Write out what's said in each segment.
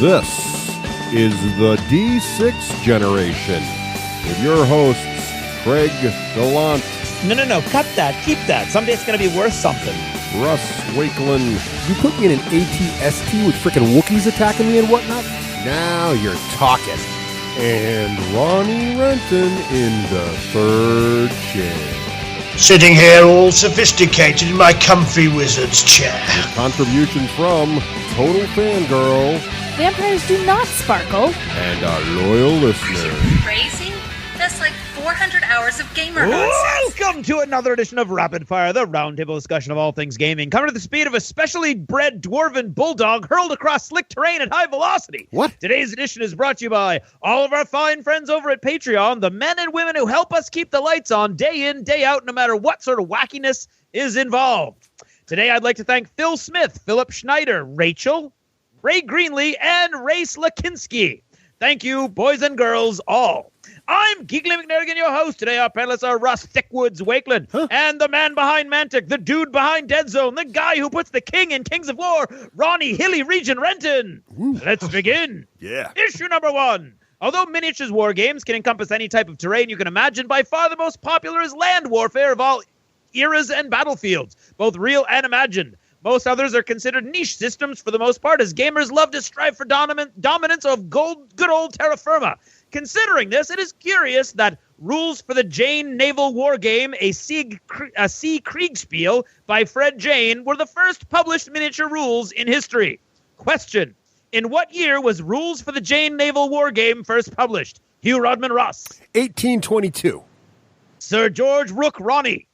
This is the D6 generation with your hosts, Craig Gallant. No, cut that. Keep that. Someday it's going to be worth something. Russ Wakeland. You put me in an ATST with frickin' Wookiees attacking me and whatnot? Now you're talking. And Ronnie Renton in the third chair. Sitting here all sophisticated in my comfy wizard's chair. With contributions from Total Fangirl. Vampires do not sparkle. And our loyal listener. Crazy? That's like 400 hours of gamer nonsense. Welcome to another edition of Rapid Fire, the roundtable discussion of all things gaming, coming at the speed of a specially bred dwarven bulldog hurled across slick terrain at high velocity. What? Today's edition is brought to you by all of our fine friends over at Patreon, the men and women who help us keep the lights on day in, day out, no matter what sort of wackiness is involved. Today, I'd like to thank Phil Smith, Philip Schneider, Rachel, Ray Greenlee, and Ray Slakinski. Thank you, boys and girls, all. I'm Geekly McNerrigan, your host. Today, our panelists are Russ Thickwoods Wakeland and the man behind Mantic, the dude behind Dead Zone, the guy who puts the king in Kings of War, Ronnie Hilly Region Renton. Let's begin. Yeah. Issue number 1. Although miniatures war games can encompass any type of terrain you can imagine, by far the most popular is land warfare of all eras and battlefields, both real and imagined. Most others are considered niche systems for the most part, as gamers love to strive for dominance of good old terra firma. Considering this, it is curious that Rules for the Jane Naval War Game, a Sea Kriegspiel by Fred Jane, were the first published miniature rules in history. Question: in what year was Rules for the Jane Naval War Game first published? Hugh Rodman Ross. 1822. Sir George Rook Ronnie.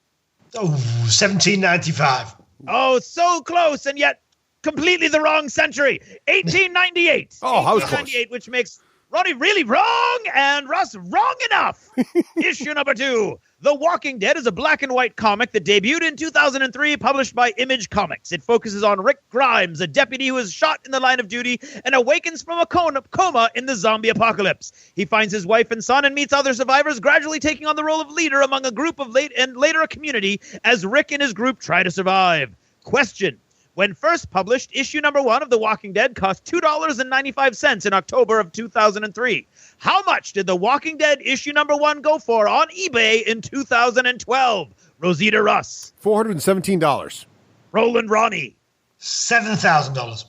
Oh, 1795. Oh, so close, and yet completely the wrong century. 1898. Oh, I was close. 1898, which makes Ronnie really wrong and Russ wrong enough. Issue number 2. The Walking Dead is a black and white comic that debuted in 2003, published by Image Comics. It focuses on Rick Grimes, a deputy who is shot in the line of duty and awakens from a coma in the zombie apocalypse. He finds his wife and son and meets other survivors, gradually taking on the role of leader among a group of later a community as Rick and his group try to survive. Question: when first published, issue number 1 of The Walking Dead cost $2.95 in October of 2003. How much did The Walking Dead issue number 1 go for on eBay in 2012? Rosita Russ. $417. Roland Ronnie. $7,000.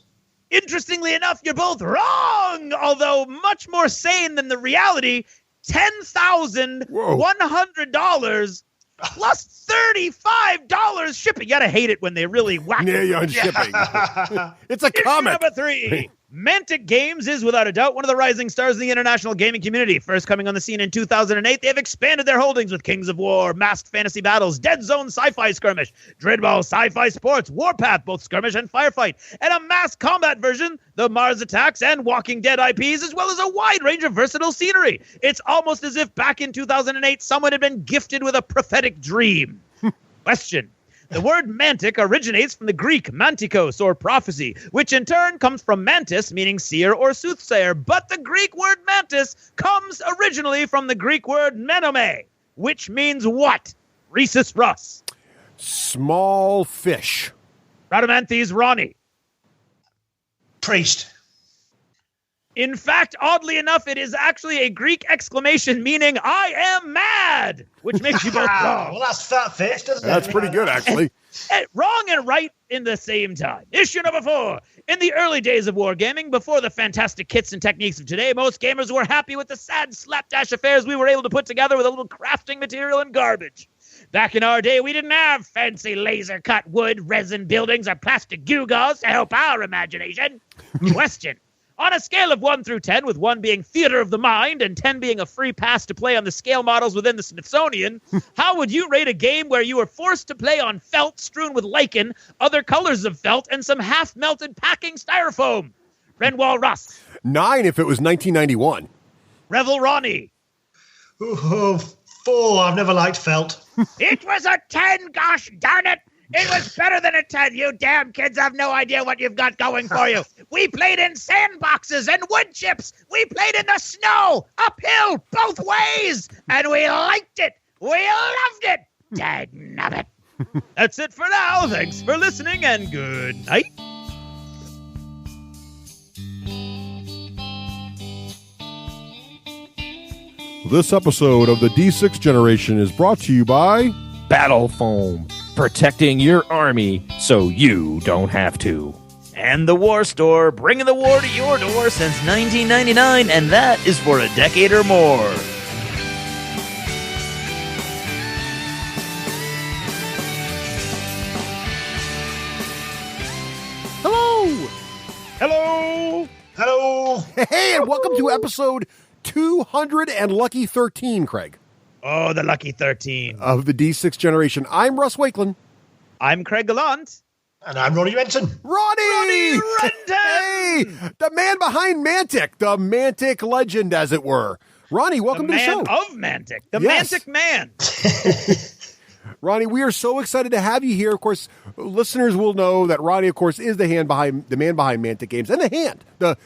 Interestingly enough, you're both wrong, although much more sane than the reality. $10,100 plus $35 shipping. You gotta hate it when they really whack it. Yeah, on shipping. It's a Issue comic. number 3. Mantic Games is, without a doubt, one of the rising stars in the international gaming community. First coming on the scene in 2008, they have expanded their holdings with Kings of War, Masked Fantasy Battles, Dead Zone Sci-Fi Skirmish, Dreadball Sci-Fi Sports, Warpath, both Skirmish and Firefight, and a mass combat version, the Mars Attacks and Walking Dead IPs, as well as a wide range of versatile scenery. It's almost as if back in 2008, someone had been gifted with a prophetic dream. Question: the word mantic originates from the Greek mantikos, or prophecy, which in turn comes from mantis, meaning seer or soothsayer. But the Greek word mantis comes originally from the Greek word menome, which means what? Rhesus Russ. Small fish. Radamanthys Ronnie. Priest. In fact, oddly enough, it is actually a Greek exclamation meaning "I am mad," which makes you both wrong. Well, that's fat fish, doesn't it? That's pretty good, actually. Wrong and right in the same time. Issue number 4. In the early days of wargaming, before the fantastic kits and techniques of today, most gamers were happy with the sad slapdash affairs we were able to put together with a little crafting material and garbage. Back in our day, we didn't have fancy laser-cut wood, resin buildings, or plastic gewgaws to help our imagination. Question: on a scale of 1 through 10, with 1 being theater of the mind and 10 being a free pass to play on the scale models within the Smithsonian, how would you rate a game where you were forced to play on felt strewn with lichen, other colors of felt, and some half-melted packing styrofoam? Renwall Russ. 9 if it was 1991. Revel Ronnie. Ooh, 4. I've never liked felt. It was a 10, gosh darn it! It was better than a 10. You damn kids have no idea what you've got going for you. We played in sandboxes and wood chips. We played in the snow, uphill, both ways. And we liked it. We loved it. Dagnabbit. That's it for now. Thanks for listening and good night. This episode of the D6 Generation is brought to you by Battle Foam, protecting your army so you don't have to. And the War Store, bringing the war to your door since 1999, and that is for a decade or more. Hello! Hello! Hello. Hey, and welcome to episode 200 and lucky 13, Craig, Oh, the lucky 13. of the D6 Generation. I'm Russ Wakeland. I'm Craig Gallant. And I'm Ronnie Renton. Ronnie Renton! Hey, the man behind Mantic, the Mantic legend, as it were. Ronnie, welcome to the show. of Mantic. The Yes. Mantic Man. Ronnie, we are so excited to have you here. Of course, listeners will know that Ronnie, of course, is the man behind Mantic Games, and the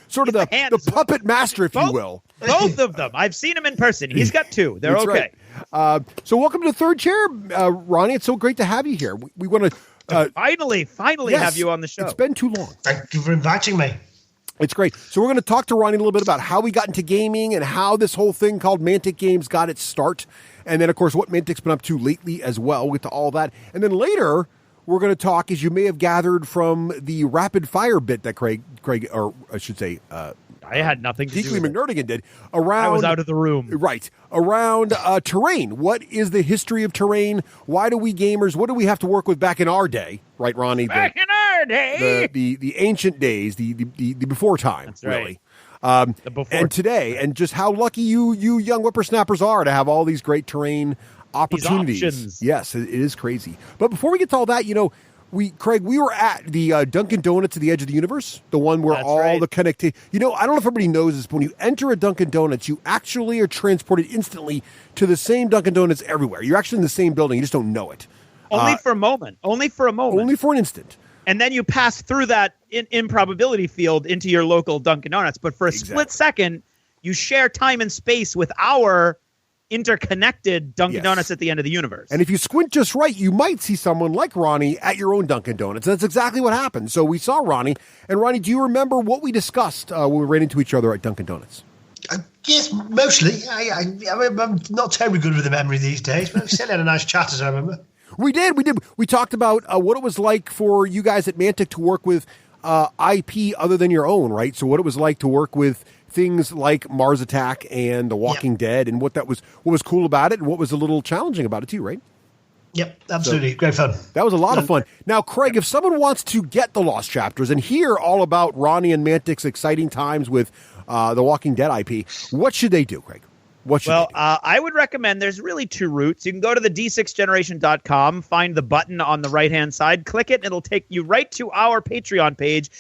puppet master, if you will. Both of them. I've seen him in person. He's got two. They're That's okay. right. So welcome to the third chair, Ronnie. It's so great to have you here. We want to Finally have you on the show. It's been too long. Thank you for inviting me. It's great. So we're going to talk to Ronnie a little bit about how we got into gaming and how this whole thing called Mantic Games got its start. And then, of course, what Mantic's been up to lately as well. We'll get to all that. And then later, we're going to talk, as you may have gathered from the rapid fire bit that Craig, or I should say, I had nothing to do Deakley with it. McNerdigan did around. I was out of the room. Right. Around terrain. What is the history of terrain? Why do we gamers, what do we have to work with back in our day? Right, Ronnie? Back in our day. The ancient days, the before time, That's right. really. The before And today, and just how lucky you young whippersnappers are to have all these great terrain opportunities. options. Yes, it is crazy. But before we get to all that, Craig, we were at the Dunkin' Donuts at the edge of the universe, the one where That's all right. the connectivity. I don't know if everybody knows this, but when you enter a Dunkin' Donuts, you actually are transported instantly to the same Dunkin' Donuts everywhere. You're actually in the same building. You just don't know it. Only for a moment. Only for a moment. Only for an instant. And then you pass through that improbability field into your local Dunkin' Donuts. But for a split second, you share time and space with our interconnected Dunkin' Yes. Donuts at the end of the universe. And if you squint just right, you might see someone like Ronnie at your own Dunkin' Donuts. That's exactly what happened. So we saw Ronnie. And Ronnie, do you remember what we discussed when we ran into each other at Dunkin' Donuts? Yes, mostly. I'm not terribly good with the memory these days, but we still had a nice chat, as I remember. We did. We talked about what it was like for you guys at Mantic to work with IP other than your own, right? So what it was like to work with things like Mars Attack and The Walking Dead, and what was cool about it, and what was a little challenging about it too, right? Yep, absolutely. Great fun. That was a lot of fun. Now, Craig, if someone wants to get the Lost Chapters and hear all about Ronnie and Mantic's exciting times with The Walking Dead IP, what should they do, Craig? What should they do? I would recommend there's really two routes. You can go to the d6generation.com, find the button on the right-hand side, click it, and it'll take you right to our Patreon page.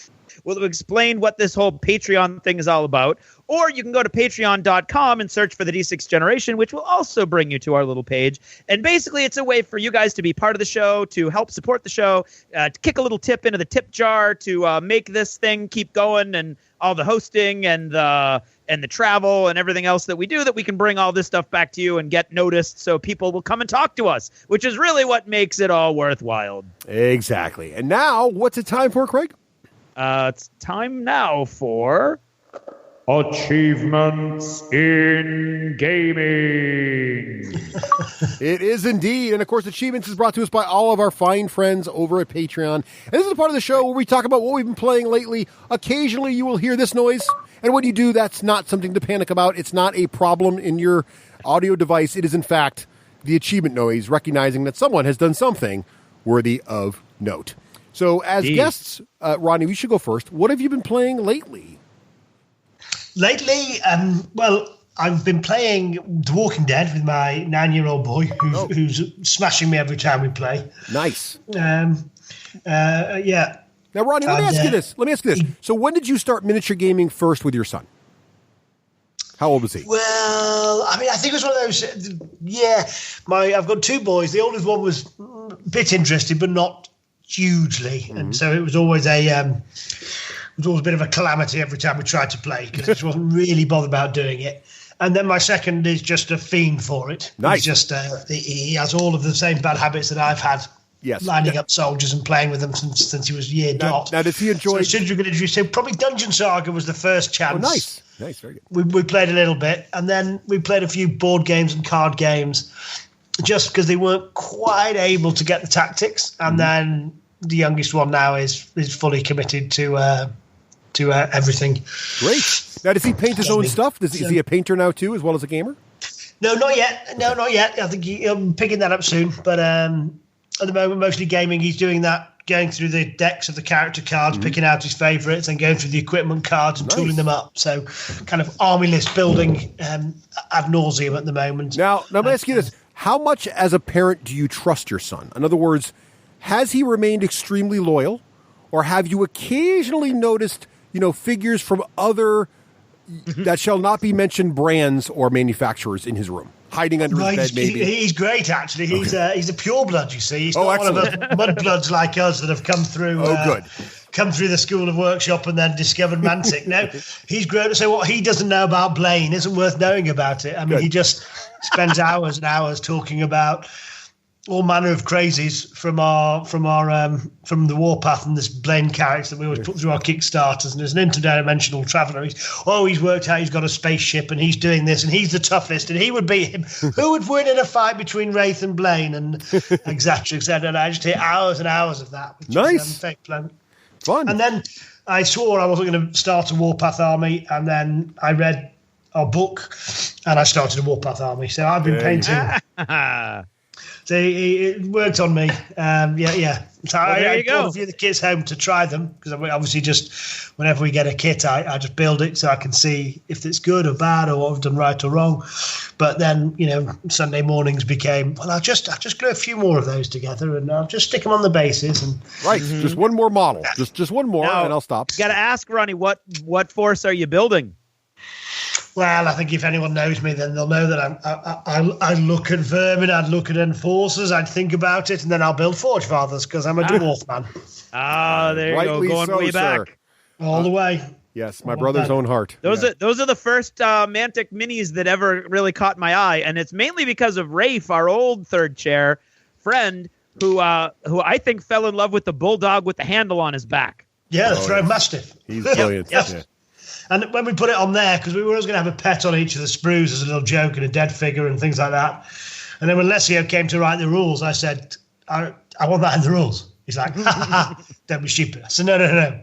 We'll explain what this whole Patreon thing is all about. Or you can go to patreon.com and search for the D6 Generation, which will also bring you to our little page. And basically, it's a way for you guys to be part of the show, to help support the show, to kick a little tip into the tip jar, to make this thing keep going, and all the hosting and the travel and everything else that we do, that we can bring all this stuff back to you and get noticed so people will come and talk to us, which is really what makes it all worthwhile. Exactly. And now, what's it time for, Craig? It's time now for Achievements in Gaming. It is indeed. And of course, Achievements is brought to us by all of our fine friends over at Patreon. And this is a part of the show where we talk about what we've been playing lately. Occasionally, you will hear this noise. And when you do, that's not something to panic about. It's not a problem in your audio device. It is, in fact, the achievement noise, recognizing that someone has done something worthy of note. So as guests, Ronnie, we should go first. What have you been playing lately? Lately, I've been playing The Walking Dead with my 9-year-old boy, who's smashing me every time we play. Nice. Yeah. Now, Ronnie, let me ask you this. So when did you start miniature gaming first with your son? How old was he? Well, I think it was one of those. I've got two boys. The oldest one was a bit interested, but not hugely, and so it was always a bit of a calamity every time we tried to play, because he just wasn't really bothered about doing it. And then my second is just a fiend for it. Nice. He's just he has all of the same bad habits that I've had Yes. lining up soldiers and playing with them since he was year dot. Now, does he enjoy? So as soon as we're going to introduce him, probably Dungeon Saga was the first chance. Oh, nice, very good. We played a little bit, and then we played a few board games and card games, just because they weren't quite able to get the tactics. And then the youngest one now is fully committed to everything. Great. Now, does he paint his own stuff? Is he a painter now too, as well as a gamer? No, not yet. I think I'm picking that up soon. But at the moment, mostly gaming. He's doing that, going through the decks of the character cards, picking out his favourites, and going through the equipment cards and tooling them up. So, kind of army list building ad nauseum at the moment. Now let me ask you this: how much, as a parent, do you trust your son? In other words, has he remained extremely loyal, or have you occasionally noticed, figures from other that shall not be mentioned brands or manufacturers in his room, hiding under his bed, maybe? He's great, actually. He's a pureblood, you see. He's not one of the mudbloods like us that have come through. Come through the School of Workshop and then discovered Mantic. No, he's grown. So what he doesn't know about Blaine isn't worth knowing about it. I mean, he just spends hours and hours talking about all manner of crazies from the Warpath and this Blaine character that we always put through our Kickstarters. And there's an interdimensional traveller. He's worked out he's got a spaceship and he's doing this and he's the toughest and he would beat him. Who would win in a fight between Wraith and Blaine? And etc. And I just hear hours and hours of that. Which is fake plan. Fun. And then I swore I wasn't going to start a Warpath army, and then I read our book and I started a Warpath army. So I've been painting. So it worked on me. So I brought a few of the kits home to try them, because obviously just whenever we get a kit, I just build it so I can see if it's good or bad or what I've done right or wrong. But then, Sunday mornings became, well, I'll just glue a few more of those together and I'll just stick them on the bases. And just one more model. Just one more, and I'll stop. Got to ask, Ronnie, what force are you building? Well, I think if anyone knows me, then they'll know that I look at vermin, I'd look at enforcers, I'd think about it, and then I'll build Forge Fathers, because I'm a dwarf man. There you go, going way back. All the way. Yes, my brother's own heart. Those are the first Mantic minis that ever really caught my eye, and it's mainly because of Rafe, our old third chair friend, who I think fell in love with the bulldog with the handle on his back. Yeah, the Throne Mastiff. He's brilliant. Yes. Yeah. And when we put it on there, because we were always going to have a pet on each of the sprues as a little joke and a dead figure and things like that. And then when Lesio came to write the rules, I said, I want that in the rules. He's like, don't be stupid. I said, no.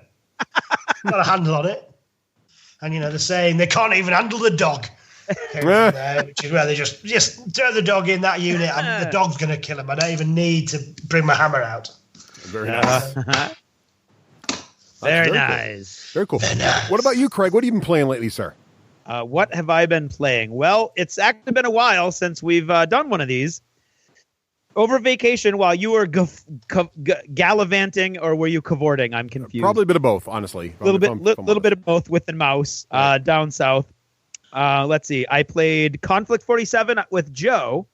Got a handle on it. And, the saying, they can't even handle the dog. Which is where they just throw the dog in that unit and the dog's going to kill him. I don't even need to bring my hammer out. Very nice. Very nice. Very cool. What about you, Craig? What have you been playing lately, sir? What have I been playing? Well, it's actually been a while since we've done one of these. Over vacation, while you were gallivanting, or were you cavorting? I'm confused. Probably a bit of both, honestly. A little bit of both with the mouse down south. Let's see. I played Conflict 47 with Joe.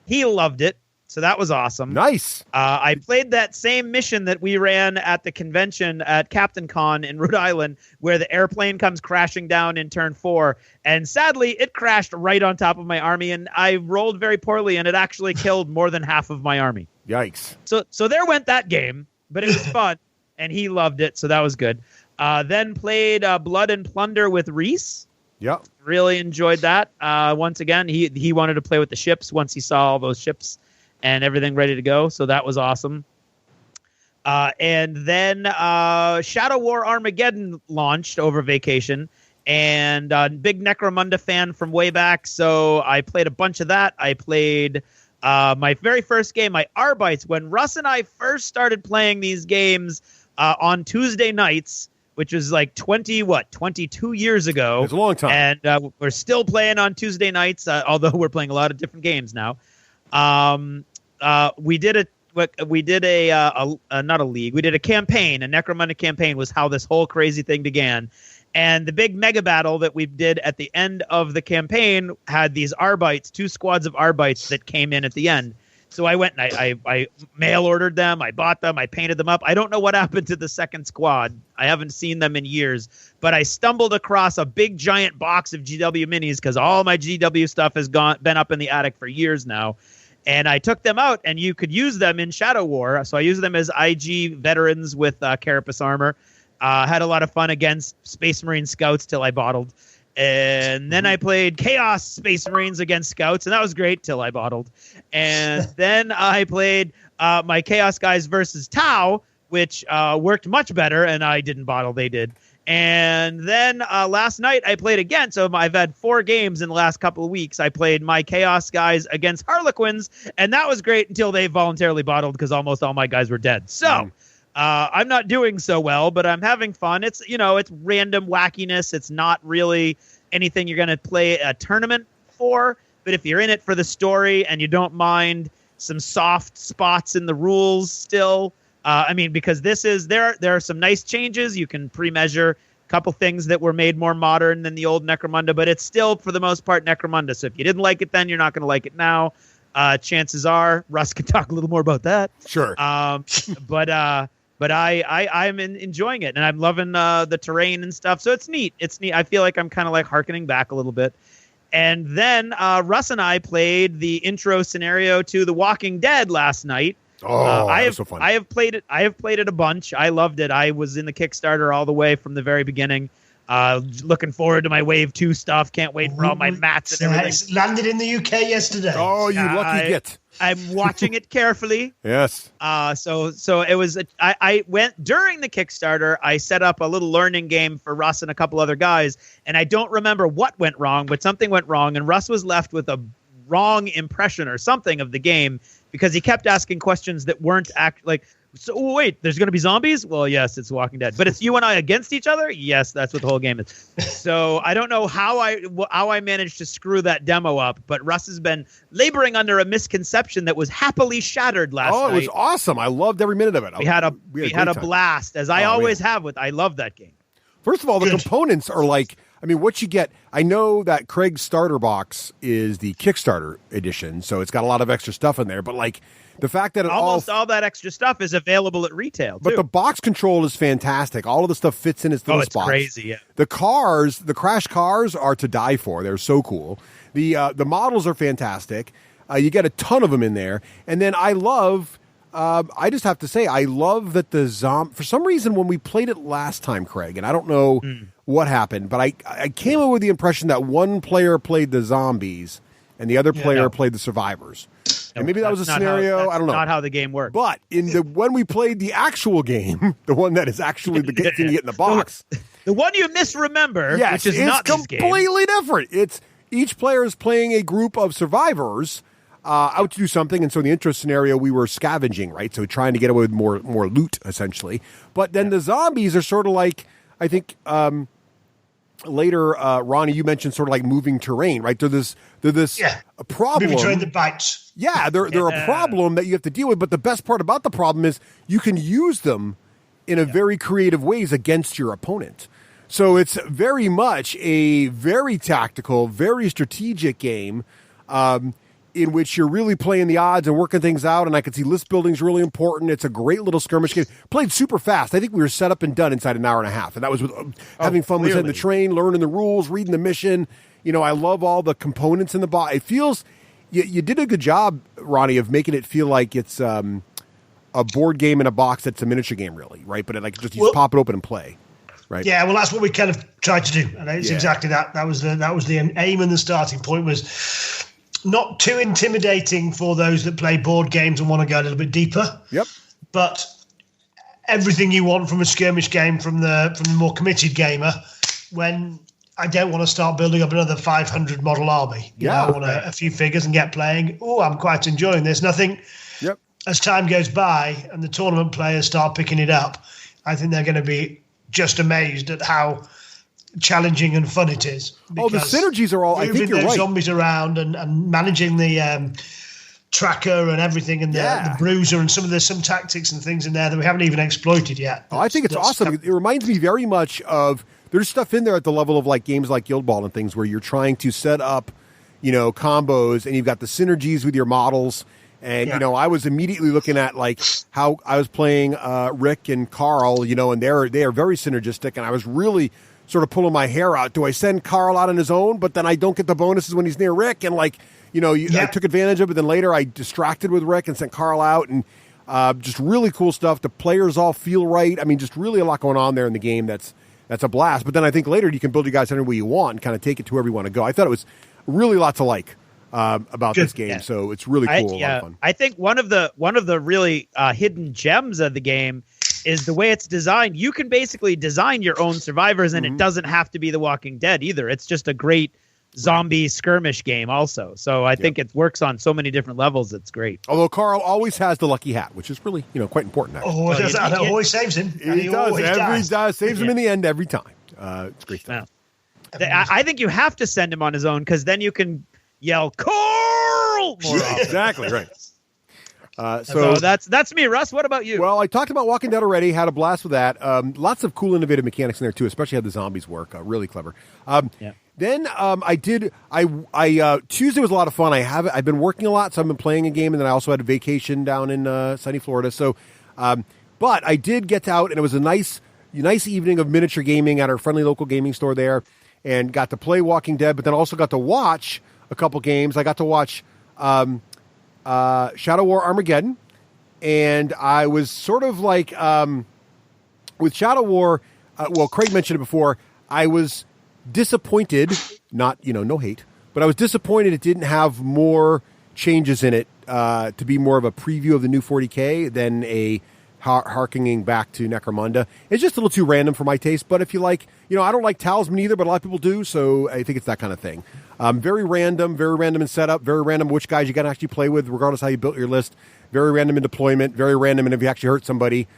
He loved it. So that was awesome. Nice. I played that same mission that we ran at the convention at Captain Con in Rhode Island, where the airplane comes crashing down in turn 4. And sadly, it crashed right on top of my army, and I rolled very poorly, and it actually killed more than half of my army. Yikes. So there went that game, but it was fun, and he loved it, so that was good. Then played Blood and Plunder with Reese. Yep. Really enjoyed that. Once again, he wanted to play with the ships once he saw all those ships and everything ready to go. So that was awesome. And then Shadow War Armageddon launched over vacation, and big Necromunda fan from way back. So I played a bunch of that. I played my very first game, my Arbites, when Russ and I first started playing these games on Tuesday nights, which was like 22 years ago. It's a long time. And we're still playing on Tuesday nights, although we're playing a lot of different games now. We did a campaign. A Necromunda campaign was how this whole crazy thing began. And the big mega battle that we did at the end of the campaign had these Arbites, 2 squads of Arbites that came in at the end. So I went and I mail ordered them. I bought them. I painted them up. I don't know what happened to the second squad. I haven't seen them in years. But I stumbled across a big giant box of GW minis, because all my GW stuff has been up in the attic for years now. And I took them out, and you could use them in Shadow War. So I used them as IG veterans with Carapace armor. Had a lot of fun against Space Marine Scouts till I bottled. And then I played Chaos Space Marines against Scouts, and that was great till I bottled. And then I played my Chaos guys versus Tau, which worked much better, and I didn't bottle. They did. And then last night I played again. So I've had 4 games in the last couple of weeks. I played my Chaos guys against Harlequins, and that was great until they voluntarily bottled because almost all my guys were dead. So I'm not doing so well, but I'm having fun. It's, it's random wackiness. It's not really anything you're going to play a tournament for. But if you're in it for the story and you don't mind some soft spots in the rules still, because there are some nice changes. You can pre-measure a couple things that were made more modern than the old Necromunda, but it's still, for the most part, Necromunda. So if you didn't like it then, you're not going to like it now. Chances are, Russ can talk a little more about that. Sure. But I'm enjoying it, and I'm loving the terrain and stuff. So it's neat. It's neat. I feel like I'm kind of like hearkening back a little bit. And then Russ and I played the intro scenario to The Walking Dead last night. Oh, that was so fun. I have played it a bunch. I loved it. I was in the Kickstarter all the way from the very beginning. Looking forward to my Wave 2 stuff. Can't wait for all my mats and everything. It's landed in the UK yesterday. Oh, you lucky git. I'm watching it carefully. Yes. So it was. I went during the Kickstarter. I set up a little learning game for Russ and a couple other guys, and I don't remember what went wrong, but something went wrong, and Russ was left with a wrong impression or something of the game because he kept asking questions that weren't so wait, there's going to be zombies? Well, yes, it's Walking Dead. But it's you and I against each other? Yes, that's what the whole game is. So I don't know how I managed to screw that demo up, but Russ has been laboring under a misconception that was happily shattered last night. Oh, it was awesome. I loved every minute of it. We had a blast, as I always have with. I love that game. First of all, the components are what you get. I know that Craig's starter box is the Kickstarter edition, so it's got a lot of extra stuff in there, but the fact that almost all that extra stuff is available at retail, too. But the box control is fantastic. All of the stuff fits in its little spots. Oh, it's crazy, yeah. The cars, the Crash cars are to die for. They're so cool. The models are fantastic. You get a ton of them in there. And then I love, I just have to say, I love that for some reason when we played it last time, Craig, and I don't know what happened, but I came up with the impression that one player played the zombies and the other player played the survivors. And maybe that was a scenario. I don't know. Not how the game works. But when we played the actual game, the one that is actually the thing you get in the box, the one you misremember, which is not this game, completely different. It's each player is playing a group of survivors out to do something, and so in the intro scenario, we were scavenging, right? So trying to get away with more loot, essentially. But then the zombies are sort of like, I think. Later, Ronnie, you mentioned sort of like moving terrain, right? They're this a problem. Moving terrain that bites. Yeah, they're a problem that you have to deal with. But the best part about the problem is you can use them in a very creative ways against your opponent. So it's very much a very tactical, very strategic game in which you're really playing the odds and working things out. And I can see list building is really important. It's a great little skirmish game. Played super fast. I think we were set up and done inside an hour and a half. And that was with having fun with the train, learning the rules, reading the mission. I love all the components in the box. It feels you did a good job, Ronnie, of making it feel like it's a board game in a box that's a miniature game, really, right? But you pop it open and play. Right. Yeah, well, that's what we kind of tried to do, and it's exactly that. That was the aim, and the starting point was not too intimidating for those that play board games and want to go a little bit deeper. Yep. But everything you want from a skirmish game from the more committed gamer, when I don't want to start building up another 500 model army. I want a few figures and get playing. Oh, I'm quite enjoying this. And I think as time goes by and the tournament players start picking it up, I think they're going to be just amazed at how challenging and fun it is. Oh, the synergies are all. I think you're right. Zombies around and managing the tracker and everything, and the bruiser, and there's some tactics and things in there that we haven't even exploited yet. I think it's awesome. It reminds me very much of. There's stuff in there at the level of like games like Guild Ball and things where you're trying to set up, combos, and you've got the synergies with your models. And, I was immediately looking at like how I was playing Rick and Carl, and they are very synergistic. And I was really sort of pulling my hair out. Do I send Carl out on his own, but then I don't get the bonuses when he's near Rick? And I took advantage of it. Then later I distracted with Rick and sent Carl out, and just really cool stuff. The players all feel right. I mean, just really a lot going on there in the game. That's a blast. But then I think later you can build you guys any way you want and kind of take it to wherever you want to go. I thought it was really lots to like about this game. Yeah. So it's really cool. A lot of fun. I think one of the really hidden gems of the game is the way it's designed. You can basically design your own survivors, and it doesn't have to be The Walking Dead either. It's just a great zombie skirmish game also. So I think it works on so many different levels. It's great. Although Carl always has the lucky hat, which is really, quite important. Actually. It always saves him. He does. Saves him in the end every time. It's great stuff. Yeah. I think you have to send him on his own, because then you can yell Carl more often. Exactly, right. So that's me, Russ. What about you? Well, I talked about Walking Dead already. Had a blast with that. Lots of cool, innovative mechanics in there too, especially how the zombies work. Really clever. Then Tuesday was a lot of fun. I've been working a lot, so I've been playing a game, and then I also had a vacation down in sunny Florida. So, but I did get out, and it was a nice evening of miniature gaming at our friendly local gaming store there, and got to play Walking Dead, but then also got to watch a couple games. I got to watch Shadow War Armageddon, and I was sort of like with Shadow War. Craig mentioned it before. I was disappointed, not no hate, but I was disappointed it didn't have more changes in it to be more of a preview of the new 40K than a harkening back to Necromunda. It's just a little too random for my taste, but if you like, I don't like Talisman either, but a lot of people do, so I think it's that kind of thing. Very random in setup, very random which guys you got to actually play with, regardless how you built your list. Very random in deployment, very random in if you actually hurt somebody.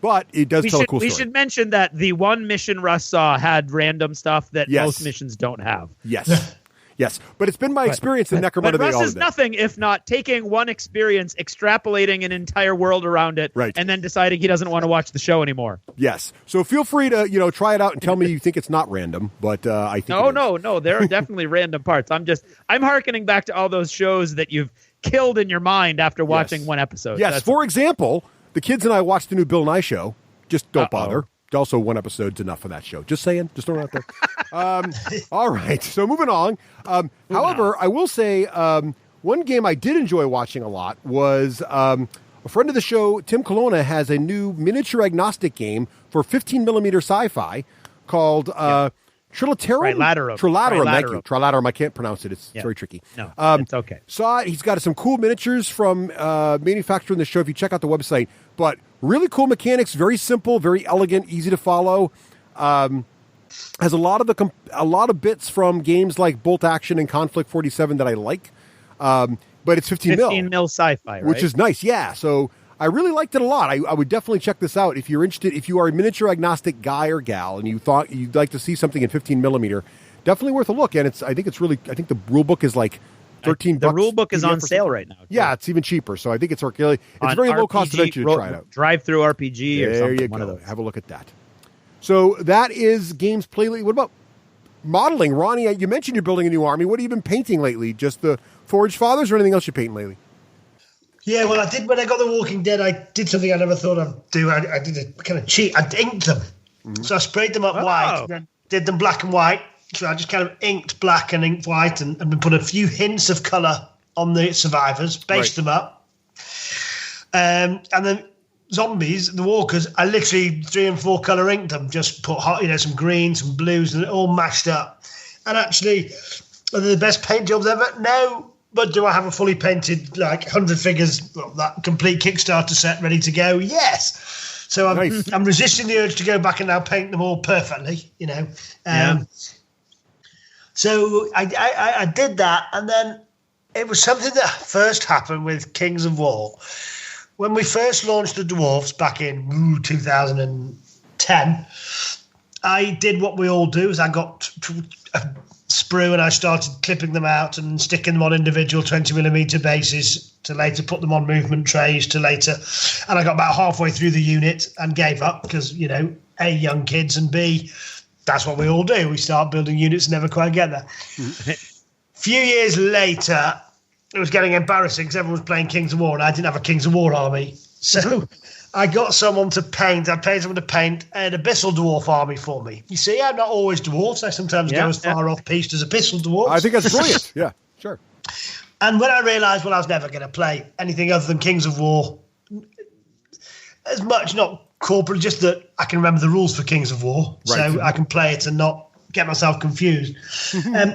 But it does tell a cool story. We should mention that the one mission Russ saw had random stuff that most missions don't have. Yes. Yes. But it's been my experience in Necromunda. But Russ is nothing if not taking one experience, extrapolating an entire world around it, and then deciding he doesn't want to watch the show anymore. Yes. So feel free to, try it out and tell me you think it's not random, but I think No, there are definitely random parts. I'm hearkening back to all those shows that you've killed in your mind after watching one episode. Yes. For example, the kids and I watched the new Bill Nye show. Just don't bother. Also, one episode's enough for that show. Just saying. Just throwing it out there. All right. So moving on. However, I will say one game I did enjoy watching a lot was a friend of the show, Tim Colonna, has a new miniature agnostic game for 15mm sci-fi called Trilaterum. Thank you. Trilaterum. I can't pronounce it. It's very tricky. No, it's okay. He's got some cool miniatures from manufacturing the show if you check out the website. But really cool mechanics, very simple, very elegant, easy to follow. Has a lot of bits from games like Bolt Action and Conflict 47 that I like. But it's 15mm sci-fi, right? Which is nice. Yeah. So I really liked it a lot. I would definitely check this out if you're interested. If you are a miniature agnostic guy or gal and you thought you'd like to see something in 15mm, definitely worth a look. And I think the rule book is like $13. The rule book is on sale right now. Too. Yeah, it's even cheaper. So I think it's very low cost adventure to try it out. Drive-through RPG or something. There you go. One of those. Have a look at that. So that is games played lately. What about modeling? Ronnie, you mentioned you're building a new army. What have you been painting lately? Just the Forged Fathers or anything else you're painting lately? Yeah, well, I did when I got The Walking Dead. I did something I never thought I'd do. I did a kind of cheat. I inked them. Mm-hmm. So I sprayed them up white, and then did them black and white. So I just kind of inked black and inked white and put a few hints of colour on the survivors, based them up. And then zombies, the walkers, I literally 3 and 4 colour inked them, just put some greens, some blues, and it all mashed up. And actually, are they the best paint jobs ever? No. But do I have a fully painted, 100 figures, that complete Kickstarter set ready to go? Yes. So I'm resisting the urge to go back and now paint them all perfectly, So I did that, and then it was something that first happened with Kings of War. When we first launched the Dwarfs back in 2010, I did what we all do, is I got a sprue and I started clipping them out and sticking them on individual 20mm bases to later put them on movement trays to later. And I got about halfway through the unit and gave up because, A, young kids, and B, that's what we all do. We start building units and never quite get there. Few years later, it was getting embarrassing because everyone was playing Kings of War and I didn't have a Kings of War army. So I got someone to paint. I paid someone to paint an Abyssal Dwarf army for me. You see, I'm not always dwarfs. I sometimes go as far off-piste as Abyssal Dwarfs. I think that's brilliant. Yeah, sure. And when I realised, I was never going to play anything other than Kings of War, as much, not corporate, just that I can remember the rules for Kings of War, so I can play it and not get myself confused.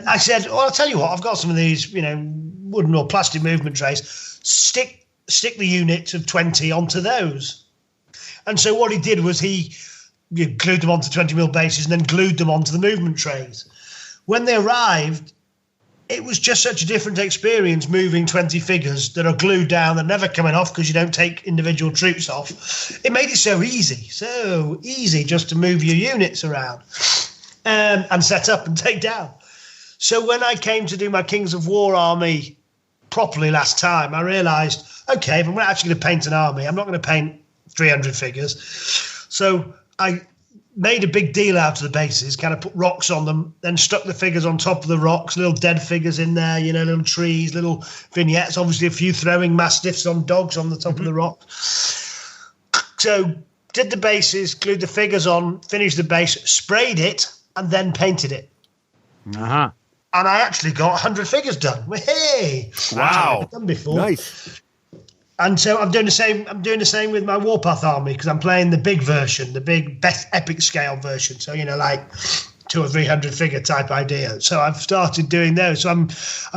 I said, well, I'll tell you what, I've got some of these, wooden or plastic movement trays. Stick the units of 20 onto those. And so what he did was he glued them onto 20mm bases and then glued them onto the movement trays. When they arrived, it was just such a different experience moving 20 figures that are glued down and never coming off because you don't take individual troops off. It made it so easy just to move your units around and set up and take down. So when I came to do my Kings of War army properly last time, I realised, okay, if I'm actually going to paint an army, I'm not going to paint 300 figures. So I made a big deal out of the bases, kind of put rocks on them, then stuck the figures on top of the rocks, little dead figures in there, little trees, little vignettes, obviously a few throwing mastiffs on dogs on the top of the rock. So did the bases, glued the figures on, finished the base, sprayed it, and then painted it. Uh-huh. And I actually got 100 figures done. Hey! Wow. I've done before. Nice. And so I'm doing the same with my Warpath army because I'm playing the big version, the big best epic scale version. So like 200 or 300 figure type idea. So I've started doing those. So I'm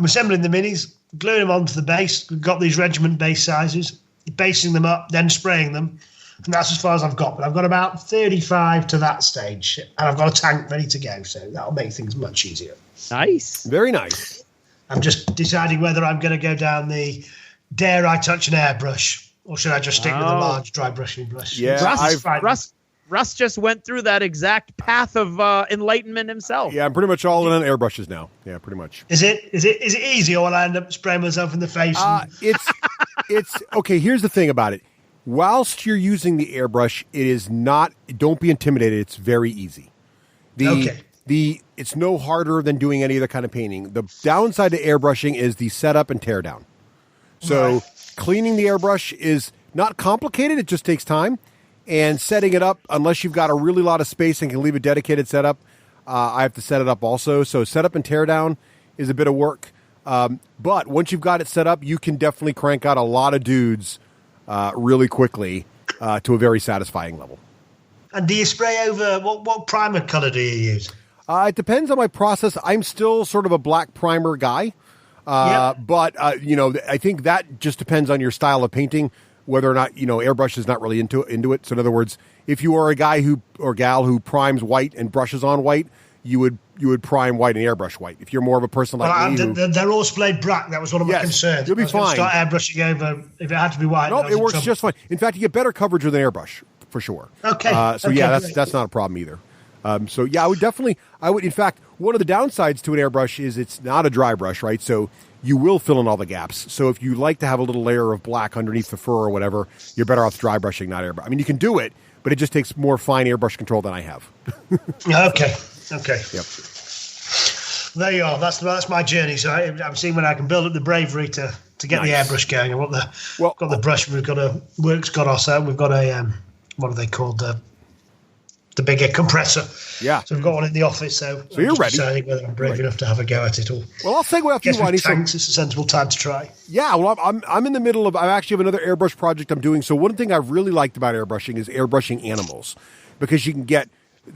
assembling the minis, gluing them onto the base. We've got these regiment base sizes, basing them up, then spraying them. And that's as far as I've got. But I've got about 35 to that stage, and I've got a tank ready to go. So that'll make things much easier. Nice. Very nice. I'm just deciding whether I'm going to go down the dare I touch an airbrush, or should I just stick with a large dry brushing brush? Yeah, Russ just went through that exact path of enlightenment himself. Yeah, I'm pretty much all in on airbrushes now. Yeah, pretty much. Is it easy, or will I end up spraying myself in the face? It's okay. Here's the thing about it. Whilst you're using the airbrush, it is not. Don't be intimidated. It's very easy. It's no harder than doing any other kind of painting. The downside to airbrushing is the setup and tear down. So cleaning the airbrush is not complicated. It just takes time. And setting it up, unless you've got a really lot of space and can leave a dedicated setup, I have to set it up also. So setup and tear down is a bit of work. But once you've got it set up, you can definitely crank out a lot of dudes really quickly to a very satisfying level. And do you spray over, what primer color do you use? It depends on my process. I'm still sort of a black primer guy. But, I think that just depends on your style of painting, whether or not, airbrush is not really into it. So in other words, if you are a guy or gal who primes white and brushes on white, you would prime white and airbrush white. If you're more of a person like me, they're all splayed black. That was one of my concerns. You'll be fine. Start airbrushing over if it had to be white. No, it works just fine. In fact, you get better coverage with an airbrush for sure. Okay. That's not a problem either. I would. In fact, one of the downsides to an airbrush is it's not a dry brush, right? So you will fill in all the gaps. So if you like to have a little layer of black underneath the fur or whatever, you're better off dry brushing, not airbrush. I mean, you can do it, but it just takes more fine airbrush control than I have. Okay. Yep. There you are. That's my journey. So I'm seeing when I can build up the bravery to get the airbrush going. And got the brush. We've got a works got ourselves. We've got a what are they called? The bigger compressor. Yeah. So we've got one in the office. So you're ready. Deciding whether I'm brave enough to have a go at it all. Well, I'll segue off you, Ronnie. Tanks, it's a sensible time to try. Yeah. Well, I'm in the middle of. I actually have another airbrush project I'm doing. So one thing I've really liked about airbrushing is airbrushing animals, because you can get.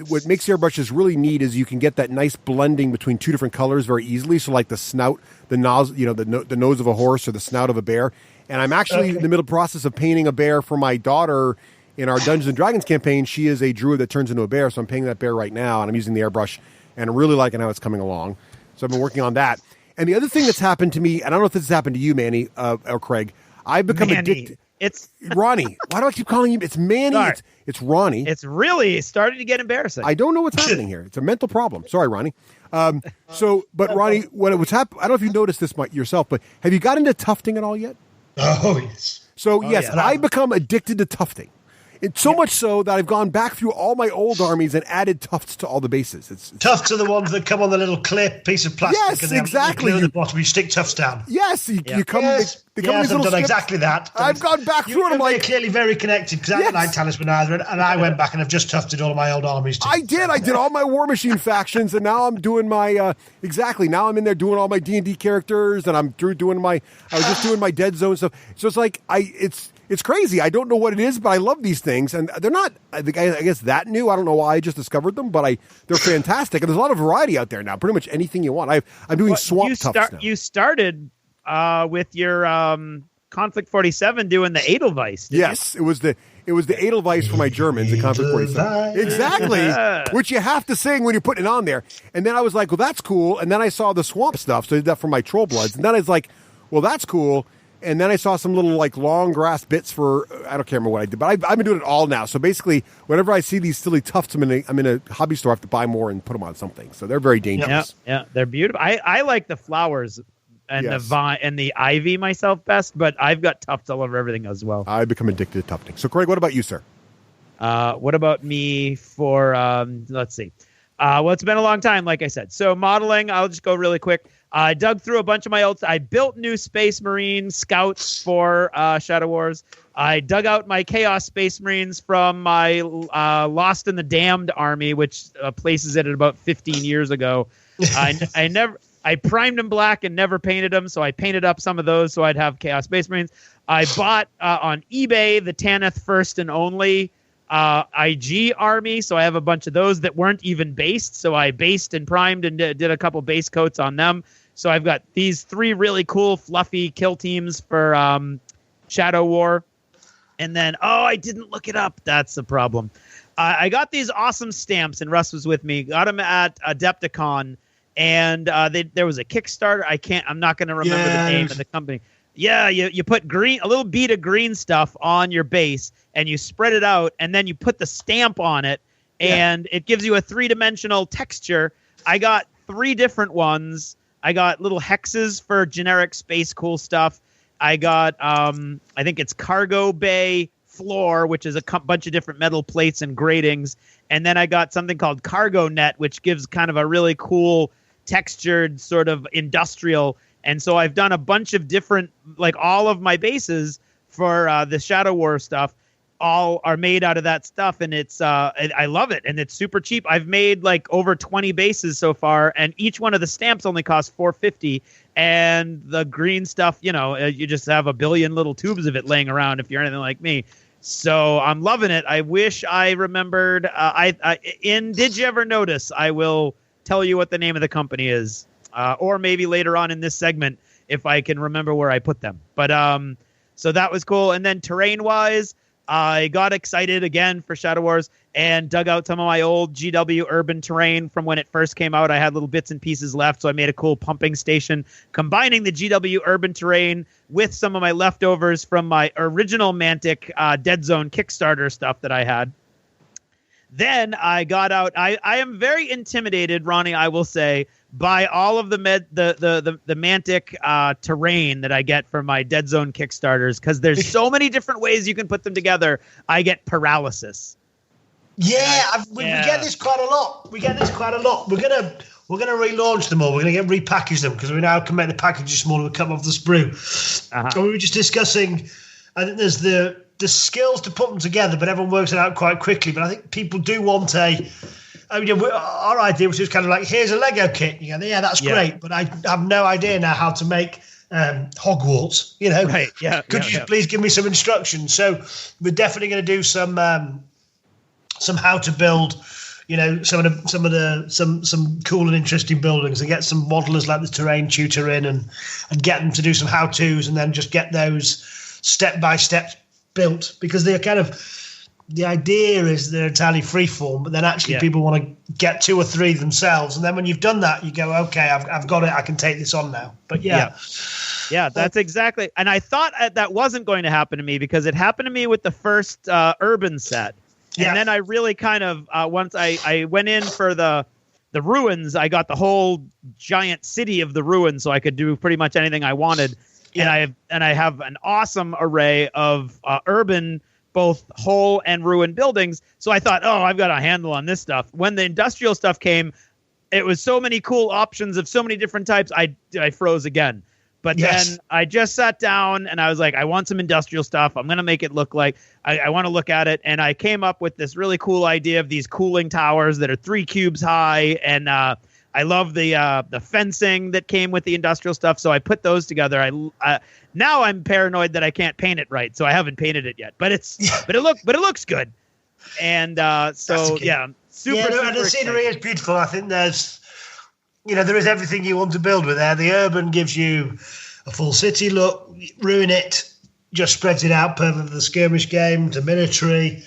What makes airbrushes really neat is you can get that nice blending between two different colors very easily. So like the snout, the nose, the nose of a horse or the snout of a bear. And I'm actually in the middle process of painting a bear for my daughter in our Dungeons and Dragons campaign. She is a druid that turns into a bear. So I'm painting that bear right now, and I'm using the airbrush and I'm really liking how it's coming along. So I've been working on that. And the other thing that's happened to me, and I don't know if this has happened to you, Manny or Craig, I've become addicted. It's Ronnie. Why do I keep calling you? It's Manny. Sorry. It's Ronnie. It's really starting to get embarrassing. I don't know what's happening here. It's a mental problem. Sorry, Ronnie. But Ronnie, when it was I don't know if you noticed this yourself, but have you got into tufting at all yet? Oh, yes. So, yes, I become addicted to tufting. It's so much so that I've gone back through all my old armies and added tufts to all the bases. It's Tufts are the ones that come on the little clip piece of plastic. Yes, and they have exactly. a glue at the bottom. You stick tufts down. yes, you come. Yes, They come in yes, these I've little done strips. exactly that. I've gone back through it. I'm You're like, clearly very connected because I Yes. didn't like Talisman either, and I went back and I've just tufted all of my old armies too. I did all my War Machine factions, and now I'm doing my exactly. Now I'm in there doing all my D&D characters, and I was just doing my Dead Zone stuff. So it's like it's crazy. I don't know what it is, but I love these things, and they're not. I guess that new. I don't know why I just discovered them, but they're fantastic, and there's a lot of variety out there now. Pretty much anything you want. I'm doing swamp tufts now. You started with your Conflict 47 doing the Edelweiss. Yes, it was the Edelweiss for my Germans in Conflict 47. Exactly, which you have to sing when you're putting it on there. And then I was like, well, that's cool. And then I saw the swamp stuff, so I did that for my Troll Bloods. And then I was like, well, that's cool. And then I saw some little like long grass bits for I don't remember what I did, but I've been doing it all now. So basically, whenever I see these silly tufts, I'm in a hobby store. I have to buy more and put them on something. So they're very dangerous. Yeah, they're beautiful. I like the flowers and Yes. the vine and the ivy myself best, but I've got tufts all over everything as well. I've become addicted to tufting. So Craig, what about you, sir? What about me for let's see. Well, it's been a long time, like I said. So modeling, I'll just go really quick. I dug through a bunch of my old. I built new Space Marine scouts for Shadow Wars. I dug out my Chaos Space Marines from my Lost in the Damned army, which places it at about 15 years ago. I primed them black and never painted them, so I painted up some of those so I'd have Chaos Space Marines. I bought on eBay the Tanith First and Only IG army, so I have a bunch of those that weren't even based, so I based and primed and did a couple base coats on them. So I've got these 3 really cool fluffy kill teams for Shadow War. And then, I didn't look it up. That's the problem. I got these awesome stamps, and Russ was with me. Got them at Adepticon, and there was a Kickstarter. I'm not going to remember the name of the company. Yeah, you put a little bead of green stuff on your base, and you spread it out, and then you put the stamp on it, and it gives you a 3-dimensional texture. I got 3 different ones. I got little hexes for generic space cool stuff. I got, I think it's cargo bay floor, which is a bunch of different metal plates and gratings. And then I got something called cargo net, which gives kind of a really cool textured sort of industrial. And so I've done a bunch of different, like all of my bases for the Shadow War stuff all are made out of that stuff, and it's I love it, and it's super cheap. I've made like over 20 bases so far, and each one of the stamps only costs $4.50, and the green stuff, you just have a billion little tubes of it laying around if you're anything like me. So I'm loving it. I wish I remembered. Did you ever notice? I will tell you what the name of the company is, or maybe later on in this segment if I can remember where I put them. But so that was cool. And then terrain-wise, I got excited again for Shadow Wars and dug out some of my old GW urban terrain from when it first came out. I had little bits and pieces left, so I made a cool pumping station, combining the GW urban terrain with some of my leftovers from my original Mantic Dead Zone Kickstarter stuff that I had. Then I got out. I am very intimidated, Ronnie, I will say, by all of the Mantic terrain that I get from my Dead Zone Kickstarters, because there's so many different ways you can put them together. I get paralysis. Yeah, we get this quite a lot. We're gonna relaunch them all. We're gonna repackage them because we now can make the packages smaller and cut off the sprue. And we were just discussing. I think there's the skills to put them together, but everyone works it out quite quickly. But I think people do want our idea was just kind of like, here's a Lego kit. You go, yeah, that's great, but I have no idea now how to make Hogwarts. Right? Yeah. Could you please give me some instructions? So we're definitely going to do some how to build. Some cool and interesting buildings, and get some modelers like the terrain tutor in, and get them to do some how tos, and then just get those step by step built, because they're kind of. The idea is they're entirely freeform, but then actually people want to get 2 or 3 themselves. And then when you've done that, you go, okay, I've got it. I can take this on now. But yeah, that's exactly. And I thought that wasn't going to happen to me, because it happened to me with the first urban set. And then I really kind of, once I went in for the ruins, I got the whole giant city of the ruins, so I could do pretty much anything I wanted. Yeah. And I have an awesome array of urban both whole and ruined buildings. So I thought, oh, I've got a handle on this stuff. When the industrial stuff came, it was so many cool options of so many different types. I froze again. But then I just sat down and I was like, I want some industrial stuff. I'm going to make it look like I want to look at it. And I came up with this really cool idea of these cooling towers that are 3 cubes high. And I love the fencing that came with the industrial stuff. So I put those together. Now I'm paranoid that I can't paint it right. So I haven't painted it yet. But it looks good. And super. And the scenery is beautiful. I think there is everything you want to build with there. The urban gives you a full city look. Ruin it just spreads it out perfect for the skirmish game to military,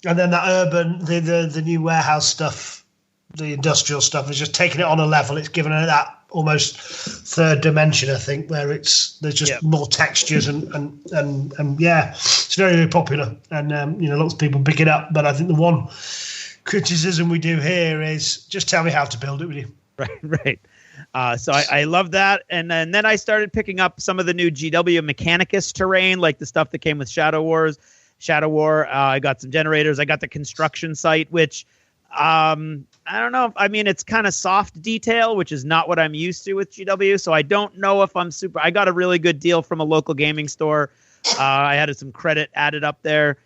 and then that urban, the new warehouse stuff, the industrial stuff is just taking it on a level. It's given it that almost third dimension, I think, where there's just more textures and it's very, very popular, and lots of people pick it up. But I think the one criticism we do here is just tell me how to build it, will you? Right. So I love that. And then I started picking up some of the new GW Mechanicus terrain, like the stuff that came with Shadow War. I got some generators. I got the construction site, which I don't know. It's kind of soft detail, which is not what I'm used to with GW. So I don't know if I'm super. I got a really good deal from a local gaming store. I had some credit added up there.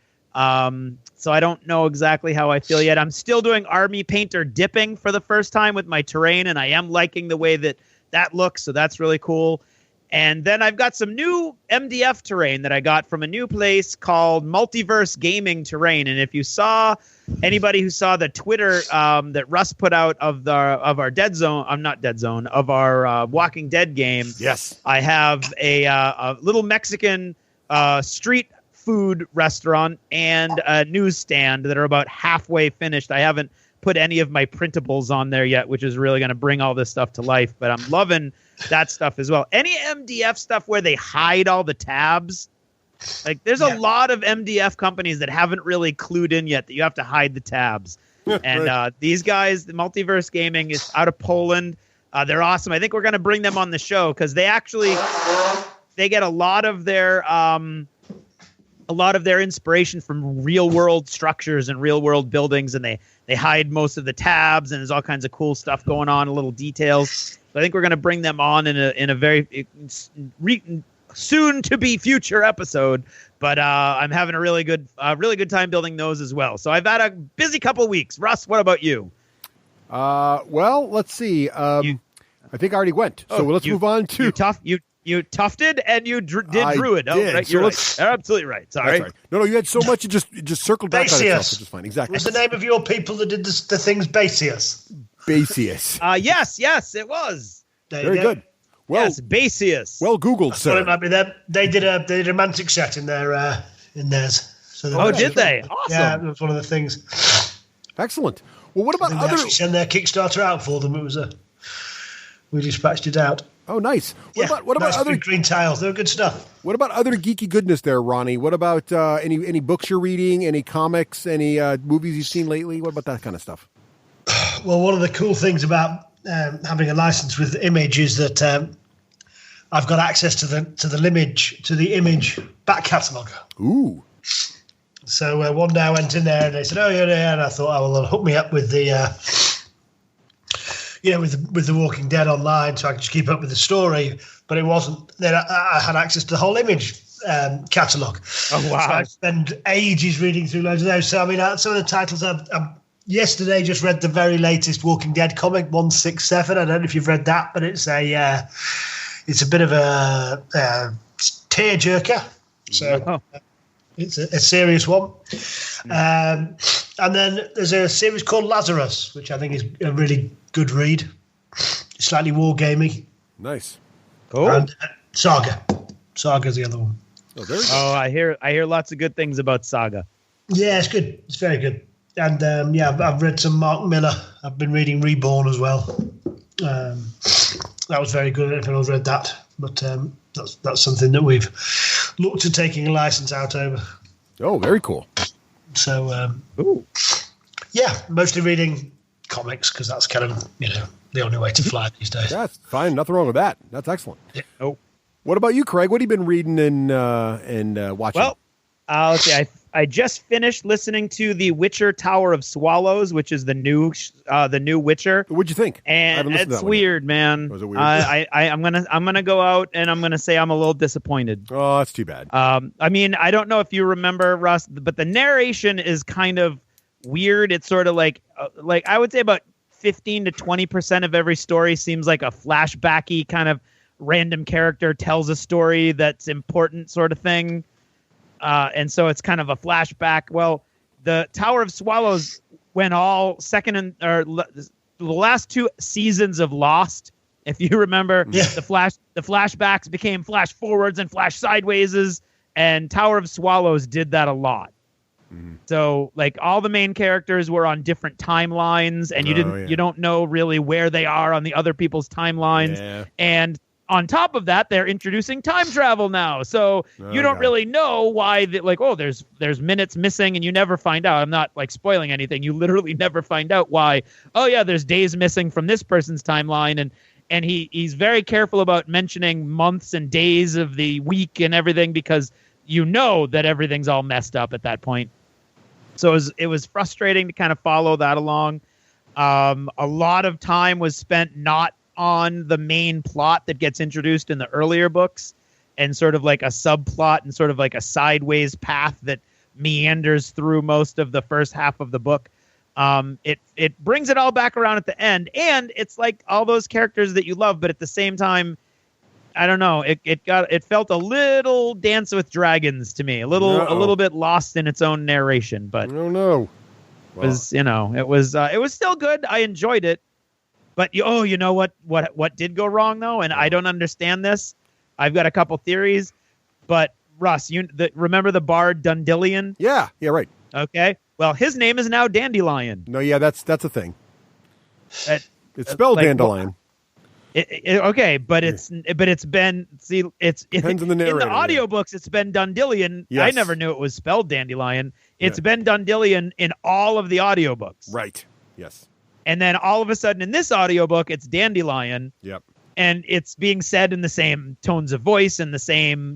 So I don't know exactly how I feel yet. I'm still doing Army Painter dipping for the first time with my terrain, and I am liking the way that looks, so that's really cool. And then I've got some new MDF terrain that I got from a new place called Multiverse Gaming Terrain. And if you saw anybody who saw the Twitter that Russ put out of our Dead Zone, of our Walking Dead game. Yes, I have a little Mexican street food restaurant and a newsstand that are about halfway finished. I haven't put any of my printables on there yet, which is really going to bring all this stuff to life, but I'm loving that stuff as well. Any MDF stuff where they hide all the tabs, like there's a lot of MDF companies that haven't really clued in yet that you have to hide the tabs. And these guys, the Multiverse Gaming, is out of Poland. They're awesome. I think we're going to bring them on the show because they get a lot of their inspiration from real world structures and real world buildings, and they hide most of the tabs, and there's all kinds of cool stuff going on, little details. So I think we're going to bring them on in a very soon to be future episode. But I'm having a really good time building those as well. So I've had a busy couple weeks. Russ, what about you? Well, let's see. I think I already went. So let's move on to You tufted and you did druid. Oh, right, you're right. You're absolutely right. Sorry. Right. No, you had so much it just circled back on itself, which is fine. Exactly. What's the name of your people that did the things? Basius. Yes, it was. Very good. Well, yes, Basius. Well Googled, sir. It might be them. They did a Mantic set in theirs. So did they? Awesome. Yeah, that was one of the things. Excellent. Well, what about they other? Actually send their Kickstarter out for them. It was we dispatched it out. Oh, nice. What about other green tiles? They're good stuff. What about other geeky goodness there, Ronnie? What about any books you're reading, any comics, any movies you've seen lately? What about that kind of stuff? Well, one of the cool things about having a license with Image is that I've got access to the Image back catalogue. Ooh. So one day I went in there and they said, "Oh yeah," and I thought, "Oh well, they'll hook me up with the." With the Walking Dead online, so I could just keep up with the story. But it wasn't. Then I had access to the whole Image catalogue. Oh wow! So I spend ages reading through loads of those. So some of the titles I've yesterday just read the very latest Walking Dead comic 167. I don't know if you've read that, but it's a bit of a tearjerker. So it's a serious one. And then there's a series called Lazarus, which I think is a really good read. Slightly war gamey. Nice. Cool. And Saga. Saga's the other one. Oh, very good. I hear lots of good things about Saga. Yeah, it's good. It's very good. And I've read some Mark Miller. I've been reading Reborn as well. That was very good. I don't know if anyone's read that, but that's something that we've looked at taking a license out over. Oh, very cool. So, mostly reading comics because that's kind of the only way to fly these days. That's fine. Nothing wrong with that. That's excellent. Yeah. Oh, what about you, Craig? What have you been reading and watching? Well, let's see. I just finished listening to The Witcher Tower of Swallows, which is the new Witcher. What'd you think? And it's weird, man. Was it weird? I'm gonna go out and I'm gonna say I'm a little disappointed. Oh, that's too bad. I mean, I don't know if you remember, Russ, but the narration is kind of weird. It's sort of like I would say about 15 to 20% of every story seems like a flashbacky kind of random character tells a story that's important sort of thing. And so it's kind of a flashback. Well, the Tower of Swallows, when all the last 2 seasons of Lost, if you remember, the flashbacks became flash forwards and flash sidewayses, and Tower of Swallows did that a lot. Mm-hmm. So like all the main characters were on different timelines, and you don't know really where they are on the other people's timelines. Yeah. And on top of that, they're introducing time travel now. So you don't really know why there's minutes missing and you never find out. I'm not like spoiling anything. You literally never find out why. Oh yeah, there's days missing from this person's timeline, and he's very careful about mentioning months and days of the week and everything because you know that everything's all messed up at that point. So it was frustrating to kind of follow that along. A lot of time was spent not on the main plot that gets introduced in the earlier books, and sort of like a subplot and sort of like a sideways path that meanders through most of the first half of the book. It brings it all back around at the end, and it's like all those characters that you love, but at the same time, I don't know, it felt a little Dance with Dragons to me, a little bit lost in its own narration, but I don't know. Well, it was still good. I enjoyed it. But you know what did go wrong though, and I don't understand this. I've got a couple theories, but Russ, remember the bard Dundillion? Yeah, right. Okay, well his name is now Dandelion. No, yeah, that's a thing. It's spelled dandelion. Okay, but it's been depends on the narrator. In the audiobooks it's been Dundillion. Yes. I never knew it was spelled Dandelion. It's been Dundillion in all of the audiobooks. Right. Yes. And then all of a sudden in this audiobook, it's Dandelion. Yep. And it's being said in the same tones of voice and the same,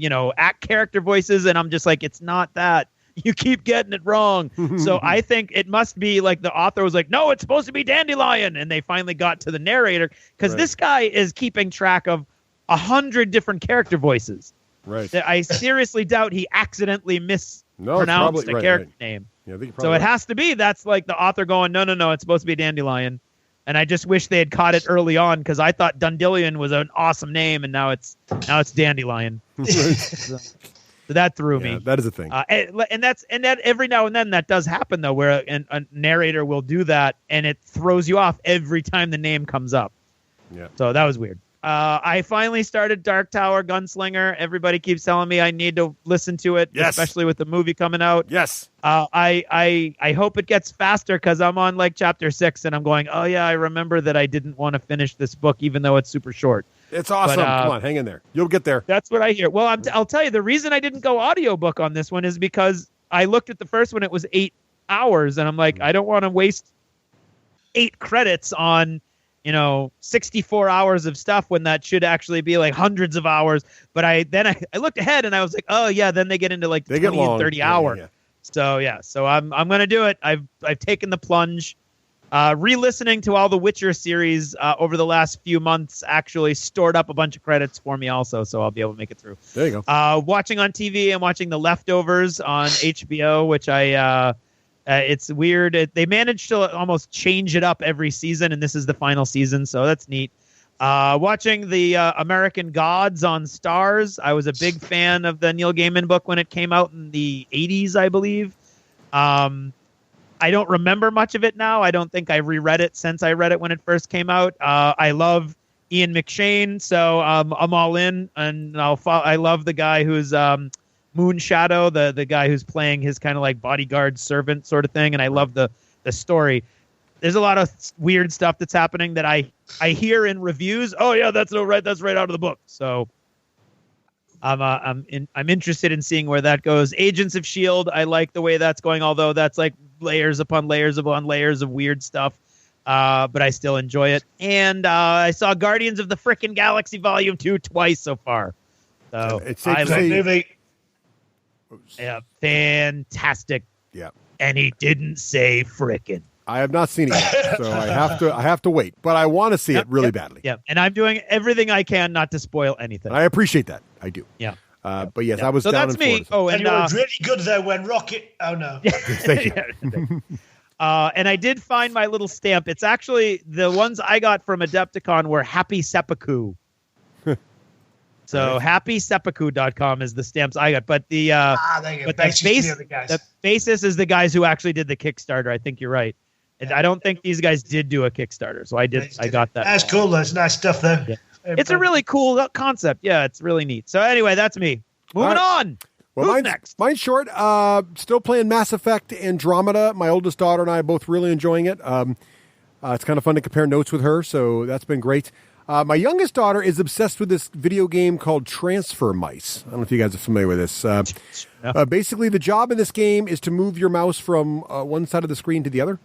character voices. And I'm just like, it's not that. You keep getting it wrong. So I think it must be like the author was like, no, it's supposed to be Dandelion. And they finally got to the narrator because this guy is keeping track of 100 different character voices. Right. I seriously doubt he accidentally mispronounced a character name. Yeah, so it has to be that's like the author going, no, it's supposed to be Dandelion. And I just wish they had caught it early on because I thought Dundillion was an awesome name, and now it's Dandelion. So that threw me. That is a thing. And that every now and then that does happen though, where a narrator will do that, and it throws you off every time the name comes up. Yeah. So that was weird. I finally started Dark Tower Gunslinger. Everybody keeps telling me I need to listen to it, especially with the movie coming out. Yes. I hope it gets faster because I'm on like chapter 6 and I'm going, oh yeah, I remember that I didn't want to finish this book even though it's super short. It's awesome. Come on, hang in there. You'll get there. That's what I hear. Well, I'll tell you, the reason I didn't go audiobook on this one is because I looked at the first one. It was 8 hours and I'm like, I don't want to waste 8 credits on 64 hours of stuff when that should actually be like hundreds of hours. But I looked ahead and I was like, oh yeah, then they get into like 20 and 30 hours. Yeah. So I'm going to do it. I've taken the plunge. Re-listening to all the Witcher series over the last few months actually stored up a bunch of credits for me also, so I'll be able to make it through. There you go. Watching on TV, I'm watching The Leftovers on HBO, which it's weird. They managed to almost change it up every season, and this is the final season, so that's neat. Watching the American Gods on Starz. I was a big fan of the Neil Gaiman book when it came out in the 80s, I believe. I don't remember much of it now. I don't think I reread it since I read it when it first came out. I love Ian McShane, so I'm all in, and I love the guy who's Moonshadow, the guy who's playing his kind of like bodyguard servant sort of thing, and I love the story. There's a lot of weird stuff that's happening that I hear in reviews. Oh yeah, that's right out of the book. So I'm interested in seeing where that goes. Agents of S.H.I.E.L.D., I like the way that's going, although that's like layers upon layers upon layers of weird stuff. But I still enjoy it. And I saw Guardians of the Frickin' Galaxy Volume 2 twice so far. So it's safe to say, Yeah, fantastic. Yeah. And he didn't say frickin'. I have not seen it yet, so I have to wait. But I want to see it really badly. Yeah, and I'm doing everything I can not to spoil anything. I appreciate that. I do. Yeah. But yes, I was so down that's in me. Florida. Oh, And you were really good though when Rocket. Oh no. Thank you. And I did find my little stamp. It's actually the ones I got from Adepticon were Happy Seppuku. So happyseppuku.com is the stamps I got. But the there you go. but the basis is the guys who actually did the Kickstarter. I think you're right. And I don't think these guys did do a Kickstarter. So I got that. That's cool though. It's nice stuff though. Yeah. It's a really cool concept. Yeah, it's really neat. So anyway, that's me. Moving on. Well, Who's next? Mine's short. Still playing Mass Effect Andromeda. My oldest daughter and I are both really enjoying it. It's kind of fun to compare notes with her, so that's been great. My youngest daughter is obsessed with this video game called Transfer Mice. I don't know if you guys are familiar with this. Basically, the job in this game is to move your mouse from one side of the screen to the other.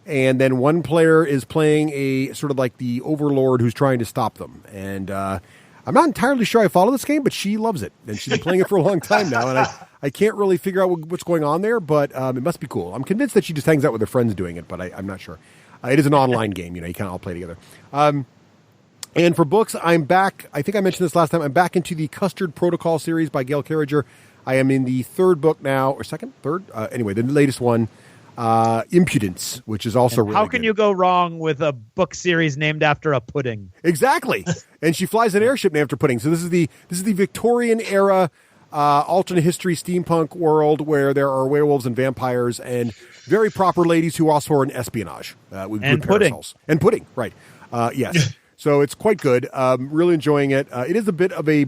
And then one player is playing a sort of like the overlord who's trying to stop them. And I'm not entirely sure I follow this game, but she loves it. And she's been playing it for a long time now. And I can't really figure out what's going on there, but it must be cool. I'm convinced that she just hangs out with her friends doing it, but I'm not sure. It is an online game. You can't all play together. And for books, I'm back. I think I mentioned this last time. I'm back into the Custard Protocol series by Gail Carriger. I am in the third book now, or third? Anyway, the latest one. Impudence, which is also really how can good. you go wrong with a book series named after a pudding? Exactly. And she flies an airship named after pudding. So this is the Victorian era alternate history steampunk world where there are werewolves and vampires and very proper ladies who also are in espionage with pudding. parasols. And pudding, right. Yes. So it's quite good. Really enjoying it. It is a bit of a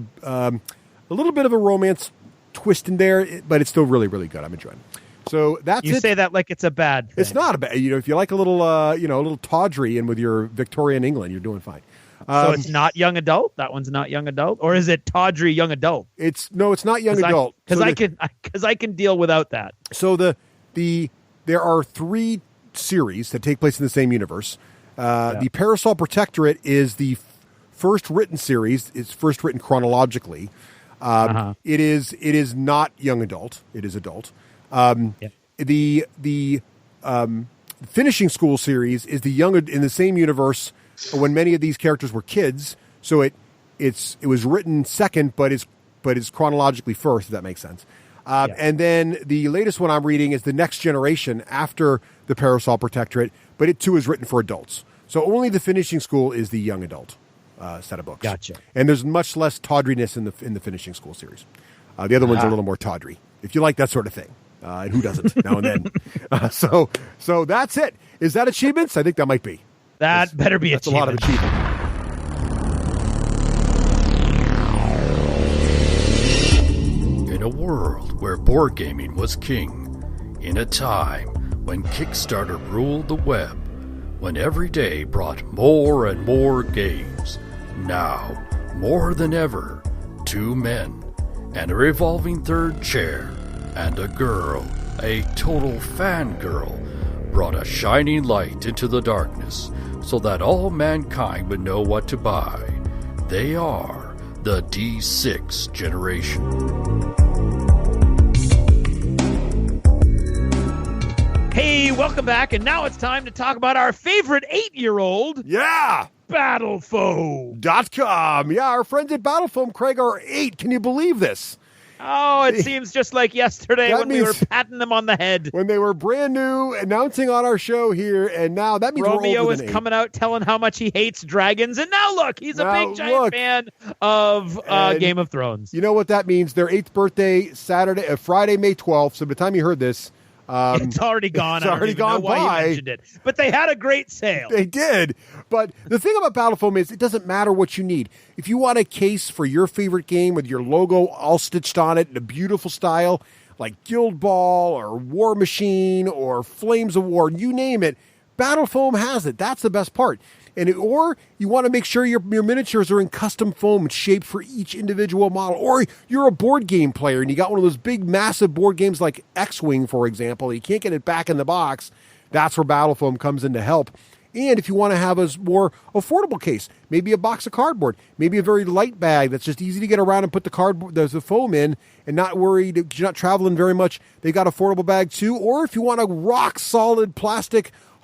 little bit of a romance twist in there, but it's still really, really good. I'm enjoying it. So that's you say that like it's a bad thing. It's not a bad. If you like a little, a little tawdry and with your Victorian England, you're doing fine. So it's not young adult. That one's not young adult, or is it tawdry young adult? It's not young adult because I can deal without that. So there are 3 series that take place in the same universe. The Parasol Protectorate is the first written series. It's first written chronologically. It is not young adult. It is adult. The Finishing School series is the young in the same universe when many of these characters were kids. So it was written second, but it's chronologically first. If that makes sense. And then the latest one I'm reading is the Next Generation after the Parasol Protectorate, but it too is written for adults. So only the Finishing School is the young adult set of books. Gotcha. And there's much less tawdriness in the Finishing School series. The other one's a little more tawdry, if you like that sort of thing. And who doesn't now and then? So that's it. Is that achievements? I think that might be. That's better be that's a lot of achievement. In a world where board gaming was king, in a time when Kickstarter ruled the web, when every day brought more and more games, now, more than ever, 2 men and a revolving third chair and a girl, a total fangirl, brought a shining light into the darkness so that all mankind would know what to buy. They are the D6 generation. Hey, welcome back, and now it's time to talk about our favorite 8-year-old. Yeah! Battlefoam.com. Yeah, our friends at Battlefoam, Craig, are 8. Can you believe this? Oh, it seems just like yesterday when we were patting them on the head. When they were brand new, announcing on our show here, and now that means Romeo we're is coming out telling how much he hates dragons, and now look, he's a big giant fan of Game of Thrones. You know what that means? Their 8th birthday, Friday, May 12th. So by the time you heard this, it's already gone. It's already gone by. Why he mentioned it. But they had a great sale. They did. But the thing about Battlefoam is it doesn't matter what you need. If you want a case for your favorite game with your logo all stitched on it in a beautiful style, like Guild Ball or War Machine or Flames of War, you name it, Battlefoam has it. That's the best part. Or you want to make sure your miniatures are in custom foam shaped for each individual model. Or you're a board game player and you got one of those big, massive board games like X-Wing, for example. You can't get it back in the box. That's where Battlefoam comes in to help. And if you want to have a more affordable case, maybe a box of cardboard, maybe a very light bag that's just easy to get around and put the cardboard, there's the foam in, and not worried you're not traveling very much. They got affordable bag too. Or if you want a rock solid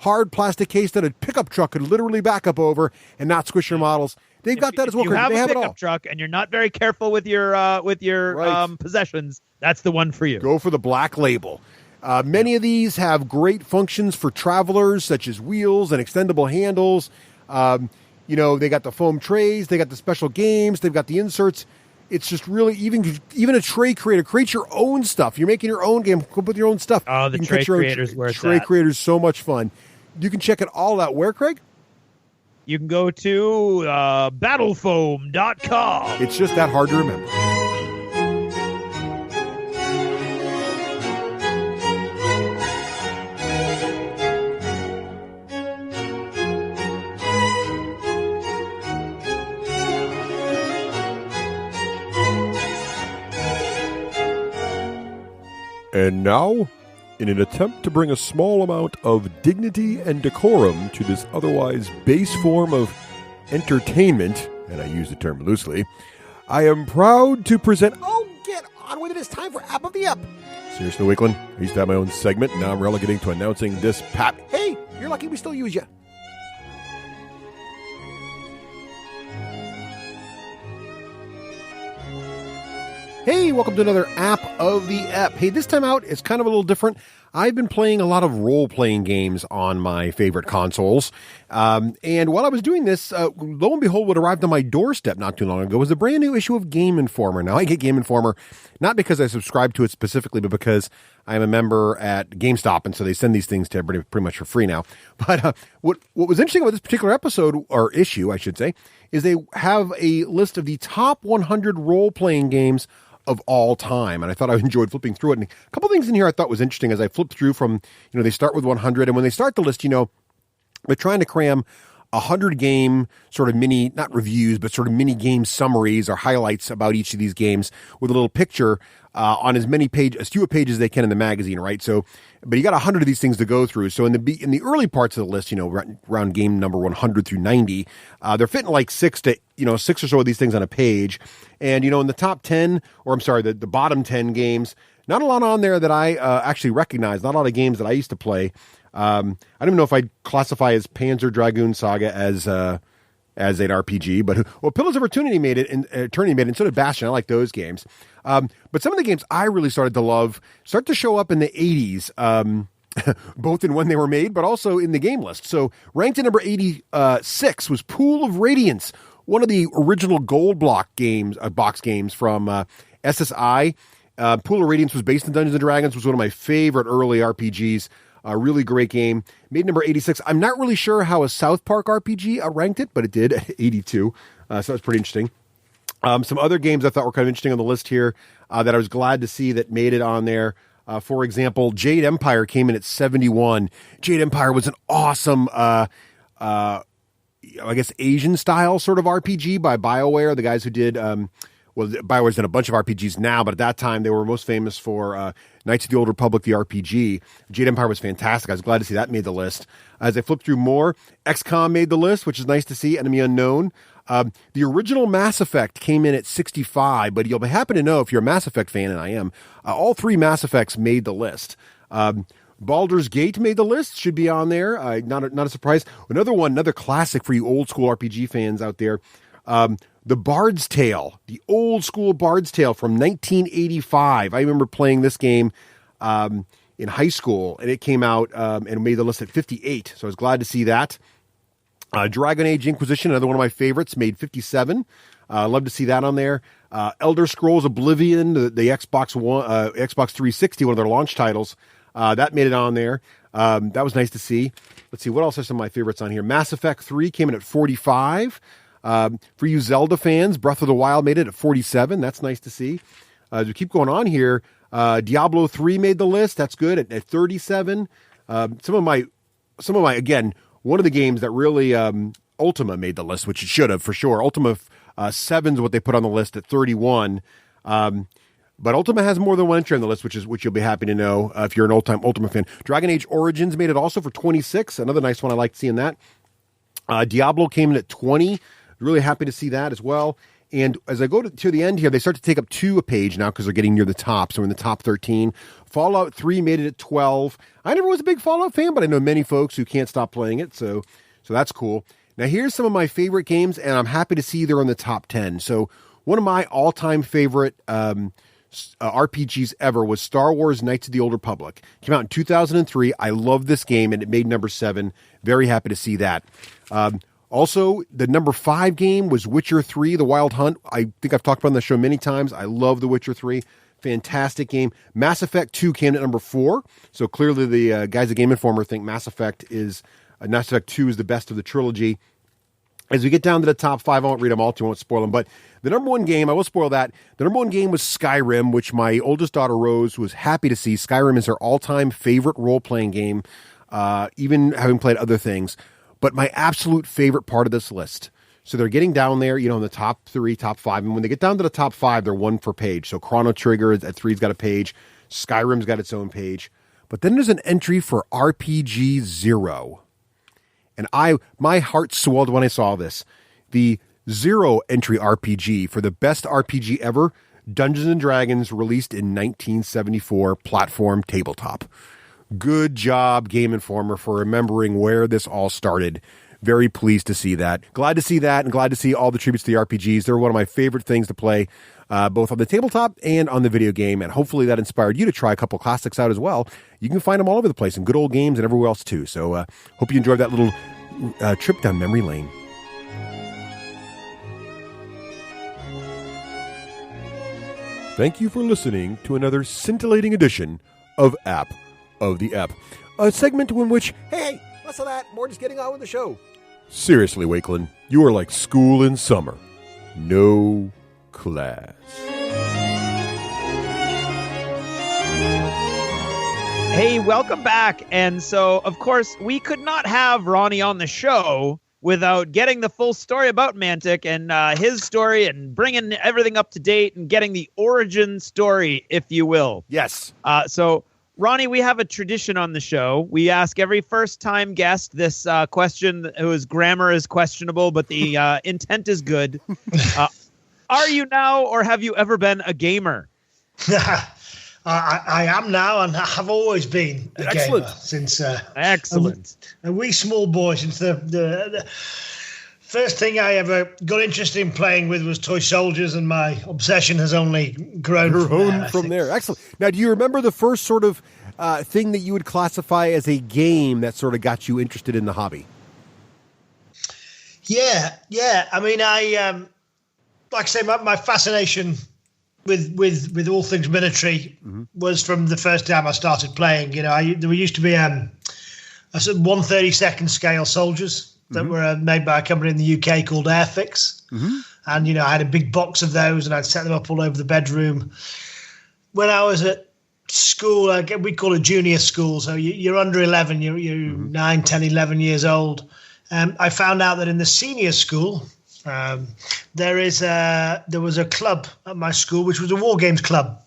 hard plastic case that a pickup truck could literally back up over and not squish your models, they've got that as well. If you have a pickup pickup truck and you're not very careful with your possessions, that's the one for you. Go for the Black Label. Many of these have great functions for travelers, such as wheels and extendable handles. They got the foam trays, they got the special games, they've got the inserts. It's just really even a tray creator. Create your own stuff. You're making your own game. Come up with your own stuff. Oh, the tray creators where it's Tray at. creators, so much fun. You can check it all out. Where, Craig? You can go to battlefoam.com. It's just that hard to remember. And now, in an attempt to bring a small amount of dignity and decorum to this otherwise base form of entertainment, and I use the term loosely, I am proud to present... Oh, get on with it. It's time for App of the Ep. Seriously, Wakeland, I used to have my own segment, and now I'm relegating to announcing this pap... Hey, you're lucky we still use you. Hey, welcome to another App of the Ep. Hey, this time out, it's kind of a little different. I've been playing a lot of role-playing games on my favorite consoles. And while I was doing this, lo and behold, what arrived on my doorstep not too long ago was a brand new issue of Game Informer. Now, I get Game Informer not because I subscribe to it specifically, but because I'm a member at GameStop, and so they send these things to everybody pretty much for free now. But what was interesting about this particular episode, or issue, I should say, is they have a list of the top 100 role-playing games of all time. And I thought I enjoyed flipping through it. And a couple things in here I thought was interesting as I flipped through from, they start with 100. And when they start the list, they're trying to cram 100 game sort of mini, not reviews, but sort of mini game summaries or highlights about each of these games with a little picture on as few pages as they can in the magazine, right? So, but you got 100 of these things to go through. So in the early parts of the list, around game number 100 through 90, they're fitting like six or so of these things on a page. And, in the top 10, the bottom 10 games, not a lot on there that I actually recognize, not a lot of games that I used to play. I don't even know if I'd classify as Panzer Dragoon Saga as an RPG, but Pillars of Eternity made it, and so did Bastion. I like those games. But some of the games I really started to love start to show up in the 80s, both in when they were made, but also in the game list. So ranked at number 86 was Pool of Radiance, one of the original gold box games from SSI. Pool of Radiance was based in Dungeons & Dragons, was one of my favorite early RPGs. A really great game. Made number 86. I'm not really sure how a South Park RPG ranked it, but it did at 82. So that's pretty interesting. Some other games I thought were kind of interesting on the list here that I was glad to see that made it on there. For example, Jade Empire came in at 71. Jade Empire was an awesome, Asian style sort of RPG by BioWare, the guys who did, BioWare's done a bunch of RPGs now, but at that time they were most famous for Knights of the Old Republic, the RPG. Jade Empire was fantastic. I was glad to see that made the list. As I flipped through more, XCOM made the list, which is nice to see. Enemy Unknown. The original Mass Effect came in at 65, but you'll happen to know, if you're a Mass Effect fan, and I am, all three Mass Effects made the list. Baldur's Gate made the list, should be on there. Not a surprise. Another classic for you old school RPG fans out there. The Bard's Tale, the old school Bard's Tale from 1985. I remember playing this game in high school, and it came out and made the list at 58. So I was glad to see that. Dragon Age Inquisition, another one of my favorites, made 57. Love to see that on there. Elder Scrolls Oblivion, the Xbox 360, one of their launch titles, that made it on there. That was nice to see. Let's see, what else are some of my favorites on here? Mass Effect 3 came in at 45. For you Zelda fans, Breath of the Wild made it at 47. That's nice to see. As we keep going on here, Diablo 3 made the list. That's good at 37. Some of my, again, one of the games that really, Ultima made the list, which it should have for sure. Ultima 7 is what they put on the list at 31. But Ultima has more than one entry on the list, which you'll be happy to know if you're an old-time Ultima fan. Dragon Age Origins made it also for 26. Another nice one. I liked seeing that. Diablo came in at 20. Really happy to see that as well. And as I go to the end here, they start to take up 2 a page now because they're getting near the top. So we're in the top 13. Fallout 3 made it at 12. I never was a big Fallout fan, but I know many folks who can't stop playing it. So that's cool. Now here's some of my favorite games, and I'm happy to see they're in the top 10. So one of my all-time favorite RPGs ever was Star Wars Knights of the Old Republic. Came out in 2003. I love this game, and it made number 7. Very happy to see that. Also, the number 5 game was Witcher 3, The Wild Hunt. I think I've talked about it on the show many times. I love The Witcher 3. Fantastic game. Mass Effect 2 came at number 4. So clearly the guys at Game Informer think Mass Effect 2 is the best of the trilogy. As we get down to the top 5, I won't read them all, I won't spoil them. But the number 1 game, I will spoil that. The number 1 game was Skyrim, which my oldest daughter, Rose, was happy to see. Skyrim is her all-time favorite role-playing game, even having played other things. But my absolute favorite part of this list. So they're getting down there, in the top 3, top 5. And when they get down to the top 5, they're 1 per page. So Chrono Trigger at 3's got a page. Skyrim's got its own page. But then there's an entry for RPG 0. And my heart swelled when I saw this. The 0 entry RPG for the best RPG ever, Dungeons & Dragons, released in 1974, platform tabletop. Good job, Game Informer, for remembering where this all started. Very pleased to see that. Glad to see that, and glad to see all the tributes to the RPGs. They're one of my favorite things to play, both on the tabletop and on the video game, and hopefully that inspired you to try a couple classics out as well. You can find them all over the place in good old games and everywhere else too. So hope you enjoyed that little trip down memory lane. Thank you for listening to another scintillating edition of App of the App, a segment in which, hey, less of that, more just getting on with the show. Seriously, Wakeland, you are like school in summer. No class. Hey, welcome back. And so, of course, we could not have Ronnie on the show without getting the full story about Mantic and his story and bringing everything up to date and getting the origin story, if you will. Yes. So, Ronnie, we have a tradition on the show. We ask every first-time guest this question whose grammar is questionable, but the intent is good. Are you now, or have you ever been a gamer? I am now, and I have always been a gamer since. Excellent. A wee small boy since the first thing I ever got interested in playing with was toy soldiers, and my obsession has only grown from there. Excellent. Now, do you remember the first sort of thing that you would classify as a game that sort of got you interested in the hobby? Yeah. I mean, I like I say, my fascination with all things military was from the first time I started playing. There used to be a 1/32 scale soldiers that were made by a company in the UK called Airfix. And, I had a big box of those, and I'd set them up all over the bedroom. When I was at school, we call it junior school, so you're under 11, you're 9, 10, 11 years old. I found out that in the senior school, there was a club at my school, which was a war games club.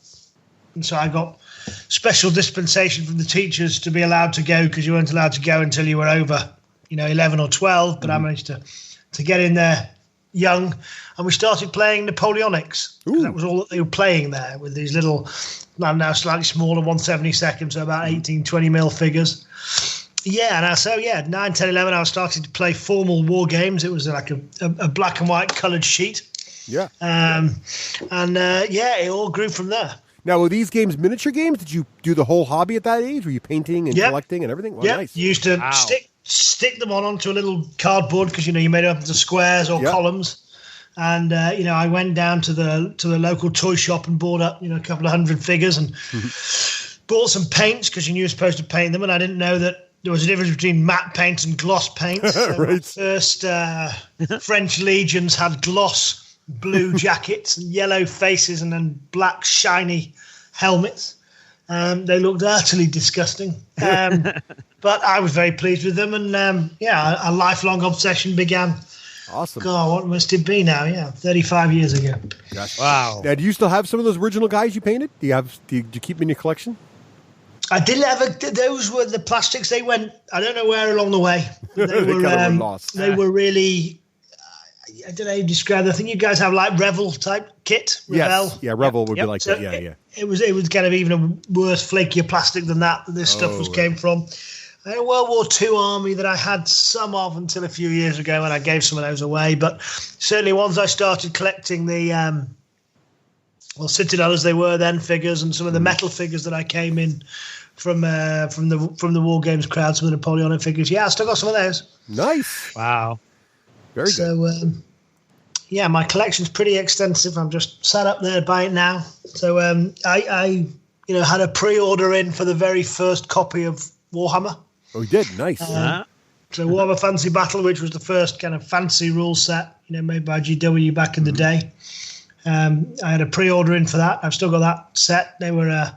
And so I got special dispensation from the teachers to be allowed to go, because you weren't allowed to go until you were over 11 or 12, but I managed to get in there young, and we started playing Napoleonics. That was all that they were playing there, with these little, now slightly smaller 1/72, so about 18, 20 mil figures. Yeah, and 9, 10, 11, I was starting to play formal war games. It was like a black and white coloured sheet. Yeah. It all grew from there. Now, were these games miniature games? Did you do the whole hobby at that age? Were you painting and collecting and everything? Well, nice. You used to stick them onto a little cardboard, because you made it up into squares or columns. And I went down to the local toy shop and bought up a couple of hundred figures and bought some paints, because you knew you were supposed to paint them, and I didn't know that there was a difference between matte paint and gloss paint. So right. First French legions had gloss blue jackets and yellow faces, and then black shiny helmets. They looked utterly disgusting. But I was very pleased with them, and a lifelong obsession began Awesome. God, what must it be now? Yeah, 35 years ago. Gosh. Wow. Now, do you still have some of those original guys you painted? Do you keep them in your collection? I didn't have those were the plastics. They went, I don't know where along the way. They were, kind of lost. They were really, I don't know how you describe it. I think you guys have like Revel type kit. Revel. Yes. Yeah, Revel would be like So that. Yeah. It was kind of even a worse, flakier plastic than that this stuff came from. I had a World War II army that I had some of until a few years ago, and I gave some of those away. But certainly, once I started collecting the Citadel as they were then figures, and some of the metal figures that I came in from the War Games crowd, some of the Napoleonic figures. Yeah, I still got some of those. Nice. Wow. Very good. So, yeah, my collection's pretty extensive. I'm just sat up there to buy it now. So I had a pre-order in for the very first copy of Warhammer. Oh, you did? Nice. So Warhammer Fantasy Battle, which was the first kind of fancy rule set, made by GW back in the day. I had a pre-order in for that. I've still got that set. They were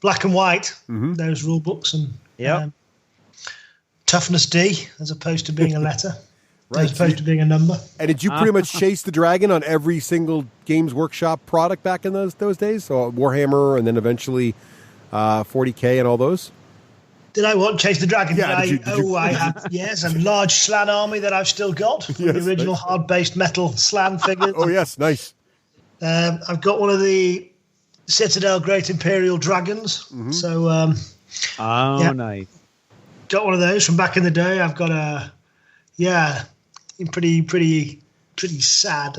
black and white, those rule books, and toughness D as opposed to being a letter, as opposed to being a number. And did you pretty much chase the dragon on every single Games Workshop product back in those days? So Warhammer, and then eventually 40K and all those? Did I chase the dragon? Yeah, I had, yes, a large Slan army that I've still got from the original hard-based metal Slan figures. Oh, yes, nice. I've got one of the Citadel Great Imperial Dragons. So, nice. Got one of those from back in the day. I've got a, pretty sad,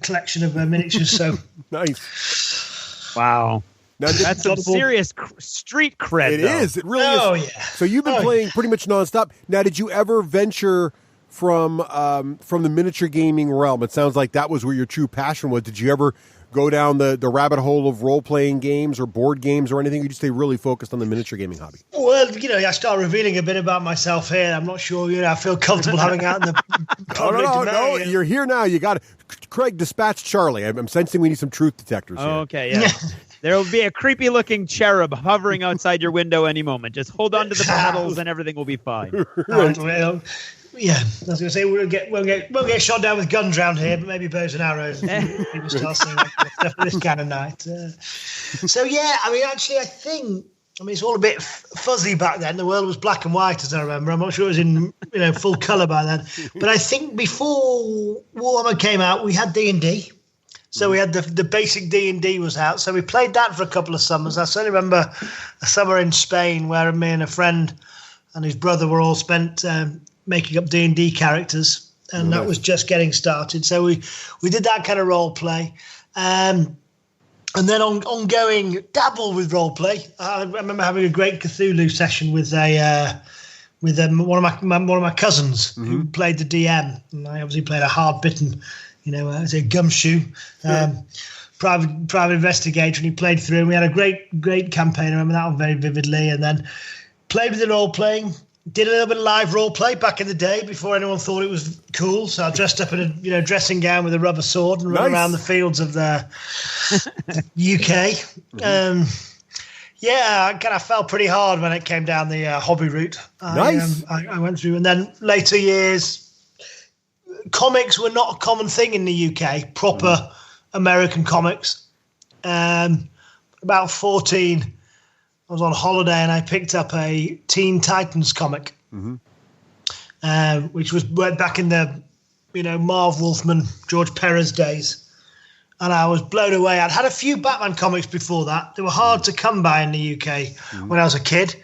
collection of miniatures. So Nice. Wow. Now, That's some serious street cred. It is. It really is. Oh, yeah. So you've been playing pretty much nonstop. Now, did you ever venture from the miniature gaming realm? It sounds like that was where your true passion was. Did you ever go down the rabbit hole of role-playing games or board games or anything? Or did you stay really focused on the miniature gaming hobby? Well, I start revealing a bit about myself here. I'm not sure, I feel comfortable having out in the public domain. No, you're here now. You got it. Craig, dispatch Charlie. I'm sensing we need some truth detectors here. Okay, yeah. There will be a creepy-looking cherub hovering outside your window any moment. Just hold on to the paddles and everything will be fine. Well, yeah, I was going to say we'll get shot down with guns around here, but maybe bows and arrows. People start saying stuff this kind of night. So yeah, actually, I think it's all a bit fuzzy back then. The world was black and white, as I remember. I'm not sure it was in full colour by then. But I think before Warhammer came out, we had D&D. So we had the basic D&D was out. So we played that for a couple of summers. I certainly remember a summer in Spain where me and a friend and his brother were all spent making up D&D characters. And that was just getting started. So we did that kind of role play. And then ongoing dabble with role play. I remember having a great Cthulhu session with one of my cousins who played the DM. And I obviously played a hard-bitten as a gumshoe, private investigator, and he played through. And we had a great campaign. I remember that one very vividly. And then played with the role playing. Did a little bit of live role play back in the day before anyone thought it was kind so I dressed up in a dressing gown with a rubber sword and ran around the fields of the UK. I kind of fell pretty hard when it came down the hobby route. I went through, and then later years. Comics were not a common thing in the UK, proper American comics. About 14, I was on holiday and I picked up a Teen Titans comic, which was back in the, Marv Wolfman, George Perez days. And I was blown away. I'd had a few Batman comics before that. They were hard to come by in the UK when I was a kid.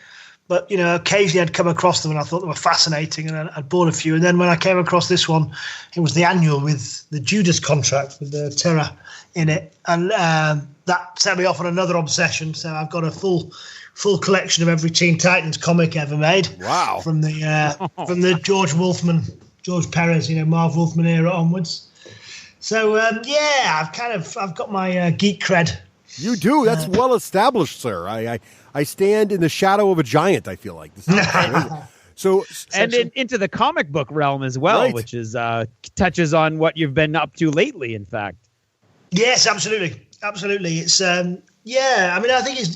But, occasionally I'd come across them and I thought they were fascinating and I'd bought a few. And then when I came across this one, it was the annual with the Judas contract with the Terra in it. And that set me off on another obsession. So I've got a full collection of every Teen Titans comic ever made. Wow. From the George Perez, Marv Wolfman era onwards. So, I've got my geek cred. You do. That's well established, sir. I stand in the shadow of a giant, I feel like. Into the comic book realm as well, right. Which is touches on what you've been up to lately, in fact. Yes, absolutely. It's I think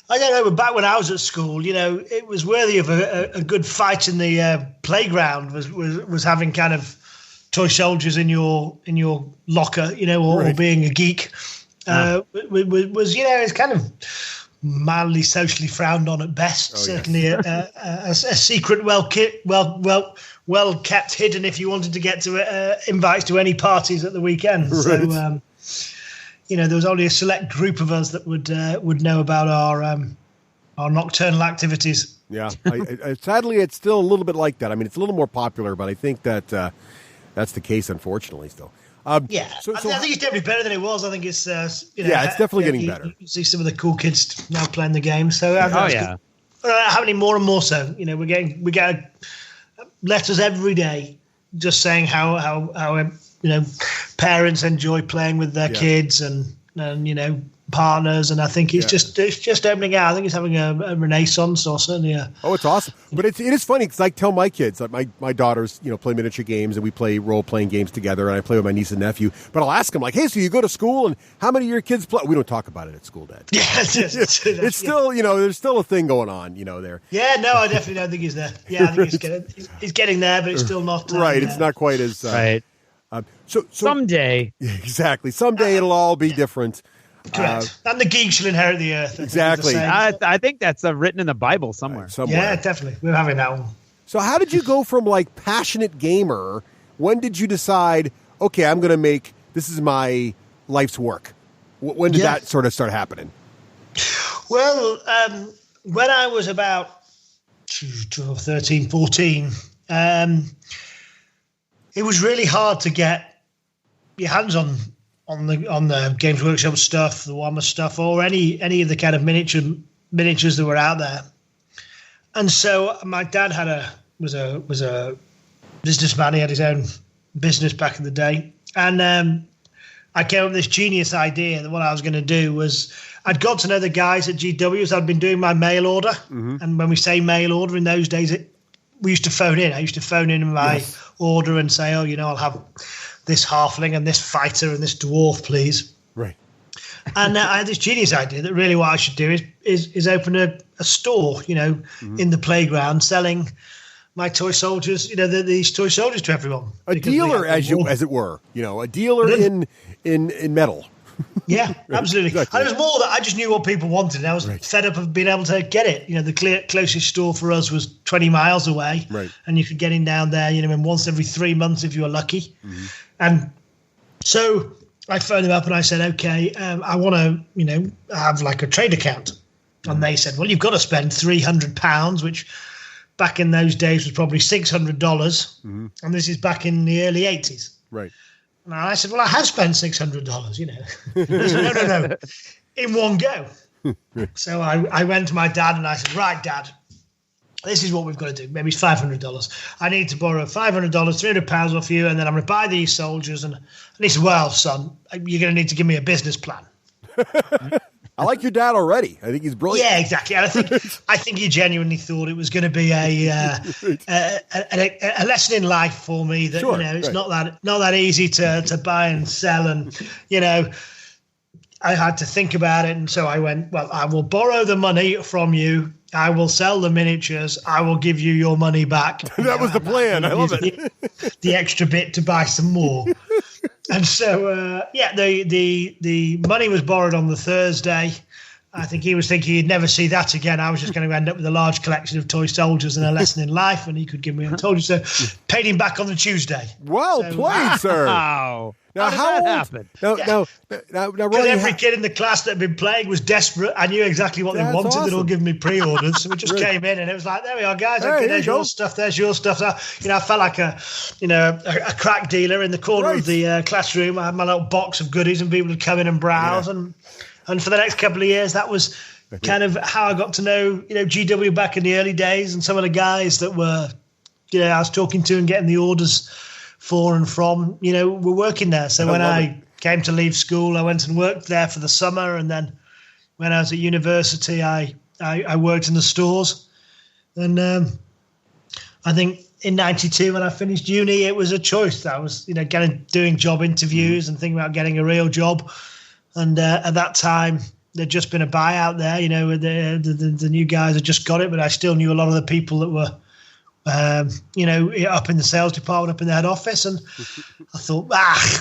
I don't know, but back when I was at school, it was worthy of a good fight in the playground. Was having kind of toy soldiers in your locker, or being a geek. It's kind of mildly socially frowned on at best. Certainly a secret, well kept hidden if you wanted to get to invites to any parties at the weekend. Right. So. There was only a select group of us that would know about our nocturnal activities. Yeah, sadly, it's still a little bit like that. I mean, it's a little more popular, but I think that that's the case, unfortunately, still. I think it's definitely better than it was. I think it's it's definitely getting better. You see some of the cool kids now playing the game. So happening more and more so. We get letters every day just saying how parents enjoy playing with their kids and partners, and I think it's just opening out. I think it's having a renaissance, or certainly it's awesome. But it is funny because I tell my kids, like my daughters, play miniature games and we play role-playing games together, and I play with my niece and nephew. But I'll ask them, like, hey, so you go to school and how many of your kids play? We don't talk about it at school, Dad. Yeah, it's still, there's still a thing going on, there. Yeah, no, I definitely don't think he's there. Yeah, I think he's getting there, but it's still not. Right, it's not quite as... right. So someday. Exactly. Someday it'll all be different. Correct. And the geeks shall inherit the earth. Exactly. I think that's written in the Bible somewhere. Yeah, definitely. We're having that one. So how did you go from passionate gamer? When did you decide, okay, I'm going to this is my life's work? When did that sort of start happening? Well, when I was about 12, 13, 14, it was really hard to get your hands on the Games Workshop stuff, the Warhammer stuff, or any of the kind of miniatures that were out there. And so my dad was a businessman. He had his own business back in the day, and I came up with this genius idea that what I was going to do was I'd got to know the guys at GW's. I'd been doing my mail order, and when we say mail order in those days, we used to phone in. I used to phone in my order and say, I'll have this halfling and this fighter and this dwarf, please. Right. And I had this genius idea that really what I should do is open a store, in the playground, selling my toy soldiers, these toy soldiers to everyone. A dealer, as it were, a dealer in metal. Yeah, absolutely. Exactly. And it was more that I just knew what people wanted, and I was fed up of being able to get it. The closest store for us was 20 miles away, and you could get in down there, once every 3 months if you were lucky. And so I phoned them up and I said, okay, I want to, have a trade account. And they said, well, you've got to spend £300, which back in those days was probably $600. And this is back in the early 80s. Right. And I said, well, I have spent $600, They said, no, in one go. So I went to my dad and I said, right, Dad, this is what we've got to do. Maybe it's $500. I need to borrow $500, £300 off you, and then I'm going to buy these soldiers. And he said, well, son, you're going to need to give me a business plan. I like your dad already. I think he's brilliant. Yeah, exactly. And I think he genuinely thought it was going to be a lesson in life for me that it's not that easy to buy and sell, and I had to think about it. And so I went, well, I will borrow the money from you. I will sell the miniatures. I will give you your money back. That was the plan. I love it. The extra bit to buy some more. And so, the money was borrowed on the Thursday. I think he was thinking he'd never see that again. I was just going to end up with a large collection of toy soldiers and a lesson in life, and he could give me a toy. So paid him back on the Tuesday. Well played, sir. Wow. Now, how did that happen? Now, Ronnie, every kid in the class that had been playing was desperate. I knew exactly what they wanted. Awesome. They'd all given me pre-orders. So we just came in and it was like, there we are, guys. Okay, there's your stuff. There's your stuff. So, I felt like a crack dealer in the corner of the classroom. I had my little box of goodies and people would come in and browse. Yeah. And for the next couple of years, that was kind of how I got to know, GW back in the early days, and some of the guys that were, I was talking to and getting the orders for and from, were working there. So when I came to leave school, I went and worked there for the summer. And then when I was at university, I worked in the stores. And I think in 92, when I finished uni, it was a choice. I was, doing job interviews and thinking about getting a real job. And at that time, there'd just been a buyout there. You know, the new guys had just got it, but I still knew a lot of the people that were, you know, up in the sales department, up in the head office. And I thought,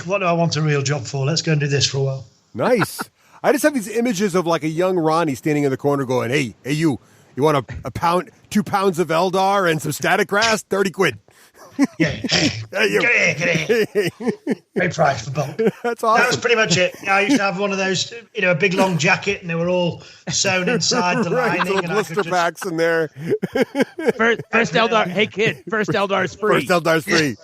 what do I want a real job for? Let's go and do this for a while. Nice. I just have these images of like a young Ronnie standing in the corner going, hey, you want a pound, 2 pounds of Eldar and some static grass? 30 quid. Yeah. Hey, get here. Great price for both. That's awesome. That was pretty much it. I used to have one of those, you know, a big long jacket, and they were all sewn inside the lining. Little blister packs in there. First Eldar. Hey, kid. First Eldar's free. First Eldar's free.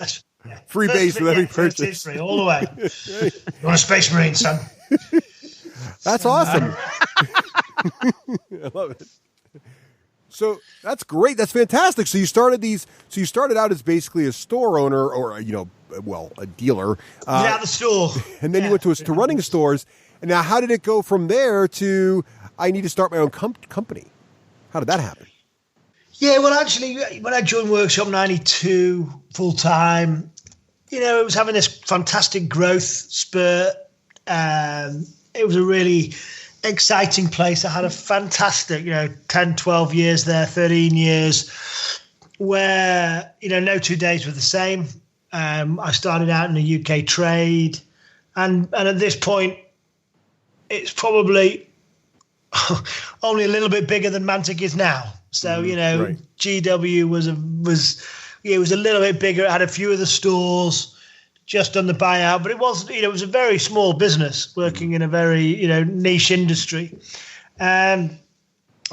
Yeah. Free base with every purchase. It's free all the way. You want a Space Marine, son? That's awesome. I love it. So that's great. That's fantastic. So you started out as basically a store owner, or a dealer. Without the store. And then you went to running stores. And now, how did it go from there to I need to start my own company? How did that happen? Yeah, well, actually, when I joined Workshop 92 full time, you know, it was having this fantastic growth spurt. It was a really exciting place. I had a fantastic, 10, 12 years there, 13 years, where, no 2 days were the same. I started out in the UK trade. And at this point, it's probably only a little bit bigger than Mantic is now. So, right. GW was a little bit bigger. It had a few of the stores, just on the buyout, but it was, it was a very small business working in a very, niche industry, and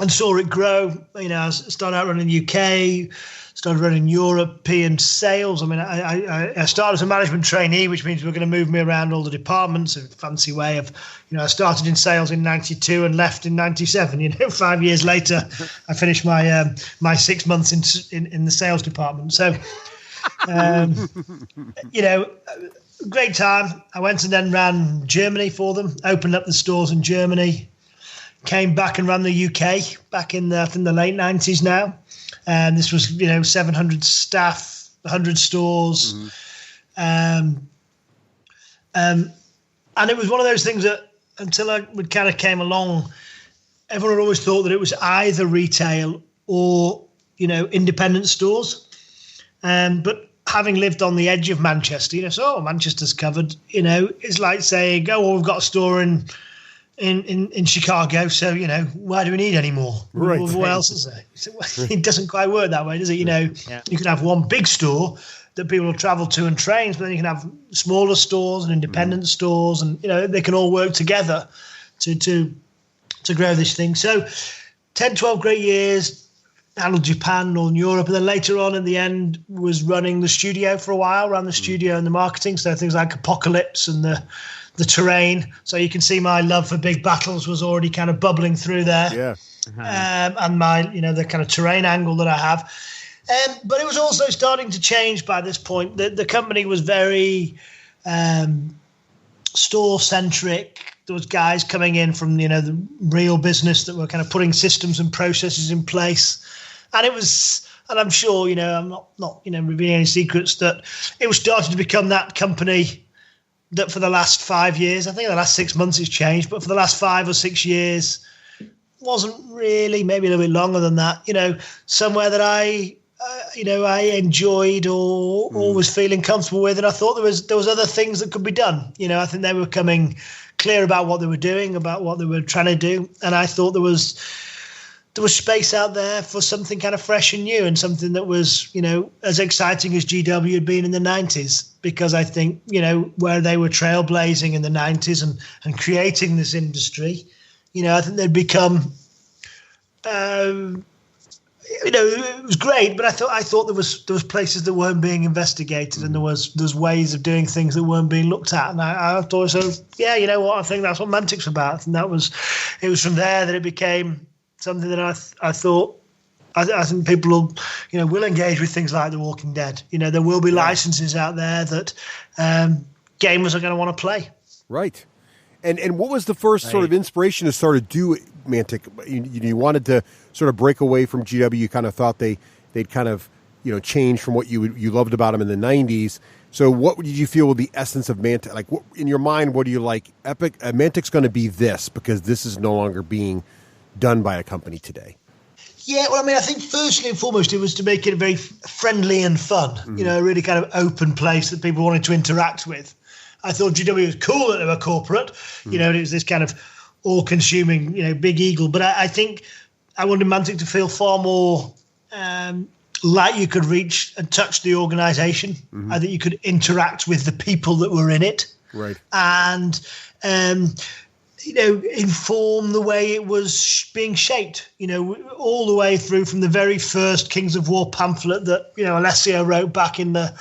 saw it grow. I started out running UK, started running European sales. I mean, I started as a management trainee, which means we're going to move me around all the departments. A fancy way of, I started in sales in 92 and left in 97. 5 years later, I finished my 6 months in the sales department. So. Great time. I went and then ran Germany for them, opened up the stores in Germany, came back and ran the UK back in the late 90s now. And this was, 700 staff, 100 stores. Mm-hmm. And it was one of those things that until we kind of came along, everyone had always thought that it was either retail or, independent stores. But having lived on the edge of Manchester, Manchester's covered, it's like saying, we've got a store in Chicago, so, why do we need any more? Right. What else is there? It doesn't quite work that way, does it? You can have one big store that people will travel to and trains, but then you can have smaller stores and independent stores, and, they can all work together to grow this thing. So 10, 12 great years, handled Japan, Northern Europe, and then later on in the end was running the studio for a while, ran the studio and the marketing, so things like Apocalypse and the terrain. So you can see my love for big battles was already kind of bubbling through there. Yeah. And my, the kind of terrain angle that I have. But it was also starting to change by this point. The company was very store-centric. There was guys coming in from, the real business that were kind of putting systems and processes in place. And it was, and I'm sure, I'm not revealing any secrets, that it was starting to become that company that for the last 5 years, I think the last 6 months it's changed, but for the last 5 or 6 years, wasn't really, maybe a little bit longer than that, somewhere that I enjoyed or was feeling comfortable with. And I thought there was other things that could be done. I think they were becoming clear about what they were doing, about what they were trying to do. And I thought there was space out there for something kind of fresh and new, and something that was, as exciting as GW had been in the 90s, because I think, where they were trailblazing in the 90s and creating this industry, I think they'd become, it was great, but I thought there was places that weren't being investigated, and there's ways of doing things that weren't being looked at. And I thought, so yeah, you know what? I think that's what Mantic's about. And it was from there that it became something that I thought, I think people will engage with things like The Walking Dead. There will be licenses out there that gamers are going to want to play. Right. And what was the first sort of inspiration to sort of do Mantic? You wanted to sort of break away from GW. You kind of thought they'd kind of, changed from what you loved about them in the 90s. So what did you feel with the essence of Mantic? Like, what, in your mind, what do you like? Mantic's going to be this because this is no longer being done by a company today. Yeah, well, I mean, I think firstly and foremost, it was to make it very friendly and fun, a really kind of open place that people wanted to interact with. I thought GW was cool that they were corporate, it was this kind of all-consuming, big eagle. But I think I wanted Mantic to feel far more like you could reach and touch the organisation. I think you could interact with the people that were in it. Right. And, inform the way it was being shaped, all the way through from the very first Kings of War pamphlet that, Alessio wrote back in the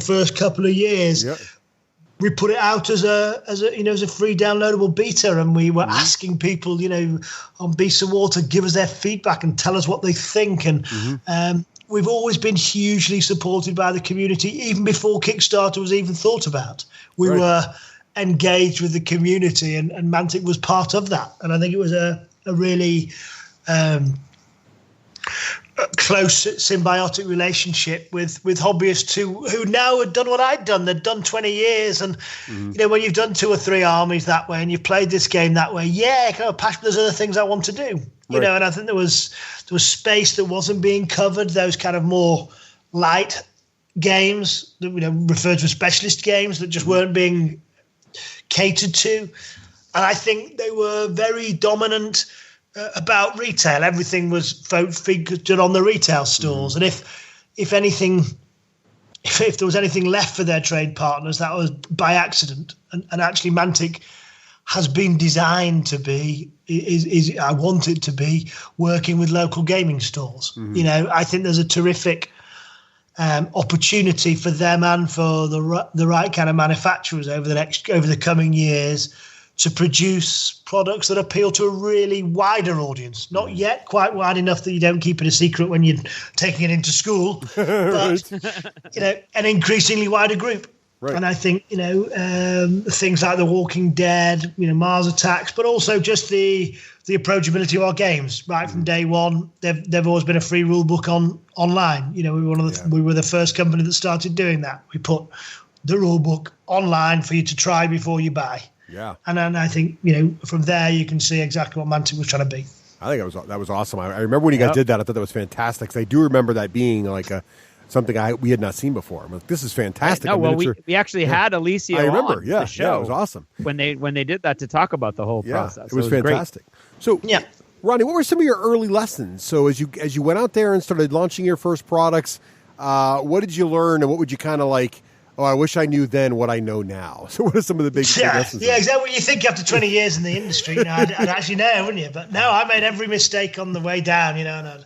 first couple of years. Yeah. We put it out as a free downloadable beta, and we were asking people, on Beasts of War to give us their feedback and tell us what they think. And we've always been hugely supported by the community, even before Kickstarter was even thought about. We were engaged with the community, and Mantic was part of that. And I think it was a really close symbiotic relationship with hobbyists who now had done what I'd done. They'd done 20 years. And, when you've done 2 or 3 armies that way and you've played this game that way, kind of passion, there's other things I want to do. And I think there was space that wasn't being covered, those kind of more light games that, referred to as specialist games that just weren't being catered to. And I think they were very dominant about retail. Everything was featured on the retail stores. And if anything, if there was anything left for their trade partners, that was by accident. And actually Mantic has been designed to be, I want it to be, working with local gaming stores. I think there's a terrific opportunity for them and for the right kind of manufacturers over the coming years to produce products that appeal to a really wider audience. Not yet quite wide enough that you don't keep it a secret when you're taking it into school, but an increasingly wider group. Right. And I think things like The Walking Dead, Mars Attacks, but also just the approachability of our games right from day one. They've always been a free rule book online. We were the first company that started doing that. We put the rule book online for you to try before you buy. Yeah. And then I think, from there you can see exactly what Mantic was trying to be. I think that was awesome. I remember when you guys did that. I thought that was fantastic. 'Cause I do remember that being like something we had not seen before. I'm like, this is fantastic. We actually had Alicia. I remember. On the show it was awesome when they did that to talk about the whole process. It was fantastic. Great. So, Ronnie, what were some of your early lessons? So as you went out there and started launching your first products, what did you learn, and what would you kind of like? Oh, I wish I knew then what I know now. So what are some of the big lessons? Yeah, exactly what you think after 20 years in the industry. I'd actually know, wouldn't you? But no, I made every mistake on the way down, and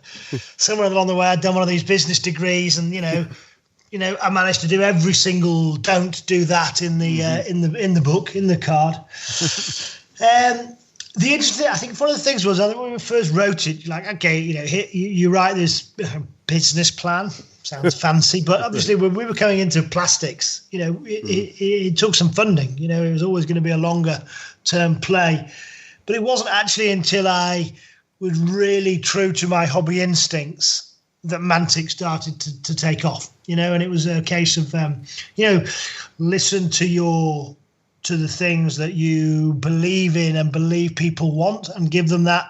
somewhere along the way I'd done one of these business degrees, and I managed to do every single don't do that in the book, in the card. The interesting, I think one of the things was, I think when we first wrote it, like, okay, you write this business plan. Sounds fancy, but obviously when we were coming into plastics, it took some funding. It was always going to be a longer term play. But it wasn't actually until I was really true to my hobby instincts that Mantic started to take off, and it was a case of, listen to the things that you believe in and believe people want and give them that.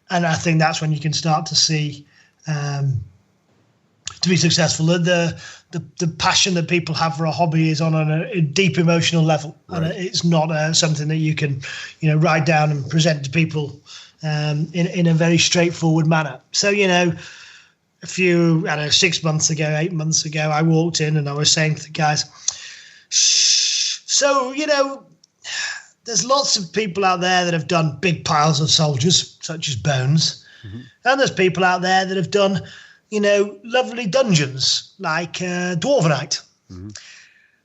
And I think that's when you can start to see, to be successful, the passion that people have for a hobby is on a deep emotional level, and it's not something that you can, write down and present to people in a very straightforward manner. So, a few, 6 months ago, 8 months ago, I walked in and I was saying to the guys, so, there's lots of people out there that have done big piles of soldiers, such as Bones, and there's people out there that have done lovely dungeons like Dwarvenite.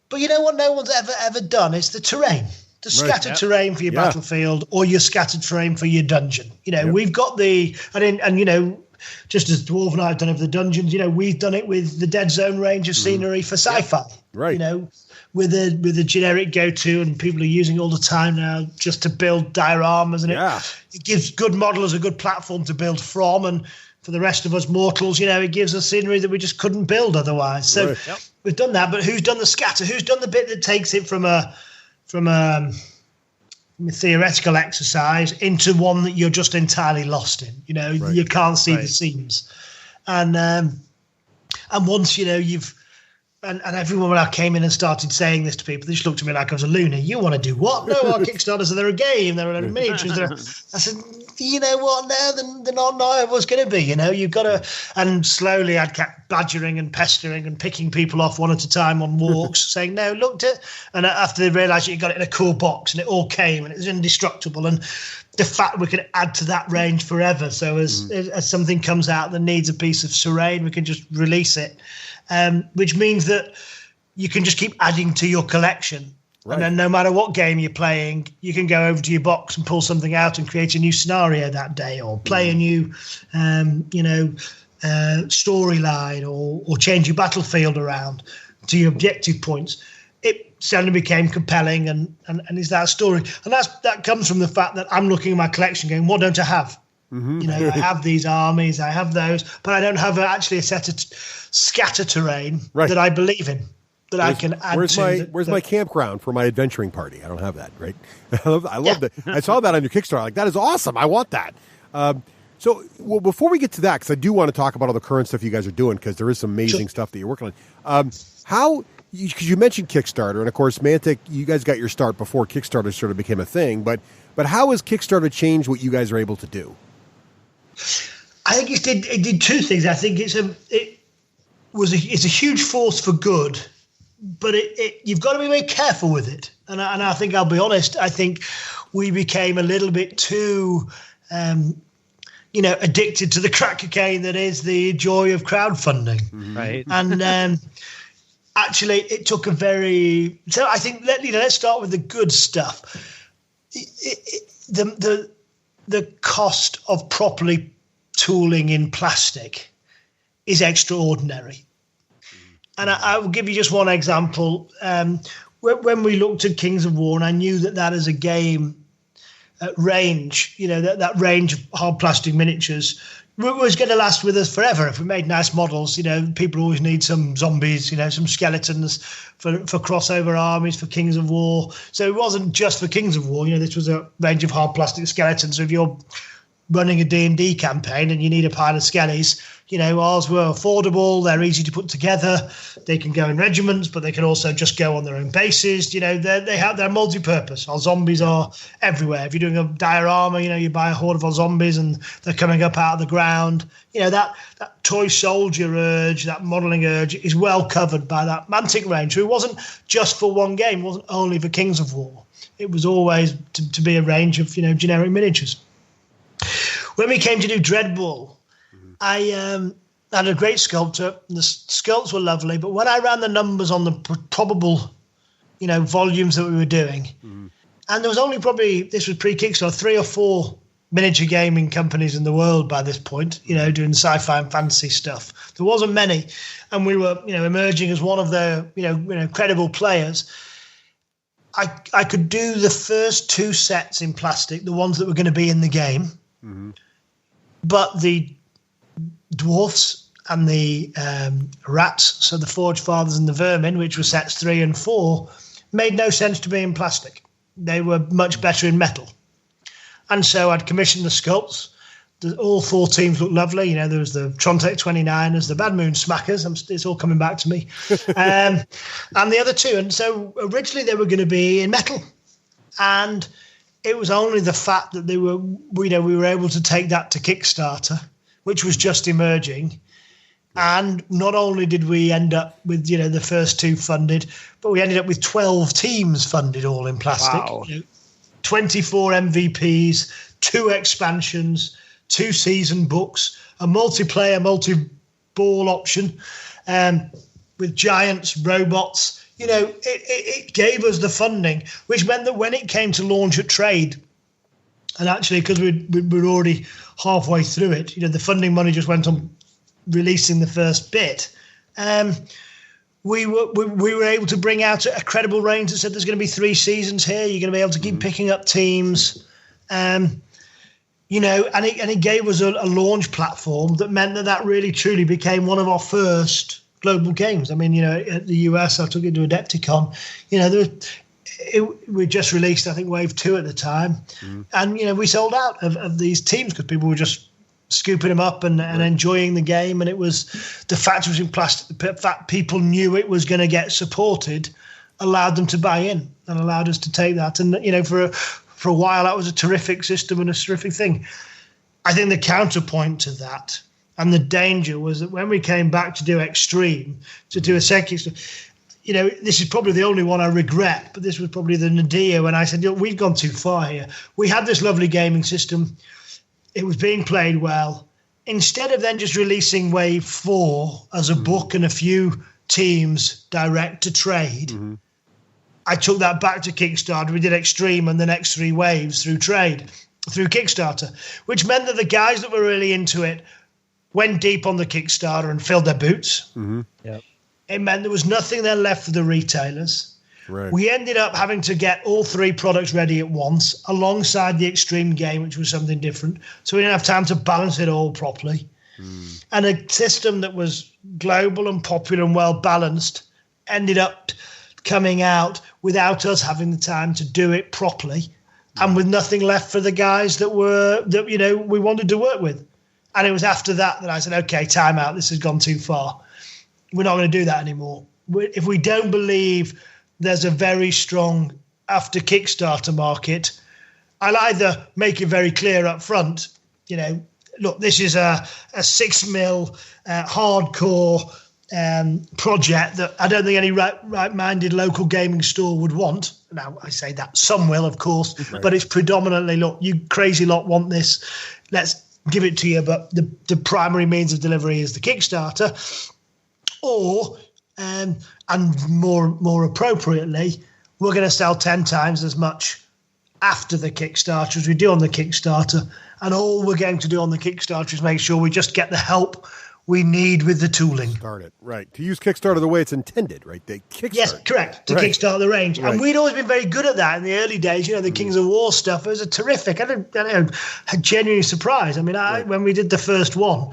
But you know what no one's ever done is the terrain, the scattered terrain for your battlefield or your scattered terrain for your dungeon. We've got just as Dwarvenite have done it for the dungeons, we've done it with the Dead Zone range of scenery for sci-fi. Right. With a generic go-to, and people are using all the time now just to build dioramas, and it gives good modelers a good platform to build from. And for the rest of us mortals, it gives us scenery that we just couldn't build otherwise. So we've done that, but who's done the scatter? Who's done the bit that takes it from a theoretical exercise into one that you're just entirely lost in? You can't see the seams. And once, you've... And everyone, when I came in and started saying this to people, they just looked at me like I was a loony. You want to do what? No, our Kickstarters, they're a game. They're a miniatures. I said, you know what? No, they're not how it was going to be. You've got to... And slowly I'd kept badgering and pestering and picking people off one at a time on walks, saying, no, looked at... And after they realised you got it in a cool box and it all came and it was indestructible. And the fact we can add to that range forever. So as something comes out that needs a piece of terrain, we can just release it. Which means that you can just keep adding to your collection. Right. And then no matter what game you're playing, you can go over to your box and pull something out and create a new scenario that day, or play a new, storyline, or change your battlefield around to your objective points. It suddenly became compelling and is that story. And that comes from the fact that I'm looking at my collection going, what don't I have? Mm-hmm. I have these armies, I have those, but I don't have actually a set of scatter terrain that I believe in, that I can add to. Where's my campground for my adventuring party? I don't have that, right? I love that. I saw that on your Kickstarter. Like, that is awesome. I want that. So before we get to that, because I do want to talk about all the current stuff you guys are doing, because there is some amazing stuff that you're working on. Because you mentioned Kickstarter, and of course, Mantic, you guys got your start before Kickstarter sort of became a thing, but how has Kickstarter changed what you guys are able to do? I think it did two things. I think it's a huge force for good, but you've got to be very careful with it. And I think, I'll be honest, I think we became a little bit too, addicted to the crack cocaine that is the joy of crowdfunding. Right. And actually, it took a very... So I think, let's start with the good stuff. The cost of properly tooling in plastic is extraordinary. And I will give you just one example. When we looked at Kings of War, and I knew that as a game range, that range of hard plastic miniatures was going to last with us forever. If we made nice models, people always need some zombies, some skeletons for crossover armies, for Kings of War. So it wasn't just for Kings of War. This was a range of hard plastic skeletons. So if you're running a D&D campaign and you need a pile of skellies, ours were affordable. They're easy to put together. They can go in regiments, but they can also just go on their own bases. They're multi-purpose. Our zombies are everywhere. If you're doing a diorama, you buy a horde of our zombies and they're coming up out of the ground. That toy soldier urge, that modelling urge is well covered by that Mantic range. So it wasn't just for one game. It wasn't only for Kings of War. It was always to be a range of, generic miniatures. When we came to do Dreadball, I had a great sculptor. The sculpts were lovely, but when I ran the numbers on the probable, volumes that we were doing, and there was only this was pre-Kickstarter, 3 or 4 miniature gaming companies in the world by this point, doing sci-fi and fantasy stuff. There wasn't many, and we were, emerging as one of the, credible players. I could do the first 2 sets in plastic, the ones that were going to be in the game, but the dwarfs and the rats, so the Forge Fathers and the Vermin, which were sets 3 and 4, made no sense to be in plastic. They were much better in metal. And so I'd commissioned the sculpts. All 4 teams looked lovely. There was the Trontec 29ers, the Bad Moon Smackers. It's all coming back to me. And the other 2. And so originally they were going to be in metal. And it was only the fact that we were able to take that to Kickstarter, which was just emerging. And not only did we end up with, the first 2 funded, but we ended up with 12 teams funded all in plastic. Wow. 24 MVPs, 2 expansions, 2 season books, a multiplayer, multi-ball option with giants, robots. It gave us the funding, which meant that when it came to launch at trade, and actually because we were already halfway through it, the funding money just went on releasing the first bit. We were able to bring out a credible range that said there's going to be 3 seasons here. You're going to be able to keep picking up teams. and it gave us a launch platform that meant that really truly became one of our first global games. I mean, at the US, I took it to Adepticon. We just released, I think, Wave 2 at the time. And, we sold out of these teams because people were just scooping them up and enjoying the game. And it was the fact it was in plastic, the fact people knew it was going to get supported allowed them to buy in and allowed us to take that. And, for a while, that was a terrific system and a terrific thing. I think the counterpoint to that and the danger was that when we came back to do Extreme, to do a second, this is probably the only one I regret, but this was probably the nadir when I said, we've gone too far here. We had this lovely gaming system. It was being played well. Instead of then just releasing Wave 4 as a book and a few teams direct to trade, I took that back to Kickstarter. We did Extreme and the next 3 waves through Kickstarter, which meant that the guys that were really into it went deep on the Kickstarter and filled their boots. Yep. It meant there was nothing then left for the retailers. Right. We ended up having to get all 3 products ready at once alongside the Extreme game, which was something different. So we didn't have time to balance it all properly. And a system that was global and popular and well balanced ended up coming out without us having the time to do it properly and with nothing left for the guys that we wanted to work with. And it was after that I said, okay, time out. This has gone too far. We're not going to do that anymore. If we don't believe there's a very strong after Kickstarter market, I'll either make it very clear up front, look, this is a 6 mil hardcore project that I don't think any right-minded local gaming store would want. Now, I say that some will, of course, but it's predominantly, look, you crazy lot want this. Let's give it to you, but the primary means of delivery is the Kickstarter. Or, and more appropriately, we're going to sell 10 times as much after the Kickstarter as we do on the Kickstarter. And all we're going to do on the Kickstarter is make sure we just get the help we need with the tooling. Start it, right. To use Kickstarter the way it's intended, right? They kickstart. Yes, correct. To kickstart the range. Right. And we'd always been very good at that in the early days. The Kings of War stuff was a terrific. I genuinely surprised. I mean, when we did the first one,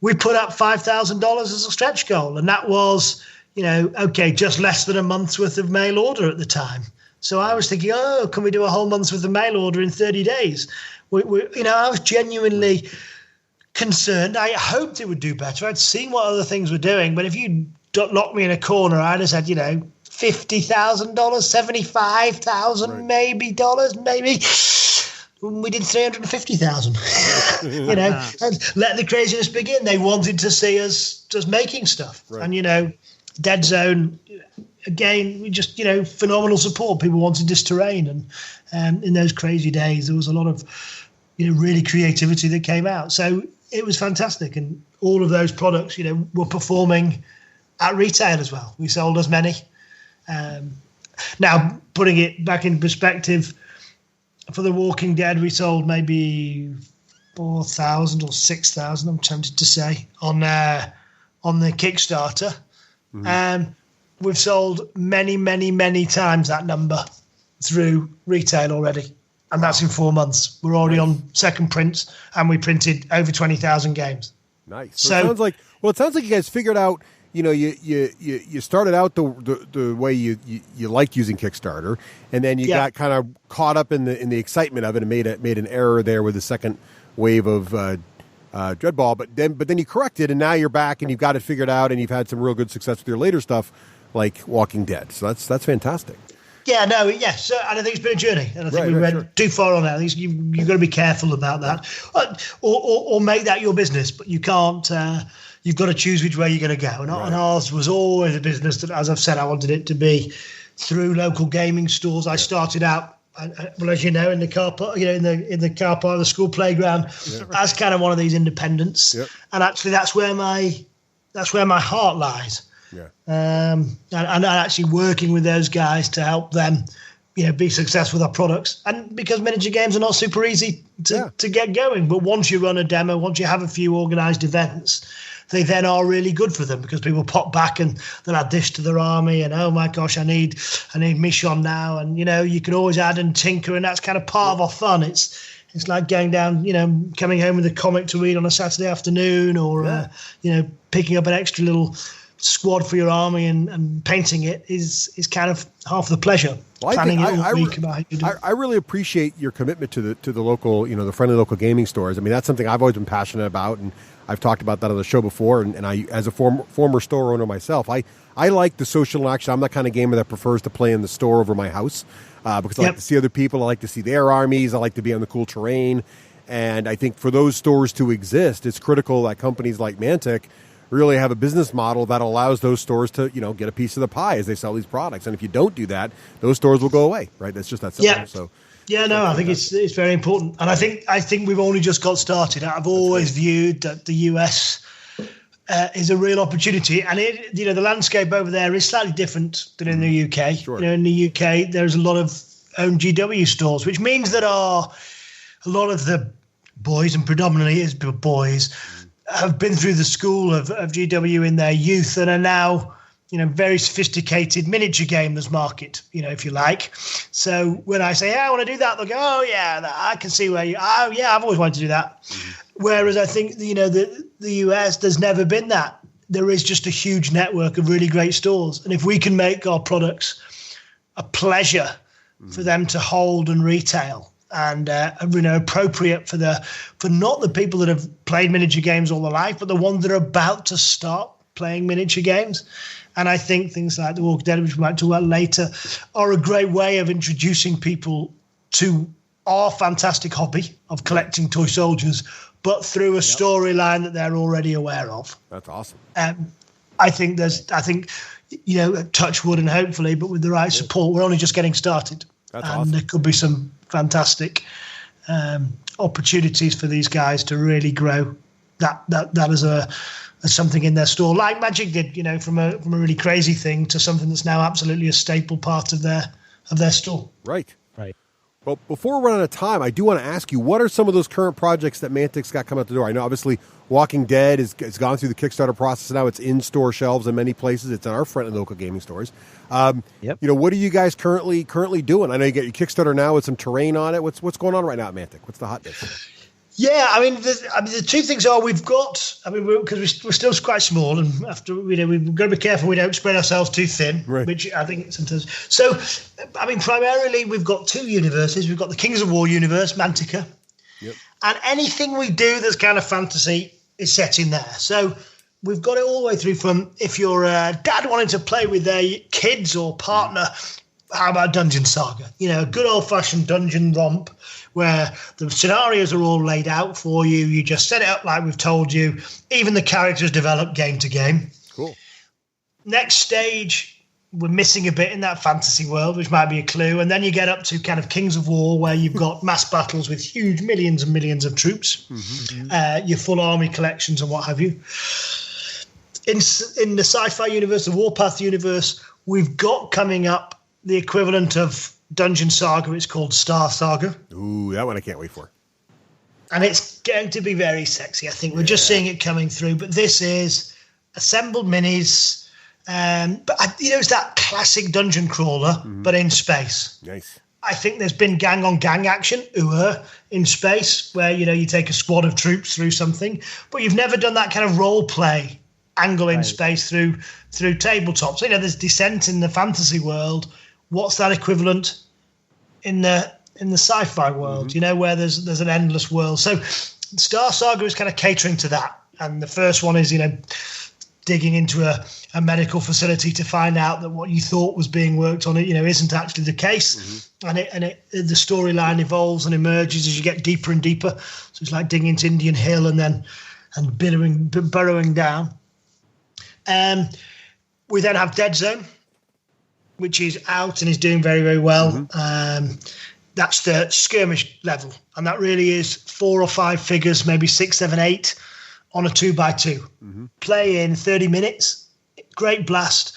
we put up $5,000 as a stretch goal. And that was, just less than a month's worth of mail order at the time. So I was thinking, can we do a whole month's worth of mail order in 30 days? I was genuinely concerned. I hoped it would do better. I'd seen what other things were doing. But if you locked me in a corner, I'd have said, $50,000, $75,000 maybe dollars, maybe. We did 350,000, and let the craziness begin. They wanted to see us just making stuff. Right. And, Dead Zone, again, we just, phenomenal support. People wanted this terrain. And in those crazy days, there was a lot of, really creativity that came out. So it was fantastic. And all of those products, were performing at retail as well. We sold as many. Now, putting it back in perspective, for The Walking Dead, we sold maybe 4,000 or 6,000, I'm tempted to say, on the Kickstarter. We've sold many, many, many times that number through retail already. And that's in 4 months. We're already on second prints, and we printed over 20,000 games. Nice. So it sounds like you guys figured out, you started out the way you liked using Kickstarter, and then you got kind of caught up in the excitement of it and made an error there with the second wave of Dreadball, but then you corrected, and now you're back and you've got it figured out, and you've had some real good success with your later stuff like Walking Dead. So that's fantastic. Yeah, no, yes, so, and I think it's been a journey, and I think we went too far on that. I think you've got to be careful about that, or make that your business, but you can't. You've got to choose which way you're going to go. And ours was always a business that, as I've said, I wanted it to be through local gaming stores. I started out, well, as you know, in the car park, in the car park of the school playground, as kind of one of these independents. Yep. And actually, that's where my heart lies. Yeah. And actually working with those guys to help them, be successful with our products. And because miniature games are not super easy to get going, but once you run a demo, once you have a few organised events, they then are really good for them because people pop back and they'll add this to their army and, oh my gosh, I need Michonne now. And, you can always add and tinker, and that's kind of part of our fun. It's It's like going down, coming home with a comic to read on a Saturday afternoon, or picking up an extra little squad for your army and painting it is kind of half the pleasure. Well, planning it all week about how you do it. I really appreciate your commitment to the local, the friendly local gaming stores. I mean, that's something I've always been passionate about, and I've talked about that on the show before. And I, as a former store owner myself, I like the social interaction. I'm the kind of gamer that prefers to play in the store over my house because I like to see other people. I like to see their armies. I like to be on the cool terrain. And I think for those stores to exist, it's critical that companies like Mantic really have a business model that allows those stores to, get a piece of the pie as they sell these products. And if you don't do that, those stores will go away, right? That's just that simple. Yeah. So, I think it's very important. And I think we've only just got started. I've always viewed that the US is a real opportunity. And the landscape over there is slightly different than in the UK. Sure. In the UK, there's a lot of own GW stores, which means that a lot of the boys, and predominantly is boys, have been through the school of GW in their youth and are now, very sophisticated miniature gamers market, if you like. So when I say, I want to do that, they'll go, oh, yeah, I can see where I've always wanted to do that. Mm-hmm. Whereas I think, the US, there's never been that. There is just a huge network of really great stores. And if we can make our products a pleasure for them to hold and retail, and appropriate for not the people that have played miniature games all their life, but the ones that are about to start playing miniature games. And I think things like The Walking Dead, which we might talk about later, are a great way of introducing people to our fantastic hobby of collecting toy soldiers, but through a storyline that they're already aware of. That's awesome. I think touch wood and hopefully, but with the right support, we're only just getting started. That's awesome. There could be some fantastic opportunities for these guys to really grow that as something in their store, like Magic did, from a really crazy thing to something that's now absolutely a staple part of their store. Right. Well, before we run out of time, I do want to ask you, what are some of those current projects that Mantic's got coming out the door? I know, obviously, Walking Dead has gone through the Kickstarter process now. It's in store shelves in many places. It's in our friendly local gaming stores. What are you guys currently doing? I know you got your Kickstarter now with some terrain on it. What's going on right now at Mantic? What's the hotness? Yeah, the two things are because we're still quite small, and after we've got to be careful we don't spread ourselves too thin, right. Which I think sometimes. So, primarily we've got two universes. We've got the Kings of War universe, Mantica, and anything we do that's kind of fantasy is set in there. So we've got it all the way through from if you're a dad wanting to play with their kids or partner. How about Dungeon Saga? A good old-fashioned dungeon romp where the scenarios are all laid out for you. You just set it up like we've told you. Even the characters develop game to game. Cool. Next stage, we're missing a bit in that fantasy world, which might be a clue. And then you get up to kind of Kings of War, where you've got mass battles with huge millions and millions of troops, your full army collections and what have you. In the sci-fi universe, the Warpath universe, we've got coming up the equivalent of Dungeon Saga. It's called Star Saga. Ooh, that one I can't wait for. And it's going to be very sexy. I think we're just seeing it coming through. But this is assembled minis. It's that classic dungeon crawler, but in space. Nice. I think there's been gang-on-gang action, in space, where, you take a squad of troops through something. But you've never done that kind of role play angle in space through tabletops. There's Descent in the fantasy world. What's that equivalent in the sci-fi world? Where there's an endless world. So Star Saga is kind of catering to that. And the first one is digging into a medical facility to find out that what you thought was being worked on isn't actually the case. And the storyline evolves and emerges as you get deeper and deeper. So it's like digging into Indian Hill and burrowing down. We then have Dead Zone, which is out and is doing very, very well. That's the skirmish level. And that really is 4 or 5 figures, maybe 6, 7, 8 on a 2x2. Play in 30 minutes. Great blast.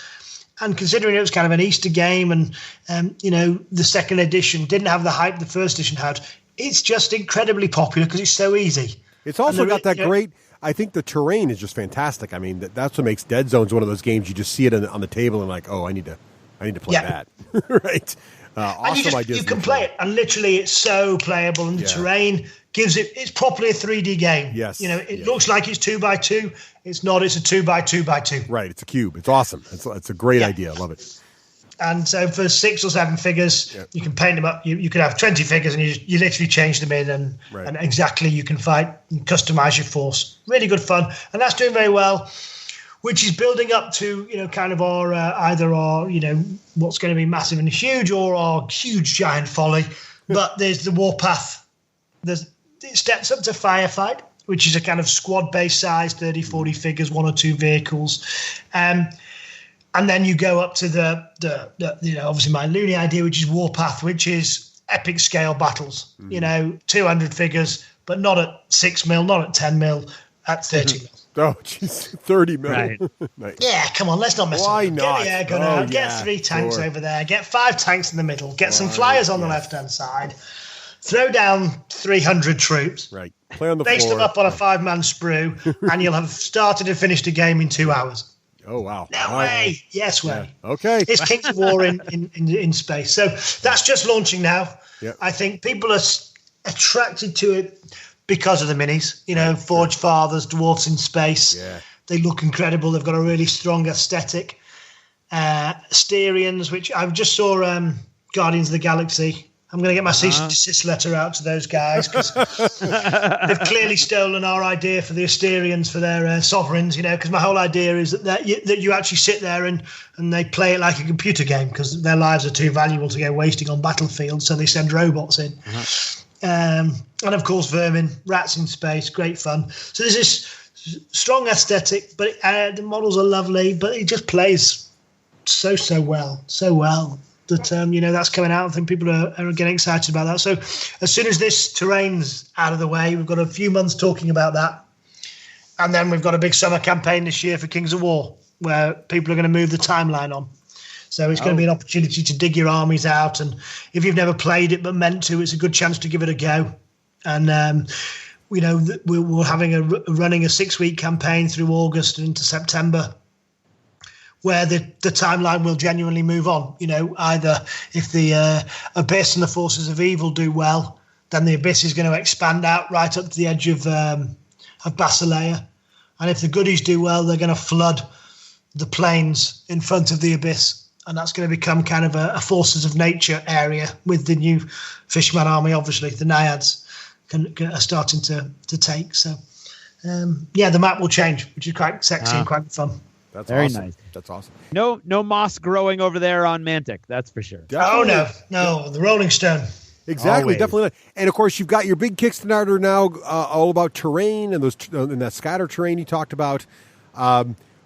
And considering it was kind of an Easter game and, the second edition didn't have the hype the first edition had, it's just incredibly popular because it's so easy. It's also got that great... I think the terrain is just fantastic. I mean, that's what makes Dead Zones one of those games you just see it on the table and like, oh, I need to play that, right? Awesome ideas. You can play it, and literally it's so playable, and the terrain gives it's properly a 3D game. Yes. It looks like it's 2x2. It's not. It's a 2x2x2. Right. It's a cube. It's awesome. It's a great idea. I love it. And so for 6 or 7 figures, you can paint them up. You could have 20 figures, and you literally change them in, and exactly you can fight and customize your force. Really good fun, and that's doing very well. Which is building up to, kind of our either our, what's going to be massive and huge, or our huge giant folly. But there's the Warpath. It steps up to Firefight, which is a kind of squad-based size, 30, 40 figures, 1 or 2 vehicles. And then you go up to the obviously my loony idea, which is Warpath, which is epic scale battles. 200 figures, but not at 6 mil, not at 10 mil, at 30 mil. Oh, jeez, 30 mil. Right. Nice. Yeah, come on, let's not mess Why up. not? Get the air gun out, get 3 tanks over there, get 5 tanks in the middle, get some flyers on the left-hand side, throw down 300 troops, Right. Play on the base floor. them up on a 5-man sprue, and you'll have started and finished a game in 2 hours. Oh, wow. No way. Yes way. Yeah. Okay. It's Kings of War in space. So that's just launching now. Yep. I think people are attracted to it because of the minis. Forge Fathers, Dwarfs in Space. Yeah. They look incredible. They've got a really strong aesthetic. Asterians, which I just saw Guardians of the Galaxy. I'm going to get my cease and desist letter out to those guys, because they've clearly stolen our idea for the Asterians for their sovereigns, because my whole idea is that you actually sit there and they play it like a computer game, because their lives are too valuable to go wasting on battlefields, so they send robots in. And of course, Vermin, Rats in Space, great fun. So there's this strong aesthetic, but the models are lovely, but it just plays so well that that's coming out. I think people are getting excited about that. So as soon as this terrain's out of the way, we've got a few months talking about that, and then we've got a big summer campaign this year for Kings of War, where people are going to move the timeline on. So it's going to be an opportunity to dig your armies out, and if you've never played it but meant to, it's a good chance to give it a go. And we're having running a 6-week campaign through August and into September, where the timeline will genuinely move on. Either if the Abyss and the Forces of Evil do well, then the Abyss is going to expand out right up to the edge of Basileia. And if the Goodies do well, they're going to flood the plains in front of the Abyss. And that's going to become kind of a Forces of Nature area with the new Fishman army, obviously. The Naiads are starting to take. So, the map will change, which is quite sexy and quite fun. That's Very awesome. nice. That's awesome. No moss growing over there on Mantic, that's for sure. Definitely. Oh, no, the Rolling Stone. Exactly, Always. definitely. And of course, you've got your big Kickstarter now, all about terrain and and that scatter terrain you talked about.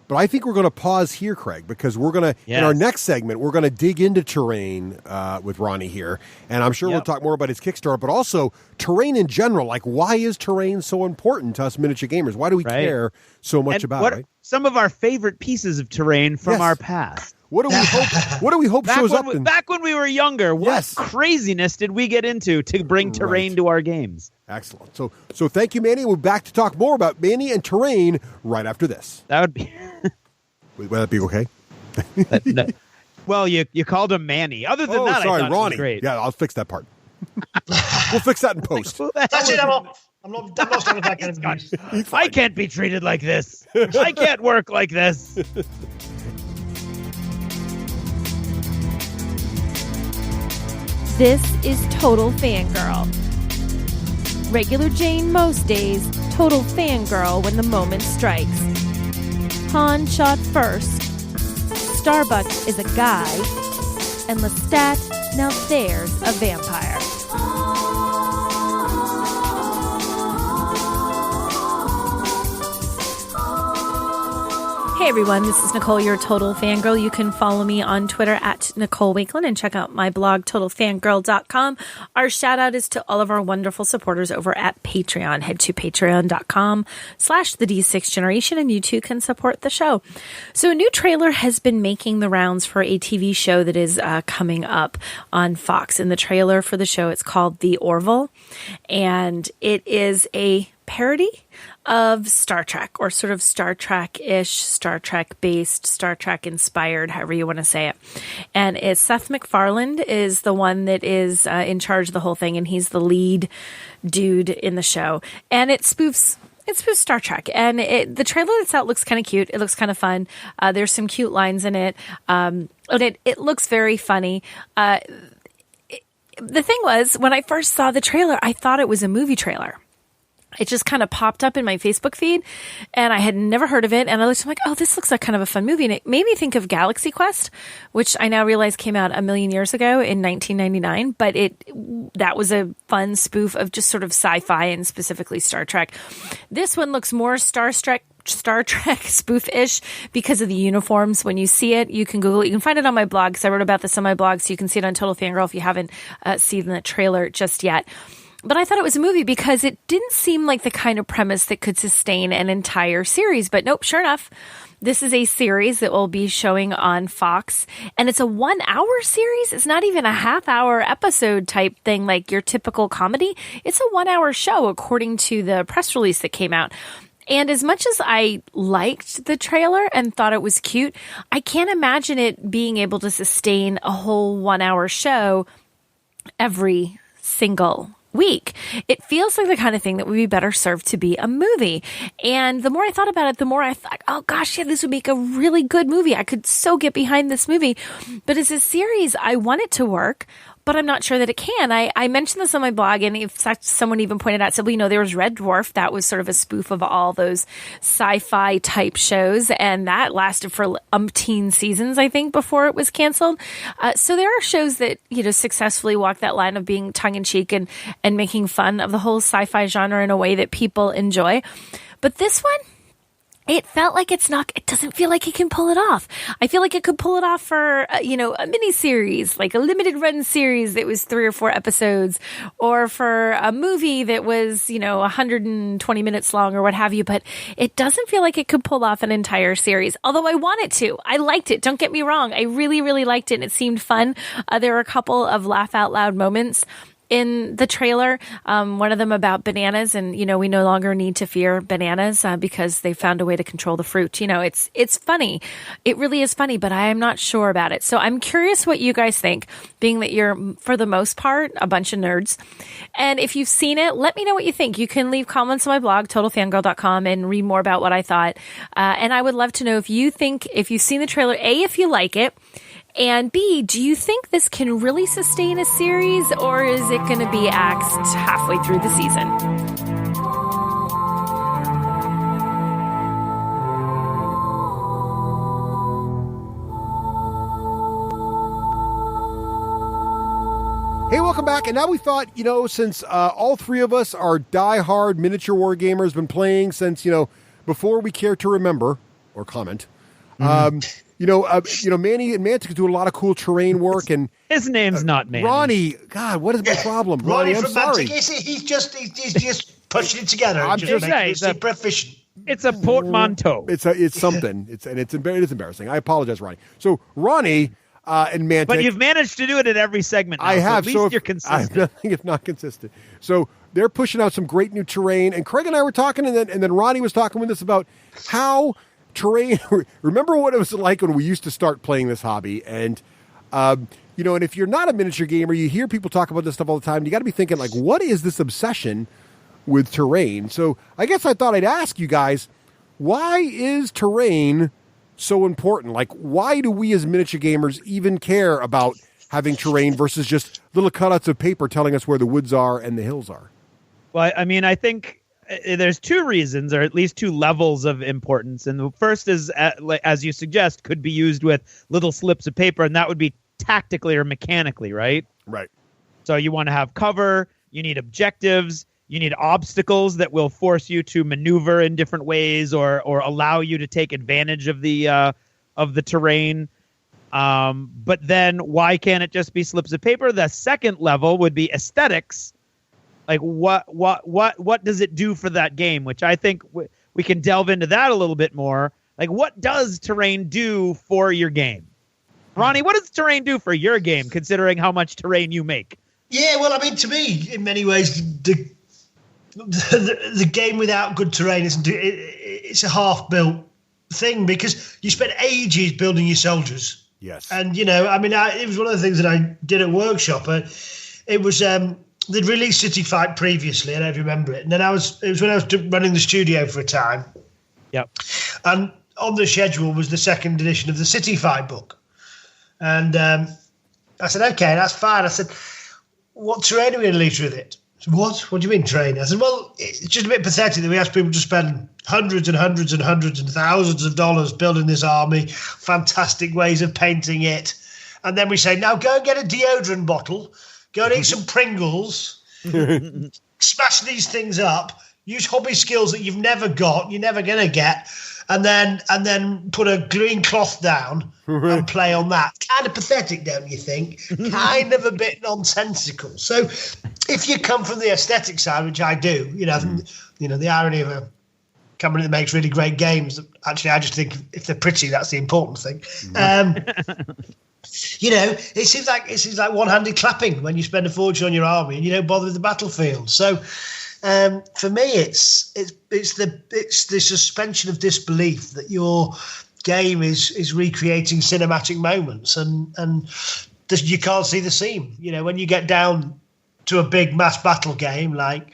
But I think we're going to pause here, Craig, because we're going to, in our next segment, we're going to dig into terrain with Ronnie here. And I'm sure we'll talk more about his Kickstarter, but also terrain in general. Like, why is terrain so important to us miniature gamers? Why do we care so much about it? Right? Some of our favorite pieces of terrain from our past. What do we hope? What do we hope shows up? Back when we were younger, what craziness did we get into to bring terrain to our games? Excellent. So thank you, Manny. We're back to talk more about Manny and terrain right after this. That would be. Would that be okay? No. Well, you called him Manny. Other than that, sorry, I thought Ronnie. It was great. Yeah, I'll fix that part. We'll fix that in post. That's it. I'm off. I'm not standing back in abuse. I can't be treated like this. I can't work like this. This is Total Fangirl. Regular Jane most days, Total Fangirl when the moment strikes. Han shot first. Starbuck is a guy. And Lestat, now there's a vampire. Hey everyone, this is Nicole, your Total Fangirl. You can follow me on Twitter at Nicole Wakelin and check out my blog, TotalFangirl.com. Our shout out is to all of our wonderful supporters over at Patreon. Head to patreon.com/the D6 Generation and you too can support the show. So a new trailer has been making the rounds for a TV show that is coming up on Fox. In the trailer for the show, it's called The Orville, and it is a parody of Star Trek, or sort of Star Trek-ish, Star Trek-based, Star Trek-inspired, however you want to say it. And it's Seth MacFarlane is the one that is in charge of the whole thing, and he's the lead dude in the show. And it spoofs Star Trek, and the trailer that's out looks kind of cute. It looks kind of fun. There's some cute lines in it, and it looks very funny. The thing was, when I first saw the trailer, I thought it was a movie trailer. It just kind of popped up in my Facebook feed, and I had never heard of it. And I looked, I'm like, oh, this looks like kind of a fun movie. And it made me think of Galaxy Quest, which I now realize came out a million years ago in 1999. But that was a fun spoof of just sort of sci-fi and specifically Star Trek. This one looks more Star Trek spoof-ish because of the uniforms. When you see it, you can Google it. You can find it on my blog, because I wrote about this on my blog, so you can see it on Total Fangirl if you haven't seen the trailer just yet. But I thought it was a movie because it didn't seem like the kind of premise that could sustain an entire series. But nope, sure enough, this is a series that will be showing on Fox. And it's a 1 hour series. It's not even a half-hour episode type thing like your typical comedy. It's a 1 hour show, according to the press release that came out. And as much as I liked the trailer and thought it was cute, I can't imagine it being able to sustain a whole 1 hour show every single week. It feels like the kind of thing that would be better served to be a movie. And the more I thought about it, the more I thought, oh gosh, yeah, this would make a really good movie. I could so get behind this movie. But as a series, I want it to work, but I'm not sure that it can. I mentioned this on my blog, and in fact, someone even pointed out, said, well, there was Red Dwarf. That was sort of a spoof of all those sci-fi type shows, and that lasted for umpteen seasons, I think, before it was canceled. So there are shows that, successfully walk that line of being tongue-in-cheek and making fun of the whole sci-fi genre in a way that people enjoy. But this one, it felt like it doesn't feel like it can pull it off. I feel like it could pull it off for, a mini series, like a limited run series that was 3 or 4 episodes, or for a movie that was, 120 minutes long or what have you. But it doesn't feel like it could pull off an entire series, although I want it to. I liked it. Don't get me wrong. I really, really liked it, and it seemed fun. There were a couple of laugh out loud moments in the trailer, one of them about bananas, and we no longer need to fear bananas because they found a way to control the fruit. It's funny. It really is funny, but I am not sure about it. So I'm curious what you guys think, being that you're, for the most part, a bunch of nerds. And if you've seen it, let me know what you think. You can leave comments on my blog, totalfangirl.com, and read more about what I thought. And I would love to know if you've seen the trailer, A, if you like it, and B, do you think this can really sustain a series, or is it going to be axed halfway through the season? Hey, welcome back. And now we thought, since all three of us are diehard miniature war gamers, been playing since, before we care to remember or comment. Manny and Mantic do a lot of cool terrain work, and his name's not Manny. Ronnie, God, what is my problem? Ronnie, I'm from sorry. Mantic, he's just pushing it together. I'm just super efficient. It's a portmanteau. It's something. It is embarrassing. I apologize, Ronnie. So Ronnie and Mantic, but you've managed to do it at every segment now, I have. So at least you're consistent. I think it's not consistent. So they're pushing out some great new terrain, and Craig and I were talking, and then Ronnie was talking with us about how terrain. Remember what it was like when we used to start playing this hobby, and and if you're not a miniature gamer, you hear people talk about this stuff all the time. You got to be thinking, like, what is this obsession with terrain? So I guess I thought I'd ask you guys, why is terrain so important? Like, why do we as miniature gamers even care about having terrain versus just little cutouts of paper telling us where the woods are and the hills are? Well, I mean, I think there's 2 reasons, or at least 2 levels of importance. And the first is, as you suggest, could be used with little slips of paper, and that would be tactically or mechanically, right? Right. So you want to have cover, you need objectives, you need obstacles that will force you to maneuver in different ways or allow you to take advantage of the terrain. But then why can't it just be slips of paper? The second level would be aesthetics. Like what does it do for that game? Which I think we can delve into that a little bit more. Like, what does terrain do for your game? Ronnie, what does terrain do for your game, considering how much terrain you make? Yeah, well, I mean, to me, in many ways, the game without good terrain it's a half-built thing, because you spend ages building your soldiers. Yes. And, it was one of the things that I did at Workshop. It was, they'd released City Fight previously, I don't know if you remember it. And then it was when I was running the studio for a time. Yep. And on the schedule was the second edition of the City Fight book. And I said, okay, that's fine. I said, what terrain are we going to release with it? I said, what do you mean terrain? I said, well, it's just a bit pathetic that we ask people to spend hundreds and hundreds and hundreds and thousands of dollars building this army, fantastic ways of painting it. And then we say, now go and get a deodorant bottle, go and eat some Pringles, smash these things up, use hobby skills that you've never got, you're never going to get, and then put a green cloth down and play on that. Kind of pathetic, don't you think? Kind of a bit nonsensical. So if you come from the aesthetic side, which I do, the irony of a company that makes really great games, actually I just think if they're pretty, that's the important thing. It seems like one-handed clapping when you spend a fortune on your army and you don't bother with the battlefield. So for me, it's the suspension of disbelief that your game is recreating cinematic moments, and you can't see the seam. When you get down to a big mass battle game like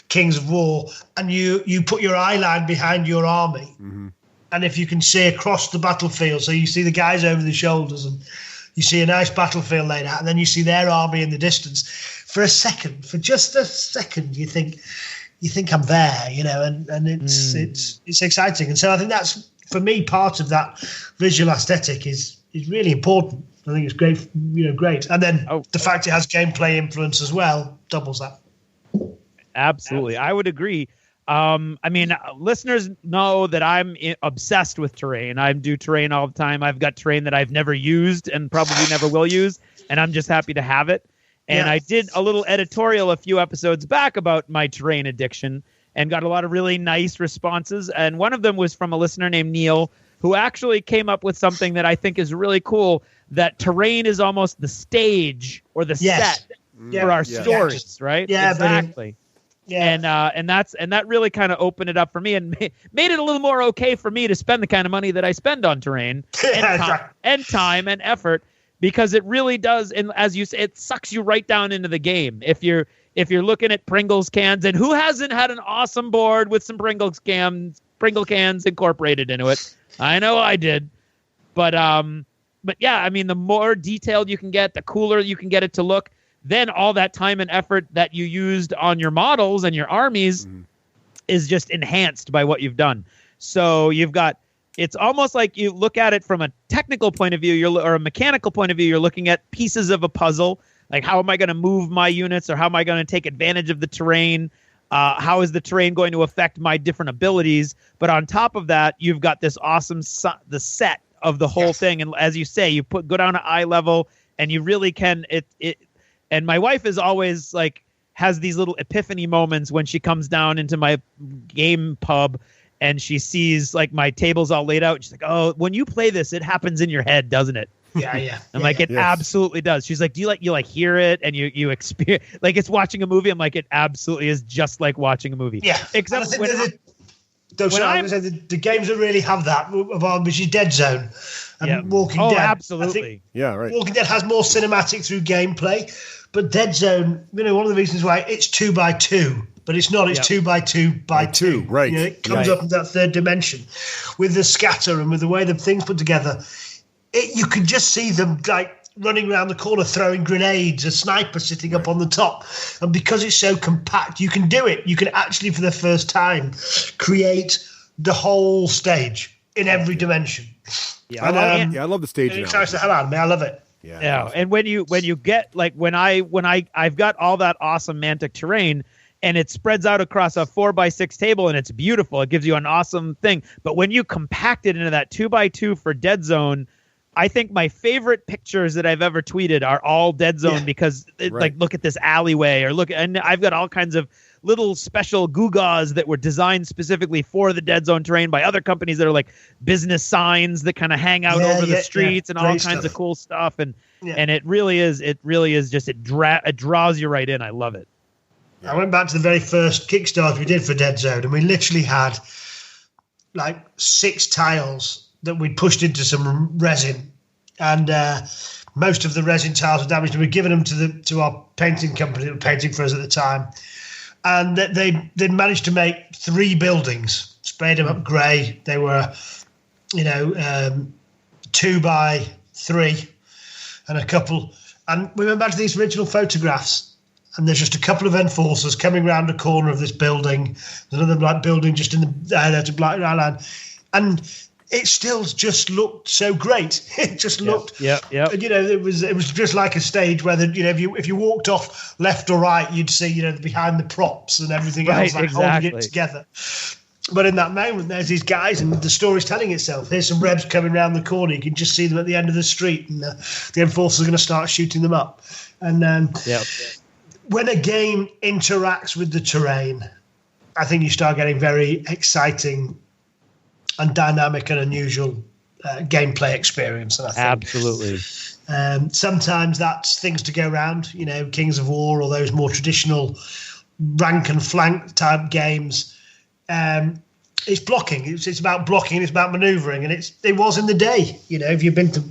Kings of War, and you put your eye line behind your army, and if you can see across the battlefield, so you see the guys over the shoulders, and you see a nice battlefield laid out, and then you see their army in the distance. For just a second, you think I'm there, and it's exciting. And so I think that's, for me, part of that visual aesthetic is really important. I think it's great, great. And then the fact it has gameplay influence as well doubles that. Absolutely. I would agree. Listeners know that I'm obsessed with terrain. I do terrain all the time. I've got terrain that I've never used and probably never will use, and I'm just happy to have it. And I did a little editorial a few episodes back about my terrain addiction and got a lot of really nice responses. And one of them was from a listener named Neil, who actually came up with something that I think is really cool, that terrain is almost the stage or the set for our stories, right? Yeah, exactly. And that really kind of opened it up for me and made it a little more okay for me to spend the kind of money that I spend on terrain and time and effort, because it really does. And as you say, it sucks you right down into the game. If you're looking at Pringles cans, and who hasn't had an awesome board with some Pringle cans incorporated into it? I know I did, but yeah, the more detailed you can get, the cooler you can get it to look. Then all that time and effort that you used on your models and your armies is just enhanced by what you've done. So it's almost like you look at it from a technical point of view, or a mechanical point of view. You're looking at pieces of a puzzle, like how am I going to move my units, or how am I going to take advantage of the terrain? How is the terrain going to affect my different abilities? But on top of that, you've got this awesome the set of the whole thing. And as you say, you go down to eye level, and you really can it. And my wife is always has these little epiphany moments when she comes down into my game pub and she sees my tables all laid out. She's like, "Oh, when you play this, it happens in your head, doesn't it?" Yeah. I'm like, "It absolutely does." She's like, "Do you hear it and you experience it's watching a movie?" I'm like, "It absolutely is just like watching a movie." Yeah. Except the games that really have that of ours, which is Dead Zone and Walking Dead. Oh, absolutely. Right. Walking Dead has more cinematic through gameplay, but Dead Zone, one of the reasons why it's 2x2, but it's not. It's 2x2x2. Right. It comes up in that third dimension with the scatter and with the way the things put together. You can just see them running around the corner throwing grenades, a sniper sitting up on the top. And because it's so compact, you can do it. You can actually, for the first time, create the whole stage in every dimension. Yeah, I love the stage. It excites the hell out of me. I love it. Yeah. And when you get when I've got all that awesome Mantic terrain, and it spreads out across a 4x6 table, and it's beautiful. It gives you an awesome thing. But when you compact it into that 2x2 for Dead Zone, I think my favorite pictures that I've ever tweeted are all Dead Zone, because look at this alleyway, and I've got all kinds of little special gewgaws that were designed specifically for the Dead Zone terrain by other companies that are business signs that kind of hang out over the streets and all kinds of cool stuff. And it really is just, it draws you right in. I love it. I went back to the very first Kickstarter we did for Dead Zone, and we literally had like 6 tiles that we'd pushed into some resin, and most of the resin tiles were damaged, and we'd given them to our painting company that were painting for us at the time, and they'd managed to make 3 buildings, sprayed them up grey. They were 2 by 3 and a couple, and we went back to these original photographs, and there's just a couple of enforcers coming round the corner of this building. There's another black building just in the black line, and it still just looked so great. It just looked, it was just like a stage where if you walked off left or right, you'd see behind the props and everything else, like holding it together. But in that moment, there's these guys, and the story's telling itself. Here's some rebs coming around the corner. You can just see them at the end of the street, and the enforcers are going to start shooting them up. And when a game interacts with the terrain, I think you start getting very exciting and dynamic and unusual gameplay experience. And I think, absolutely. Sometimes that's things to go around, Kings of War or those more traditional rank and flank type games. It's blocking. It's about blocking. It's about manoeuvring, and it was in the day. If you've been to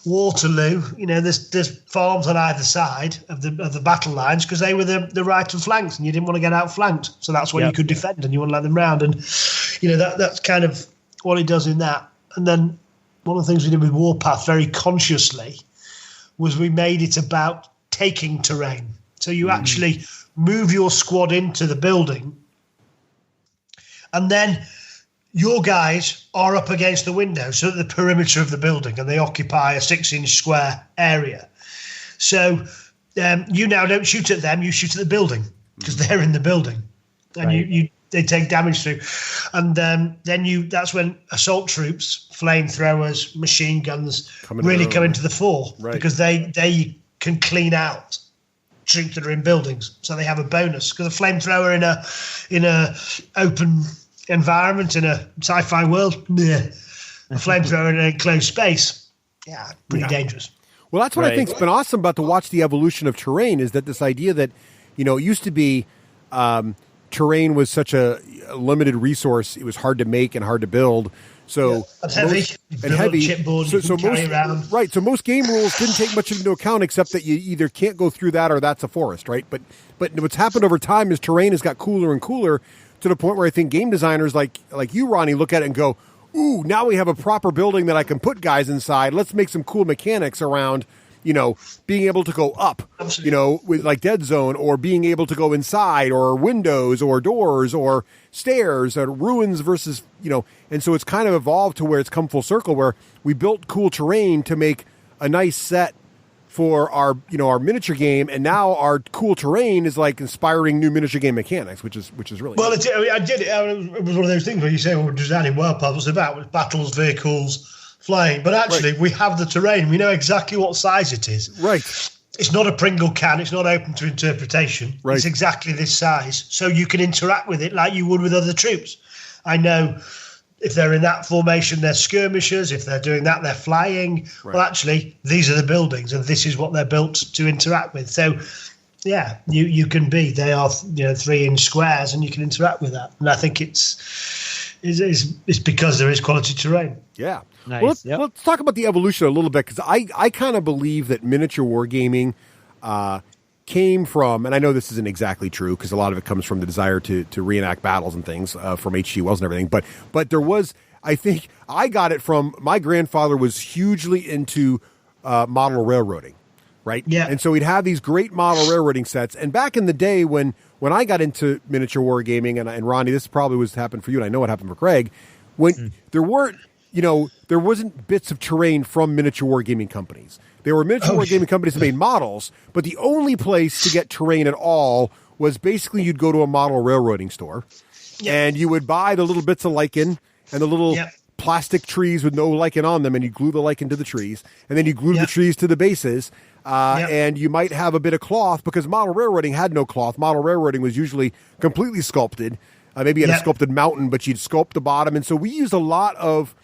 Waterloo, there's farms on either side of the battle lines because they were the right and flanks, and you didn't want to get outflanked, so that's what you could defend, and you want to let them round, and that's kind of what it does in that. And then one of the things we did with Warpath very consciously was we made it about taking terrain. So you actually move your squad into the building, and then your guys are up against the window, so at the perimeter of the building, and they occupy a 6-inch square area. So you now don't shoot at them, you shoot at the building because they're in the building, and they take damage through. And then that's when assault troops, flamethrowers, machine guns come into the fore, because they can clean out troops that are in buildings, so they have a bonus. Because a flamethrower in a open environment in a sci-fi world, a flamethrower in an enclosed space, pretty dangerous. Well, that's what I think's been awesome about to watch the evolution of terrain, is that this idea that it used to be terrain was such a limited resource; it was hard to make and hard to build. So heavy. Chipboard so carry around. Right. So most game rules didn't take much into account, except that you either can't go through that or that's a forest, right? But what's happened over time is terrain has got cooler and cooler, to the point where I think game designers like you, Ronnie, look at it and go, ooh, now we have a proper building that I can put guys inside. Let's make some cool mechanics around, being able to go up, with like Dead Zone, or being able to go inside, or windows or doors or stairs, or ruins versus, and so it's kind of evolved to where it's come full circle, where we built cool terrain to make a nice set for our miniature game, and now our cool terrain is like inspiring new miniature game mechanics, which is really well. Nice. It was one of those things where you say, well, designing Warpath was about with battles, vehicles, flying, but actually we have the terrain. We know exactly what size it is. Right. It's not a Pringle can. It's not open to interpretation. Right. It's exactly this size, so you can interact with it like you would with other troops. I know. If they're in that formation, they're skirmishers. If they're doing that, they're flying. Right. Well, actually, these are the buildings, and this is what they're built to interact with. So, you can be. They are 3-inch squares, and you can interact with that. And I think it's because there is quality terrain. Yeah. Nice. Well, let's talk about the evolution a little bit, because I kind of believe that miniature wargaming came from, and I know this isn't exactly true because a lot of it comes from the desire to reenact battles and things from H.G. Wells and everything, but there was, I think I got it from, my grandfather was hugely into model railroading, right? Yeah. And so he'd have these great model railroading sets, and back in the day when I got into miniature wargaming, and Ronnie, this probably was happened for you, and I know it happened for Craig, when there weren't, there wasn't bits of terrain from miniature wargaming companies. There were miniature wargaming companies that made models, but the only place to get terrain at all was basically you'd go to a model railroading store, and you would buy the little bits of lichen and the little plastic trees with no lichen on them, and you glue the lichen to the trees, and then you glue the trees to the bases, and you might have a bit of cloth, because model railroading had no cloth. Model railroading was usually completely sculpted. Maybe you had a sculpted mountain, but you'd sculpt the bottom, and so we used a lot of.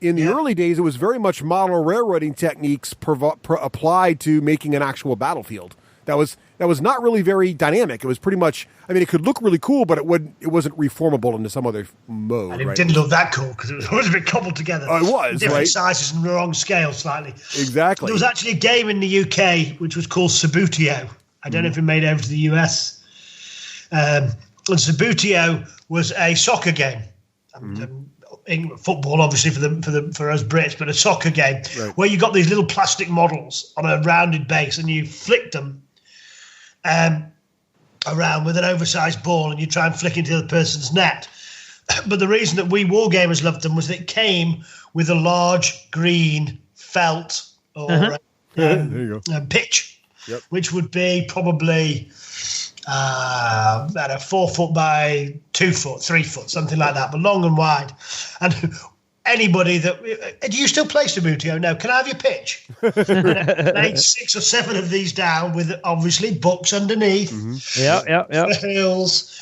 In the early days, it was very much model railroading techniques applied to making an actual battlefield. that was not really very dynamic. It was pretty much, I mean, it could look really cool, but it wasn't reformable into some other mode. And it right? didn't look that cool because it was a bit cobbled together. Oh, it was, different right? sizes and the wrong scale slightly. Exactly. There was actually a game in the UK which was called Subutio. I don't know if it made it over to the US. And Subutio was a soccer game. Football, obviously, for us Brits, but a soccer game where you got these little plastic models on a rounded base and you flicked them around with an oversized ball and you try and flick into the other person's net. But the reason that we wargamers loved them was that it came with a large green felt or there you go. pitch, which would be probably about 4 foot by 2 foot, 3 foot, something like that, but long and wide. And anybody that do you still play Subutio? No, can I have your pitch? Laid 6 or 7 of these down with obviously books underneath. Hills,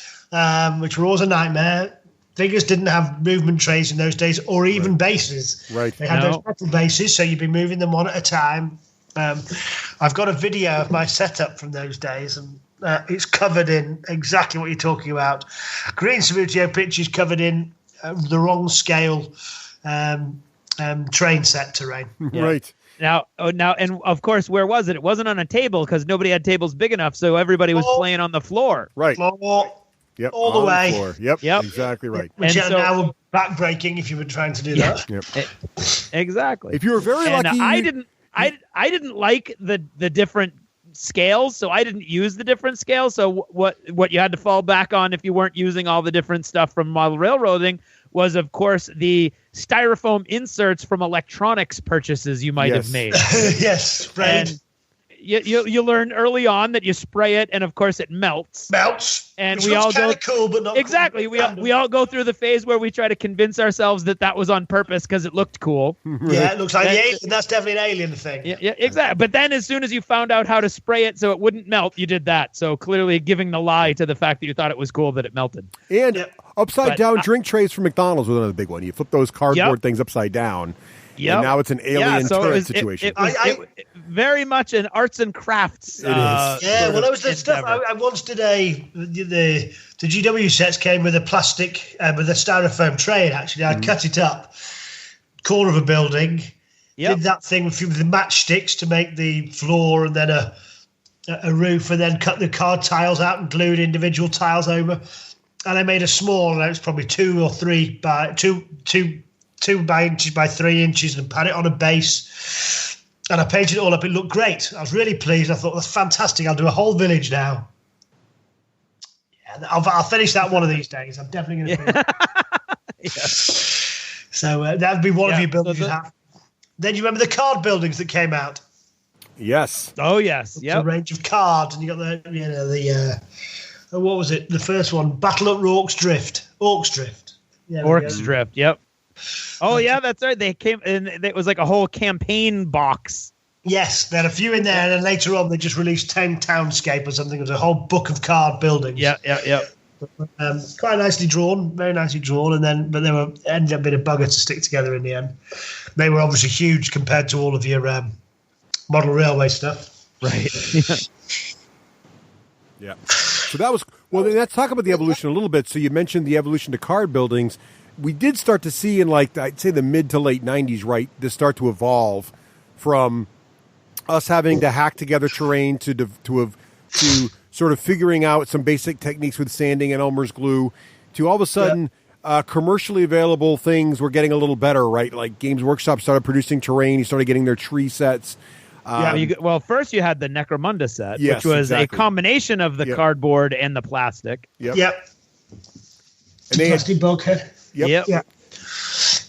which were always a nightmare. Figures didn't have movement trays in those days, or even bases. Right. They had those metal bases, so you'd be moving them one at a time. I've got a video of my setup from those days, and it's covered in exactly what you're talking about. Green Subutio pitch is covered in the wrong scale train set terrain. Right. Now, and of course, where was it? It wasn't on a table because nobody had tables big enough, so everybody was playing on the floor. Right. Floor, Yep. all the way. Floor. Yep. Exactly right. Which And so- now back-breaking if you were trying to do that. Yep. Exactly. If you were very And lucky, I didn't like the different scales, so I didn't use the different scales. So what you had to fall back on if you weren't using all the different stuff from model railroading was, of course, the styrofoam inserts from electronics purchases you might have made. Yes, sprayed. And you learn early on that you spray it, and of course it melts. And Which we all looks go kind of cool, but not exactly. cool. We all go through the phase where we try to convince ourselves that was on purpose because it looked cool. Yeah, it looks like the alien. That's definitely an alien thing. Yeah, exactly. But then as soon as you found out how to spray it so it wouldn't melt, you did that. So clearly giving the lie to the fact that you thought it was cool that it melted. and upside down drink trays from McDonald's was another big one. You flip those cardboard things upside down. Yep. And now it's an alien so turret it was, situation. It was very much an arts and crafts. It is. Well, that was the stuff. endeavor. I once did the GW sets came with a plastic, with a styrofoam tray, and actually I cut it up, corner of a building, did that thing with the matchsticks to make the floor and then a roof, and then cut the card tiles out and glued individual tiles over. And I made a small, and it was probably 2 or 3 by 2 by inches by 3 inches, and put it on a base. And I painted it all up. It looked great. I was really pleased. I thought, that's fantastic. I'll do a whole village now. Yeah, I'll finish that one of these days. I'm definitely going to finish it. So that would be one of your buildings you have. Then you remember the card buildings that came out? Yes. Oh, yes. It's a range of cards. And you got the what was it? The first one, Battle at Orcs Drift. Yeah, Orcs Drift, yep. Oh, yeah, that's right. They came, and it was like a whole campaign box. Yes, there are a few in there, and then later on they just released 10 Townscape or something. It was a whole book of card buildings. Yeah. Quite nicely drawn, very nicely drawn, but they ended up being a bugger to stick together in the end. They were obviously huge compared to all of your model railway stuff. Right. Yeah. So that was, well, then let's talk about the evolution a little bit. So you mentioned the evolution to card buildings. We did start to see in, like, I'd say the mid to late 90s, right, this start to evolve from us having to hack together terrain to sort of figuring out some basic techniques with sanding and Elmer's glue to all of a sudden commercially available things were getting a little better, right? Like Games Workshop started producing terrain. You started getting their tree sets. Well, first you had the Necromunda set, Yes, which was exactly. a combination of the cardboard and the plastic. Yep. And they had, Plastic bulkhead. Yep. Yeah.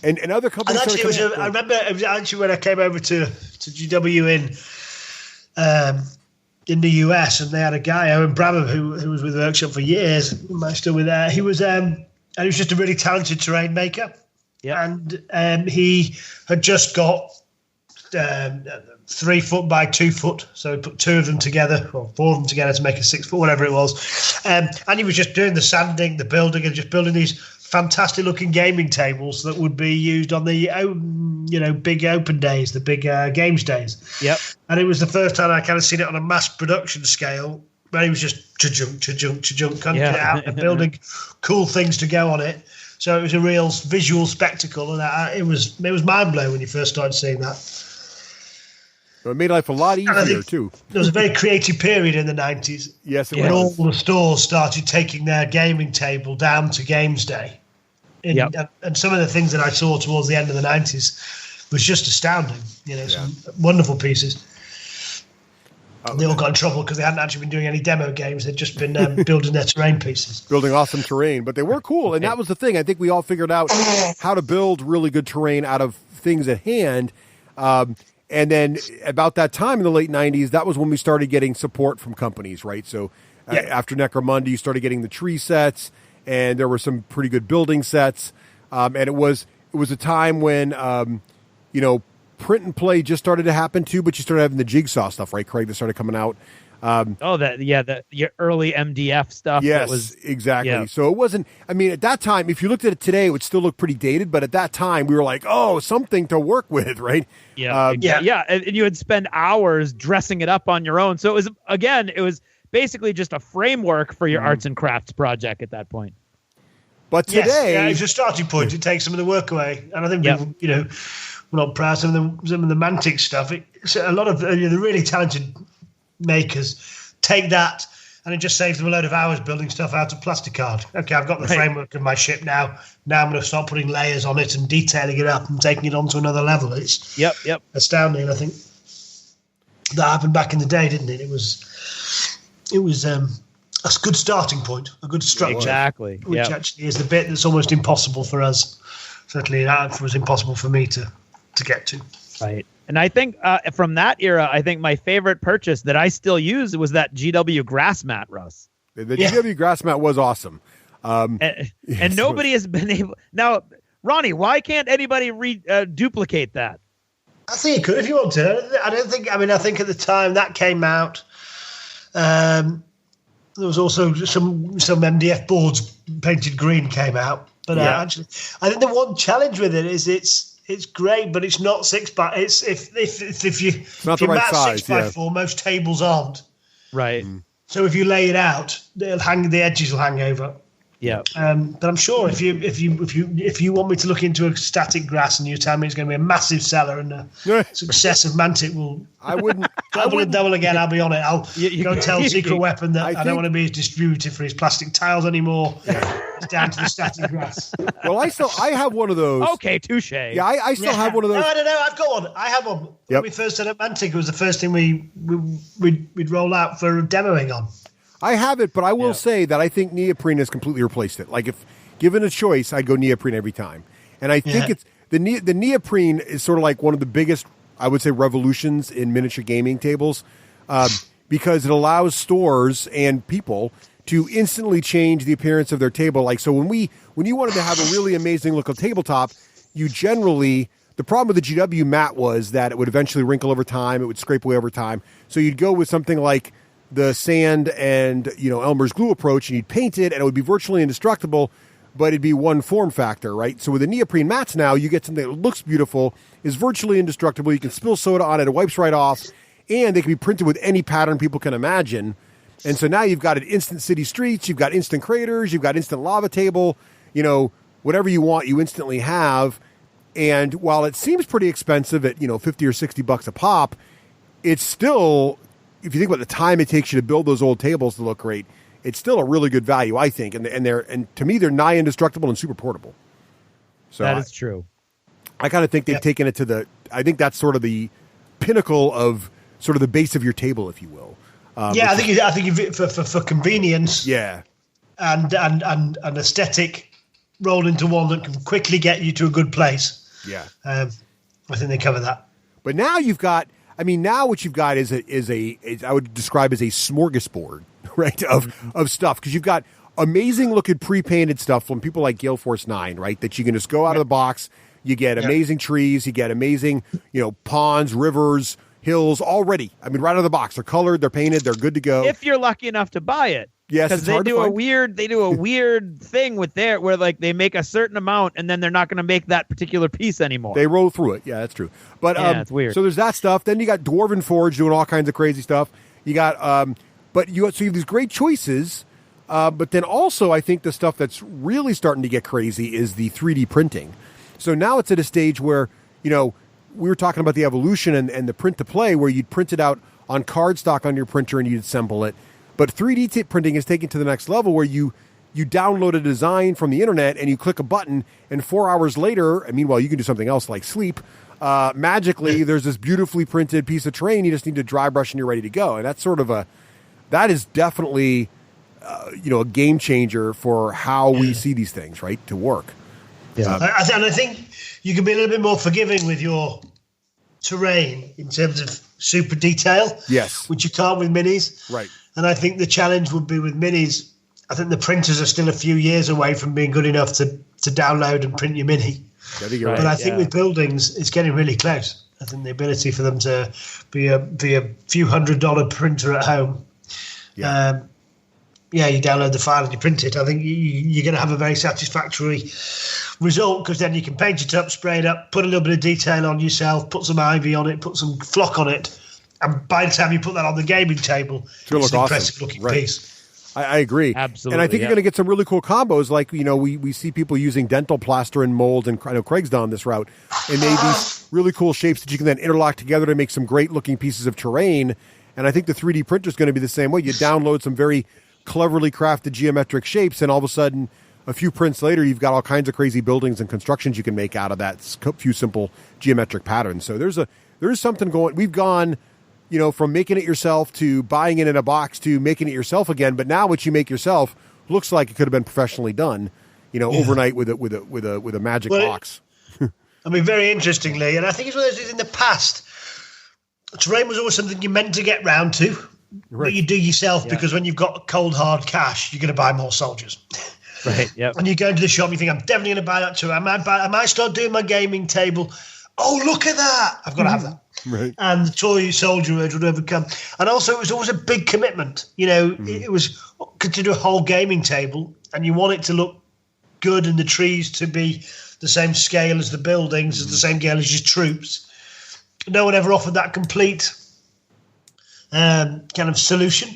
And other companies. And actually, I remember it was actually when I came over to GW in the US, and they had a guy, Owen Bramham, who was with the workshop for years. Am I still with there? He was just a really talented terrain maker. Yeah. And he had just got 3 foot by 2 foot, so he put 2 of them together, or 4 of them together to make a 6 foot, whatever it was. And he was just doing the sanding, the building, and just building these fantastic looking gaming tables that would be used on the big open days, the big games days. Yep. And it was the first time I kind of seen it on a mass production scale, where he was just cha-junk, cutting it out and building cool things to go on it. So it was a real visual spectacle, and it was mind blowing when you first started seeing that. It made life a lot easier too. There was a very creative period in the 90s. Yes, it when was. all the stores started taking their gaming table down to Games Day. And some of the things that I saw towards the end of the 90s was just astounding. Some wonderful pieces. They all got in trouble because they hadn't actually been doing any demo games. They'd just been building their terrain pieces. Building awesome terrain. But they were cool, and that was the thing. I think we all figured out how to build really good terrain out of things at hand. And then about that time in the late 90s, that was when we started getting support from companies, right? So after Necromunda, you started getting the tree sets, and there were some pretty good building sets. And it was a time when, print and play just started to happen too, but you started having the Jigsaw stuff, right, Craig, that started coming out. The early MDF stuff. Yes, exactly. Yeah. So it wasn't, at that time, if you looked at it today, it would still look pretty dated, but at that time we were like, oh, something to work with, right? Yeah. And you would spend hours dressing it up on your own. So it was basically just a framework for your arts and crafts project at that point. But today, it's a starting point. It takes some of the work away. And I think we're not proud of some of the Mantic stuff. A lot of the really talented makers take that, and it just saves them a load of hours building stuff out of plasticard. Okay, I've got the framework of my ship now. Now I'm going to start putting layers on it and detailing it up and taking it on to another level. It's astounding. I think that happened back in the day, didn't it? It was a good starting point, a good structure. Exactly. Which actually is the bit that's almost impossible for us. Certainly, it was impossible for me to get to. Right. And I think from that era, I think my favorite purchase that I still use was that GW grass mat, Russ. The GW grass mat was awesome. And nobody has been able. Now, Ronnie, why can't anybody duplicate that? I think you could if you want to. I think at the time that came out, there was also some MDF boards painted green came out. But actually, I think the one challenge with it is it's great, but it's not 6x. It's if you match 6x4, most tables aren't. Right. So if you lay it out, the edges will hang over. Yeah. But I'm sure if you want me to look into a static grass and you tell me it's going to be a massive seller and the success of Mantic will double again, I'll be on it. I'll go and tell Secret Weapon that I don't want to be a distributor for his plastic tiles anymore. It's down to the static grass. Well, I have one of those. Okay, touche. Yeah, I still have one of those. No, I don't know. I've got one. I have one. When we first set up Mantic, it was the first thing we'd roll out for demoing on. I have it, but I will say that I think neoprene has completely replaced it. Like, if given a choice, I'd go neoprene every time. And I think it's the neoprene is sort of like one of the biggest, I would say, revolutions in miniature gaming tables, because it allows stores and people to instantly change the appearance of their table. Like, so when you wanted to have a really amazing looking tabletop, you generally, the problem with the GW mat was that it would eventually wrinkle over time, it would scrape away over time. So you'd go with something like the sand and Elmer's glue approach, and you'd paint it, and it would be virtually indestructible, but it'd be one form factor, right? So with the neoprene mats now, you get something that looks beautiful, is virtually indestructible. You can spill soda on it, it wipes right off, and they can be printed with any pattern people can imagine. And so now you've got an instant city streets, you've got instant craters, you've got instant lava table, whatever you want, you instantly have. And while it seems pretty expensive at, $50 or $60 a pop, it's still, if you think about the time it takes you to build those old tables to look great, it's still a really good value, I think. And to me, they're nigh indestructible and super portable. So that is true. I kind of think they've taken it to I think that's sort of the pinnacle of sort of the base of your table, if you will. I think for convenience, and aesthetic, rolled into one that can quickly get you to a good place. Yeah, I think they cover that. But now you've got, now what you've got is I would describe as a smorgasbord, right, of stuff, because you've got amazing looking pre-painted stuff from people like Gale Force 9, right, that you can just go out of the box. You get amazing trees, you get amazing, ponds, rivers, hills already. Right out of the box. They're colored, they're painted, they're good to go. If you're lucky enough to buy it. Yes, because it's they hard to do a find. weird thing with where like they make a certain amount and then they're not going to make that particular piece anymore. They roll through it. Yeah, that's true. But it's weird. So there's that stuff. Then you got Dwarven Forge doing all kinds of crazy stuff. You got so you have these great choices. But then also I think the stuff that's really starting to get crazy is the 3D printing. So now it's at a stage where, we were talking about the evolution and the print to play where you'd print it out on cardstock on your printer and you'd assemble it. But 3D printing is taken to the next level where you download a design from the internet and you click a button, and 4 hours later, and meanwhile you can do something else like sleep, magically there's this beautifully printed piece of terrain. You just need to dry brush and you're ready to go. And that's that is definitely a game changer for how we see these things, right, to work. Yeah, and I think you can be a little bit more forgiving with your terrain in terms of super detail. Yes, which you can't with minis. Right. And I think the challenge would be with minis. I think the printers are still a few years away from being good enough to download and print your mini. I think you're right. But I think with buildings, it's getting really close. I think the ability for them to be a few $100 printer at home. Yeah. You download the file and you print it. I think you're going to have a very satisfactory result because then you can paint it up, spray it up, put a little bit of detail on yourself, put some ivy on it, put some flock on it. And by the time you put that on the gaming table, it's an impressive looking piece. I agree. Absolutely. And I think you're going to get some really cool combos. Like, we see people using dental plaster and mold, and I know Craig's done this route, and made these really cool shapes that you can then interlock together to make some great looking pieces of terrain. And I think the 3D printer is going to be the same way. You download some very cleverly crafted geometric shapes, and all of a sudden, a few prints later, you've got all kinds of crazy buildings and constructions you can make out of that few simple geometric patterns. So there's something going. We've gone, from making it yourself to buying it in a box to making it yourself again. But now what you make yourself looks like it could have been professionally done, overnight with a magic box. Very interestingly, and I think it's one of those things in the past. Terrain was always something you meant to get round to, but you do yourself because when you've got cold hard cash, you're going to buy more soldiers. Right. Yeah. And you go into the shop, you think, I'm definitely going to buy that too. I might start doing my gaming table. Oh, look at that! I've got to have that. Right. And the toy soldier urge would overcome. And also, it was always a big commitment. It was to do a whole gaming table, and you want it to look good, and the trees to be the same scale as the buildings, as the same scale as your troops. No one ever offered that complete kind of solution.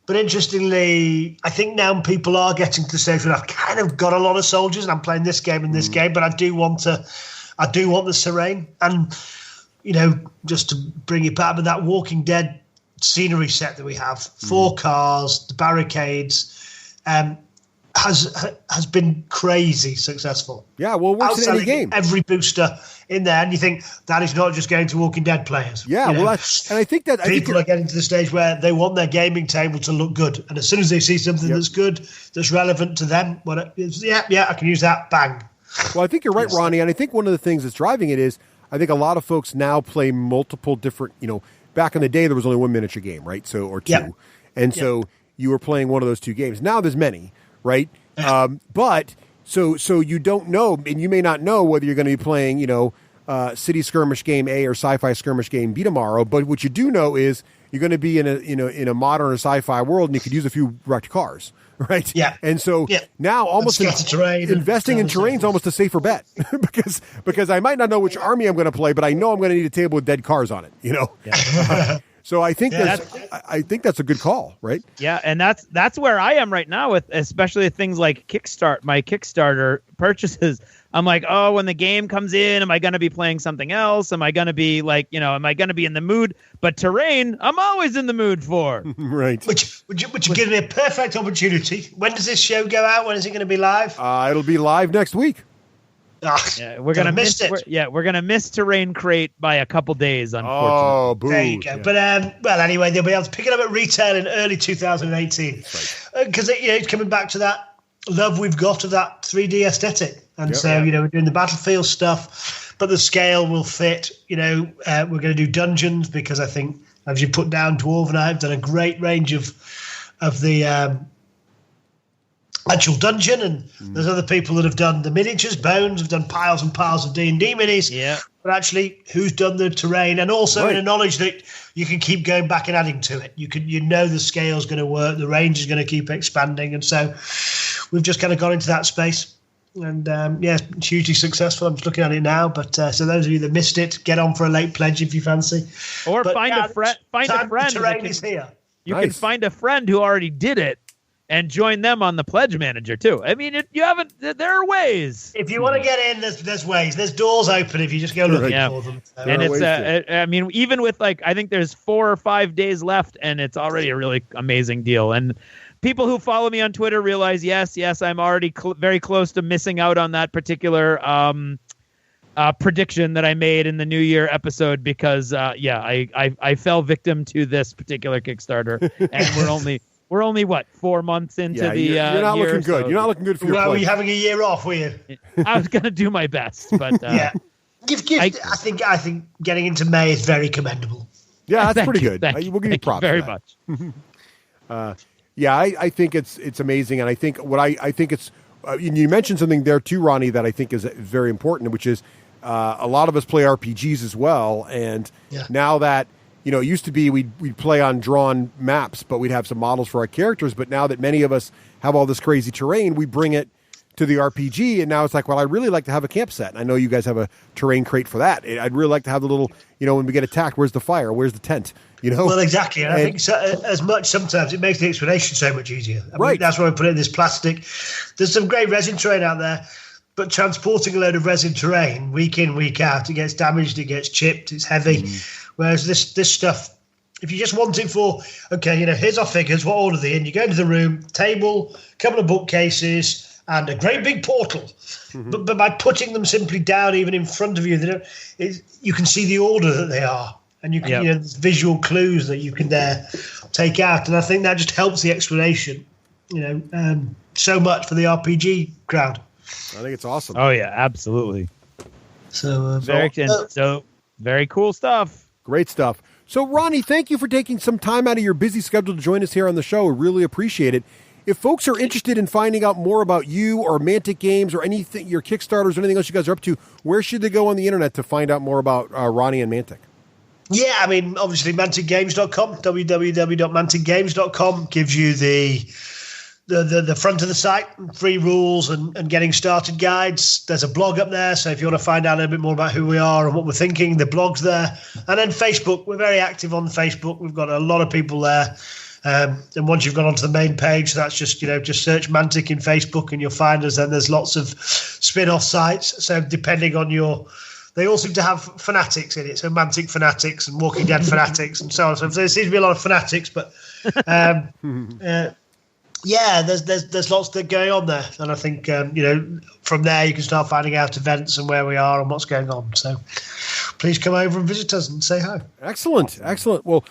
But interestingly, I think now people are getting to the stage where I've kind of got a lot of soldiers, and I'm playing this game and this game, but I do want the terrain. And just to bring it back, but that Walking Dead scenery set that we have, 4 cars, the barricades, has been crazy successful. Yeah, well, it works in any game. Every booster in there, and you think that is not just going to Walking Dead players. Yeah, and I think that people are getting to the stage where they want their gaming table to look good, and as soon as they see something that's good, that's relevant to them, I can use that. Bang. Well, I think you're right, Ronnie, and I think one of the things that's driving it is I think a lot of folks now play multiple different. Back in the day there was only one miniature game, right? So or two, and so you were playing one of those two games. Now there's many. Right? But so you don't know, and you may not know whether you're going to be playing, City Skirmish Game A or Sci-Fi Skirmish Game B tomorrow. But what you do know is you're going to be in a modern or sci-fi world, and you could use a few wrecked cars, right? Yeah. And so now almost investing in terrain is almost a safer bet because I might not know which army I'm going to play, but I know I'm going to need a table with dead cars on it. Yeah. So I think that's a good call, right? Yeah, and that's where I am right now with especially things like my Kickstarter purchases. I'm like, oh, when the game comes in, am I going to be playing something else? Am I going to be am I going to be in the mood? But terrain, I'm always in the mood for. Right. Which gives me a perfect opportunity. When does this show go out? When is it going to be live? It'll be live next week. We're gonna miss it. We're gonna miss Terrain Crate by a couple days, unfortunately. Oh, boo. There you go. Yeah. But anyway, they'll be able to pick it up at retail in early 2018 because it's coming back to that love we've got of that 3D aesthetic, and we're doing the battlefield stuff, but the scale will fit. We're going to do dungeons because I think, as you put down, Dwarven, I've done a great range of the actual dungeon, and there's other people that have done the miniatures. Bones have done piles and piles of D&D minis. Yeah. But actually, who's done the terrain, and also in a knowledge that you can keep going back and adding to it. You know the scale's going to work, the range is going to keep expanding, and so we've just kind of got into that space. And it's hugely successful. I'm just looking at it now. But so those of you that missed it, get on for a late pledge if you fancy. Or find a friend. The terrain is here. You can find a friend who already did it and join them on the pledge manager too. I mean, there are ways. If you want to get in, there's ways. There's doors open if you just go looking for them. So. And it's I mean, even with I think there's 4 or 5 days left, and it's already a really amazing deal. And people who follow me on Twitter realize, yes, I'm already very close to missing out on that particular prediction that I made in the New Year episode because, I fell victim to this particular Kickstarter, and we're only what 4 months into the you're not year, looking good. so you're not looking good for your Well, were you having a year off, were you? I was gonna do my best, but I think getting into May is very commendable. Yeah, that's pretty good. We'll give you props very for much. I think it's amazing, and I think I think it's you mentioned something there too, Ronnie, that I think is very important, which is a lot of us play RPGs as well, and now that it used to be we'd play on drawn maps, but we'd have some models for our characters. But now that many of us have all this crazy terrain, we bring it to the RPG, and now it's like, well, I'd really like to have a camp set. And I know you guys have a terrain crate for that. I'd really like to have the little, when we get attacked, where's the fire? Where's the tent? Well, exactly. And I think as much sometimes it makes the explanation so much easier. I mean, that's why we put it in this plastic. There's some great resin terrain out there, but transporting a load of resin terrain week in, week out, it gets damaged, it gets chipped, it's heavy. Whereas this stuff, if you just want it for, here's our figures, what order they're in, you go into the room, table, a couple of bookcases, and a great big portal. But by putting them simply down, even in front of you, you can see the order that they are. And you can, there's visual clues that you can take out. And I think that just helps the explanation, so much for the RPG crowd. I think it's awesome. Oh, yeah, absolutely. So very cool stuff. Great stuff. So, Ronnie, thank you for taking some time out of your busy schedule to join us here on the show. We really appreciate it. If folks are interested in finding out more about you or Mantic Games or anything, your Kickstarters or anything else you guys are up to, where should they go on the internet to find out more about Ronnie and Mantic? Yeah, I mean, obviously, manticgames.com, www.manticgames.com gives you the front of the site, free rules and getting started guides. There's a blog up there, so if you want to find out a little bit more about who we are and what we're thinking, the blog's there. And then Facebook, we're very active on Facebook. We've got a lot of people there. And once you've gone onto the main page, that's just search Mantic in Facebook and you'll find us. And there's lots of spin-off sites. So depending on they all seem to have fanatics in it. So Mantic fanatics and Walking Dead fanatics and so on. So there seems to be a lot of fanatics, but there's lots that going on there. And I think, from there you can start finding out events and where we are and what's going on. So please come over and visit us and say hi. Excellent. Well,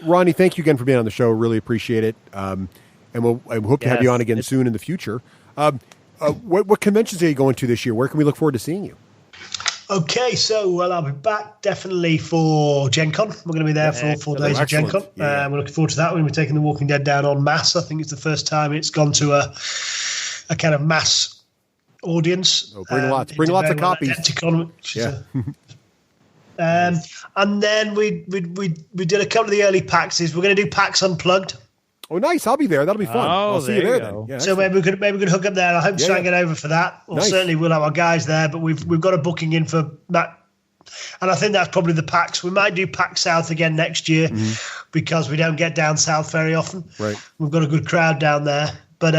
Ronnie, thank you again for being on the show. Really appreciate it. And I hope to have you on again soon in the future. What conventions are you going to this year? Where can we look forward to seeing you? Okay, so I'll be back definitely for Gen Con. We're going to be there for 4 days of Gen Con. We're looking forward to that. We're going to be taking The Walking Dead down en masse. I think it's the first time it's gone to a kind of mass audience. Bring lots of copies. And then we did a couple of the early PAXs. We're going to do PAX Unplugged. Oh, nice! I'll be there. That'll be fun. I'll see you there then. Yeah, so maybe we could hook up there. I hope to try and get over for that. Or certainly we'll have our guys there. But we've got a booking in for that, and I think that's probably the PAX. We might do PAX South again next year because we don't get down south very often. Right. We've got a good crowd down there, but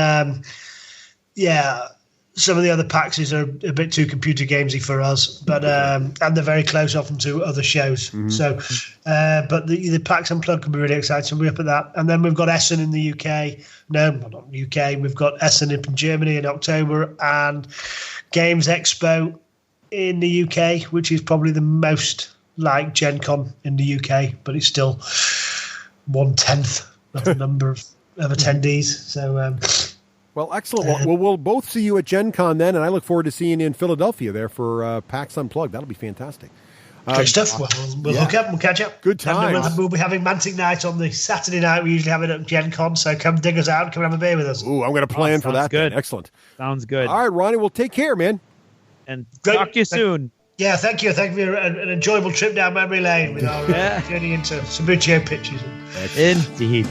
some of the other PAXs are a bit too computer gamesy for us, but and they're very close often to other shows. So, but the PAX Unplugged can be really exciting. We're up at that, and then we've got Essen in the UK. No, not UK. We've got Essen in Germany in October, and Games Expo in the UK, which is probably the most like Gen Con in the UK, but it's still 1/10 of the number of attendees. So. Well, excellent. Well, we'll both see you at Gen Con then, and I look forward to seeing you in Philadelphia there for PAX Unplugged. That'll be fantastic. Great stuff. Well, we'll hook up and we'll catch up. Good times. And we'll be having Mantic Night on the Saturday night. We usually have it at Gen Con, so come dig us out and come and have a beer with us. Ooh, I'm going to plan for that. Good. Then. Excellent. Sounds good. All right, Ronnie, well, take care, man. And Great. talk to you soon. Yeah, thank you. Thank you for an enjoyable trip down memory lane with our journey into Subbuteo pitches. Indeed.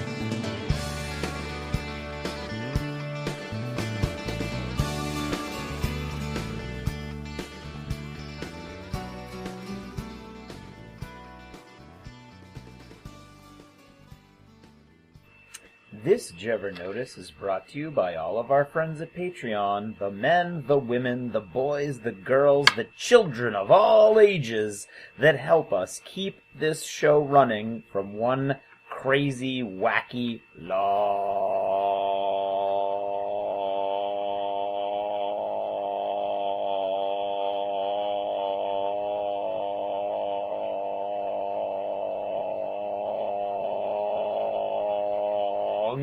This Jever Notice is brought to you by all of our friends at Patreon, the men, the women, the boys, the girls, the children of all ages that help us keep this show running from one crazy, wacky,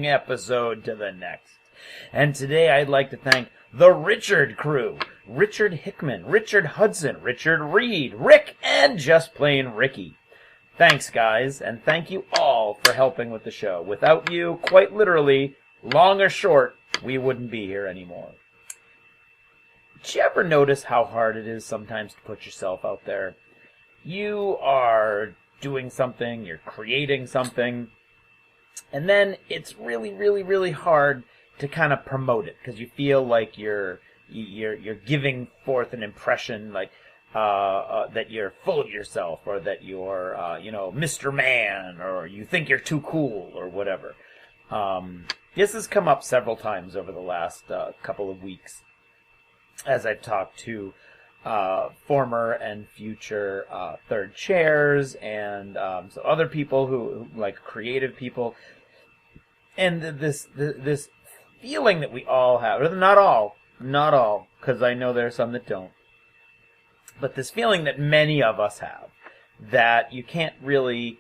episode to the next. And today I'd like to thank the Richard crew. Richard Hickman, Richard Hudson, Richard Reed, Rick, and just plain Ricky. Thanks, guys, and thank you all for helping with the show. Without you, quite literally, long or short, we wouldn't be here anymore. Did you ever notice how hard it is sometimes to put yourself out there? You are doing something, you're creating something, and then it's really, really, really hard to kind of promote it because you feel like you're giving forth an impression like that you're full of yourself, or that you're Mr. Man, or you think you're too cool, or whatever. This has come up several times over the last couple of weeks as I've talked to former and future third chairs and so other people who like creative people, and this feeling that we all have, or not all, because I know there are some that don't, but this feeling that many of us have, that you can't really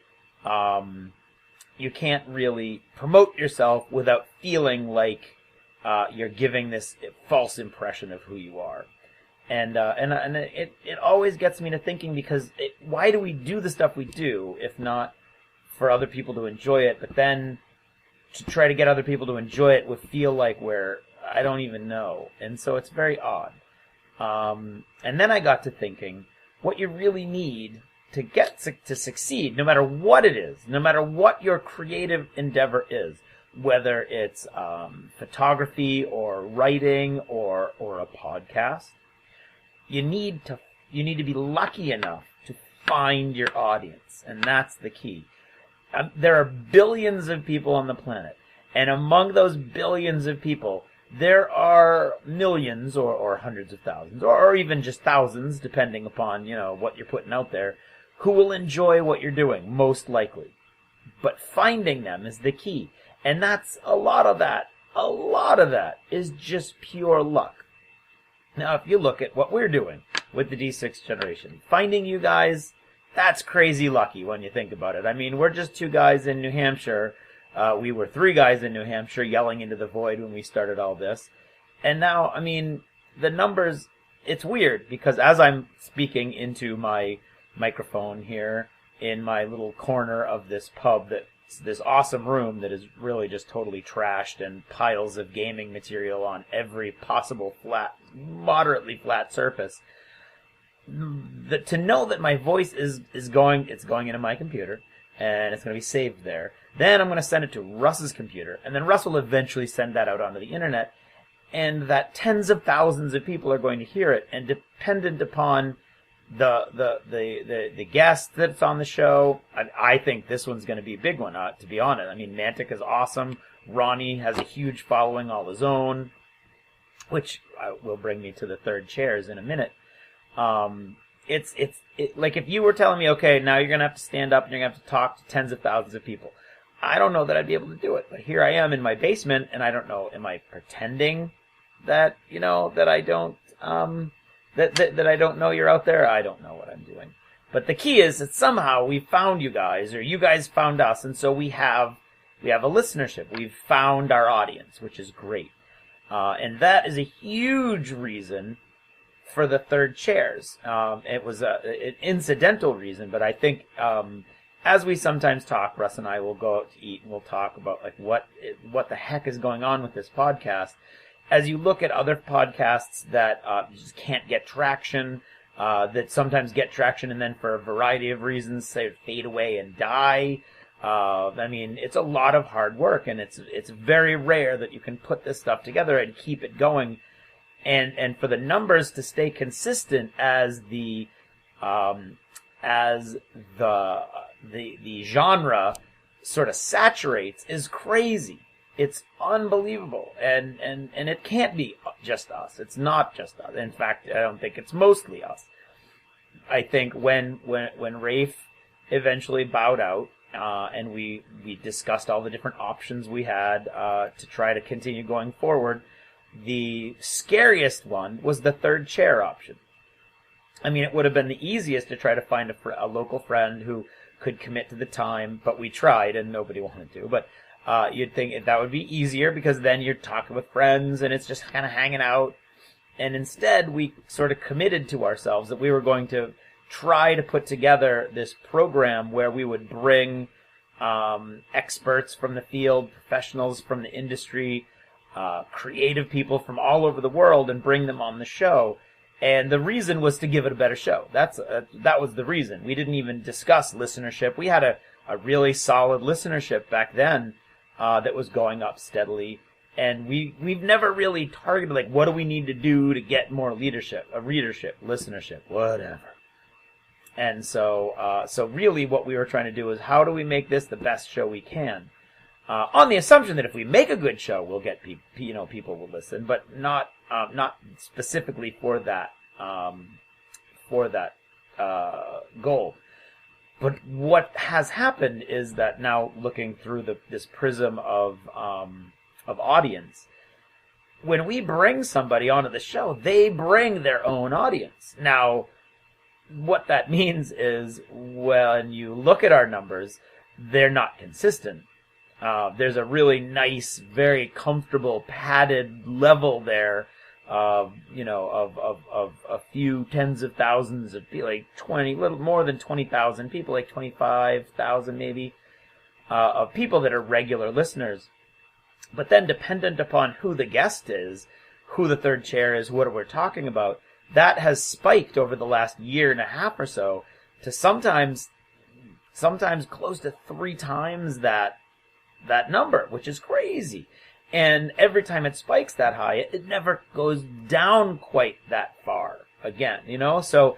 promote yourself without feeling like you're giving this false impression of who you are. And it always gets me to thinking, because why do we do the stuff we do if not for other people to enjoy it? But then to try to get other people to enjoy it would feel like I don't even know. And so it's very odd. And then I got to thinking, what you really need to succeed, no matter what it is, no matter what your creative endeavor is, whether it's photography or writing or a podcast, you need to be lucky enough to find your audience, and that's the key. There are billions of people on the planet, and among those billions of people, there are millions or hundreds of thousands, or even just thousands, depending upon what you're putting out there, who will enjoy what you're doing, most likely. But finding them is the key, and that's a lot of that is just pure luck. Now, if you look at what we're doing with the D6 generation, finding you guys, that's crazy lucky when you think about it. I mean, we're just two guys in New Hampshire. We were three guys in New Hampshire yelling into the void when we started all this. And now, I mean, the numbers, it's weird, because as I'm speaking into my microphone here in my little corner of this pub, this awesome room that is really just totally trashed and piles of gaming material on every possible moderately flat surface, to know that my voice is going into my computer, and it's going to be saved there. Then I'm going to send it to Russ's computer, and then Russ will eventually send that out onto the internet, and that tens of thousands of people are going to hear it, and dependent upon the guest that's on the show, I think this one's going to be a big one, to be honest. I mean, Mantic is awesome. Ronnie has a huge following all his own, which will bring me to the third chairs in a minute. It's like if you were telling me, okay, now you're going to have to stand up and you're going to have to talk to tens of thousands of people. I don't know that I'd be able to do it, but here I am in my basement, and I don't know, am I pretending that, that I don't, that I don't know you're out there? I don't know what I'm doing. But the key is that somehow we found you guys, or you guys found us, and so we have a listenership. We've found our audience, which is great. And that is a huge reason for the third chairs. It was an incidental reason, but I think as we sometimes talk, Russ and I will go out to eat and we'll talk about like what the heck is going on with this podcast. As you look at other podcasts that just can't get traction, that sometimes get traction and then for a variety of reasons say fade away and die. I mean, it's a lot of hard work, and it's very rare that you can put this stuff together and keep it going. And for the numbers to stay consistent as the genre sort of saturates is crazy. It's unbelievable, and it can't be just us. It's not just us. In fact, I don't think it's mostly us. I think when Rafe eventually bowed out, and we discussed all the different options we had to try to continue going forward, the scariest one was the third chair option. I mean, it would have been the easiest to try to find a local friend who could commit to the time, but we tried and nobody wanted to. But you'd think that would be easier because then you're talking with friends and it's just kind of hanging out. And instead, we sort of committed to ourselves that we were going to try to put together this program where we would bring experts from the field, professionals from the industry, creative people from all over the world and bring them on the show. And the reason was to give it a better show. That was the reason. We didn't even discuss listenership. We had a really solid listenership back then that was going up steadily. And we've never really targeted, like, what do we need to do to get more readership, listenership, whatever. And so really what we were trying to do is how do we make this the best show we can? On the assumption that if we make a good show, we'll get people will listen, but not specifically for that goal. But what has happened is that now looking through this prism of audience, when we bring somebody onto the show, they bring their own audience. Now, what that means is when you look at our numbers, they're not consistent. There's a really nice, very comfortable, padded level there, of a few tens of thousands of people, like little more than 20,000 people, like 25,000 maybe, of people that are regular listeners. But then dependent upon who the guest is, who the third chair is, what we're talking about, that has spiked over the last year and a half or so to sometimes close to 3 times that number, which is crazy. And every time it spikes that high, it never goes down quite that far again, So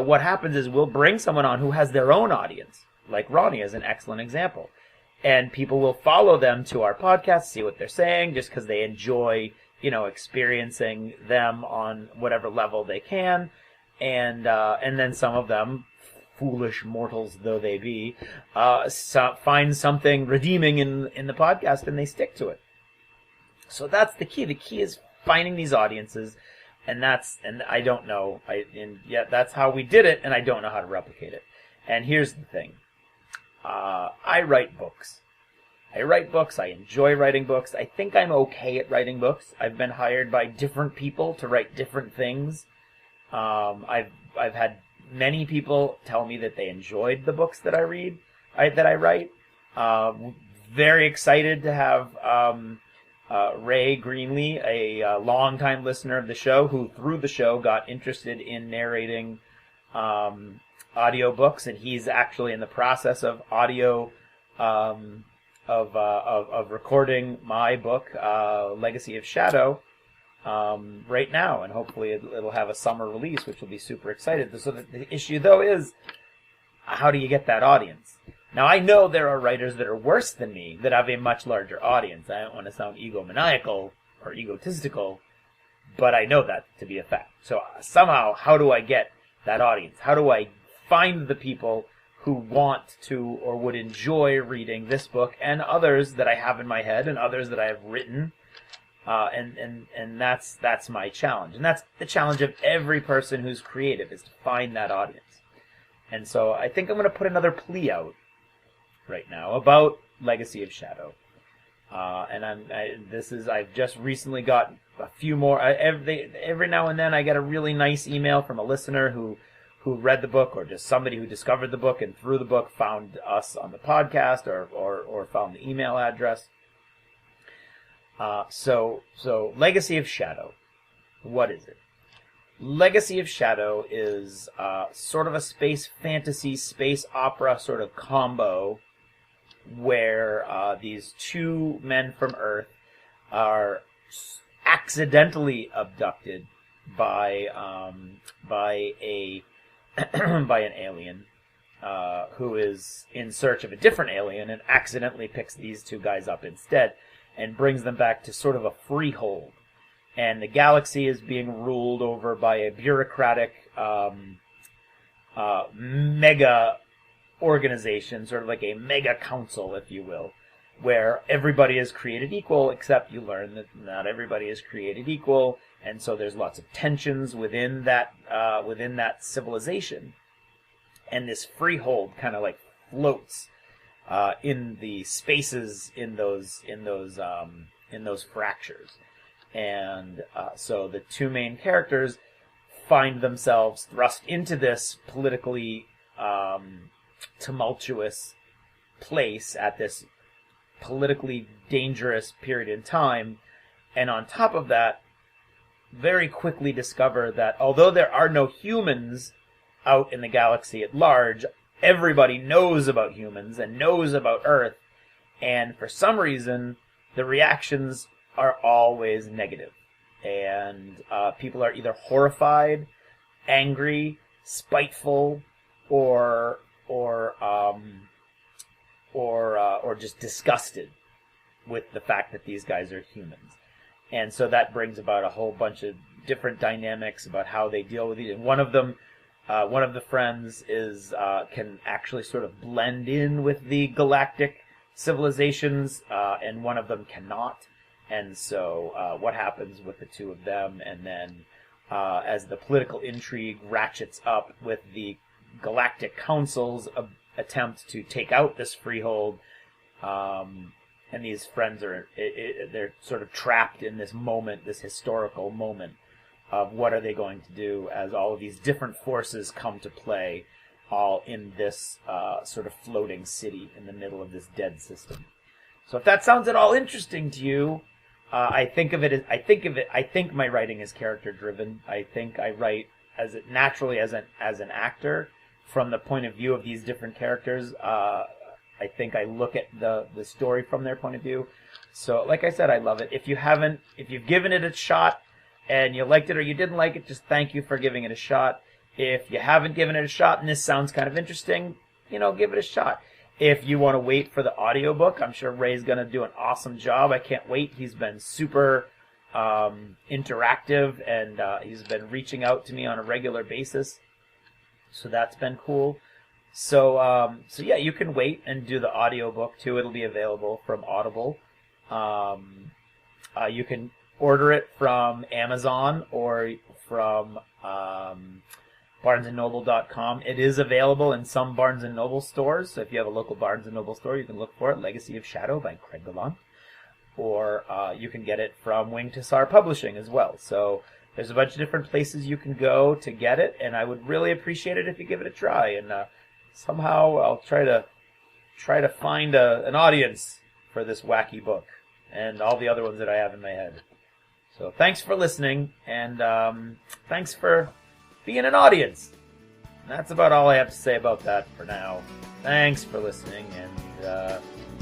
what happens is we'll bring someone on who has their own audience, like Ronnie is an excellent example. And people will follow them to our podcast, see what they're saying, just because they enjoy, experiencing them on whatever level they can. And then some of them, foolish mortals though they be, find something redeeming in the podcast and they stick to it. So that's the key. The key is finding these audiences, and I don't know. That's how we did it, and I don't know how to replicate it. And here's the thing. I write books. I enjoy writing books. I think I'm okay at writing books. I've been hired by different people to write different things. I've had many people tell me that they enjoyed the books that I write. Very excited to have Ray Greenlee, a longtime listener of the show, who through the show got interested in narrating audiobooks, and he's actually in the process of of recording my book, Legacy of Shadow, right now, and hopefully it'll have a summer release, which will be super excited. So the issue, though, is how do you get that audience? Now, I know there are writers that are worse than me that have a much larger audience. I don't want to sound egomaniacal or egotistical, but I know that to be a fact. So somehow, how do I get that audience? How do I find the people who want to or would enjoy reading this book and others that I have in my head and others that I have written? And that's my challenge. And that's the challenge of every person who's creative, is to find that audience. And so I think I'm going to put another plea out right now about Legacy of Shadow. And I've just recently got a few more. Every now and then I get a really nice email from a listener who read the book, or just somebody who discovered the book and through the book found us on the podcast or found the email address. So Legacy of Shadow, what is it? Legacy of Shadow is sort of a space fantasy, space opera sort of combo where these two men from Earth are accidentally abducted by an alien who is in search of a different alien and accidentally picks these two guys up instead and brings them back to sort of a freehold. And the galaxy is being ruled over by a bureaucratic mega organization, sort of like a mega council, if you will, where everybody is created equal, except you learn that not everybody is created equal, and so there's lots of tensions within that civilization. And this freehold kind of like floats in the spaces in those fractures. And so the two main characters find themselves thrust into this politically tumultuous place at this politically dangerous period in time, and on top of that, very quickly discover that although there are no humans out in the galaxy at large, everybody knows about humans and knows about Earth, and for some reason, the reactions are always negative. And people are either horrified, angry, spiteful, or just disgusted with the fact that these guys are humans. And so that brings about a whole bunch of different dynamics about how they deal with it. And one of them, one of the friends is can actually sort of blend in with the galactic civilizations, and one of them cannot. And so what happens with the two of them, and then as the political intrigue ratchets up with the Galactic Council's attempt to take out this freehold, and these friends they're sort of trapped in this moment, this historical moment of what are they going to do as all of these different forces come to play, all in this sort of floating city in the middle of this dead system. So if that sounds at all interesting to you, I think my writing is character driven. I think I write naturally as an actor from the point of view of these different characters. I think I look at the story from their point of view. So like I said, I love it. If you've given it a shot and you liked it or you didn't like it, just thank you for giving it a shot. If you haven't given it a shot and this sounds kind of interesting, give it a shot. If you want to wait for the audiobook, I'm sure Ray's going to do an awesome job. I can't wait. He's been super interactive, and he's been reaching out to me on a regular basis. So that's been cool. So yeah, you can wait and do the audiobook too. It'll be available from Audible. You can order it from Amazon or from BarnesandNoble.com. It is available in some Barnes & Noble stores. So if you have a local Barnes & Noble store, you can look for it. Legacy of Shadow by Craig Gallant. Or you can get it from Wing Tassar Publishing as well. So there's a bunch of different places you can go to get it, and I would really appreciate it if you give it a try. And somehow I'll try to find an audience for this wacky book and all the other ones that I have in my head. So thanks for listening, and thanks for being an audience. And that's about all I have to say about that for now. Thanks for listening, and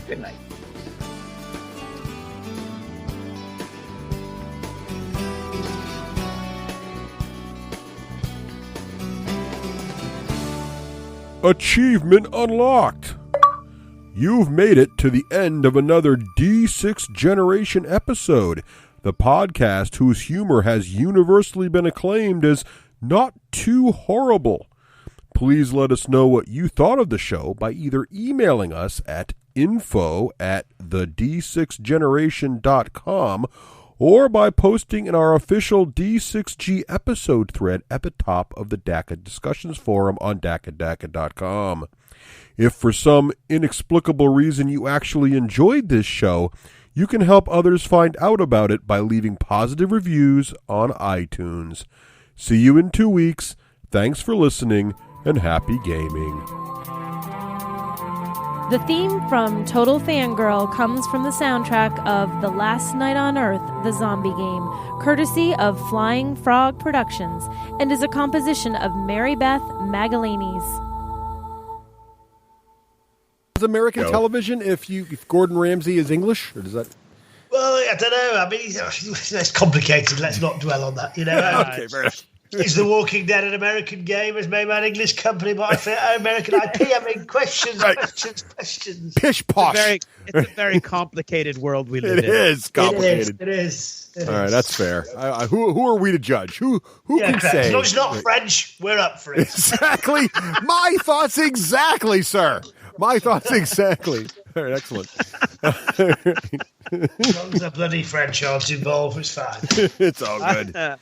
good night. Achievement unlocked! You've made it to the end of another D6 Generation episode, the podcast whose humor has universally been acclaimed as not too horrible. Please let us know what you thought of the show by either emailing us at info@the d6generation.com or by posting in our official D6G episode thread at the top of the DACA discussions forum on DACA.com. If for some inexplicable reason you actually enjoyed this show, you can help others find out about it by leaving positive reviews on iTunes. See you in 2 weeks. Thanks for listening, and happy gaming. The theme from Total Fangirl comes from the soundtrack of The Last Night on Earth, the zombie game, courtesy of Flying Frog Productions, and is a composition of Mary Beth Magalanes. Is American television if Gordon Ramsay is English, or does that? Well, I don't know. I mean, it's complicated. Let's not dwell on that. Okay, fair enough. Is The Walking Dead an American game? Is made by an English company, but I feel American IP? I mean, questions. Pish posh. It's a very complicated world we live in. It is complicated. It is. All right, that's fair. Who are we to judge? Who can say? As long as it's not French, we're up for it. Exactly. My thoughts exactly, sir. My thoughts exactly. All right, excellent. As long as the bloody French aren't involved, it's fine. It's all good.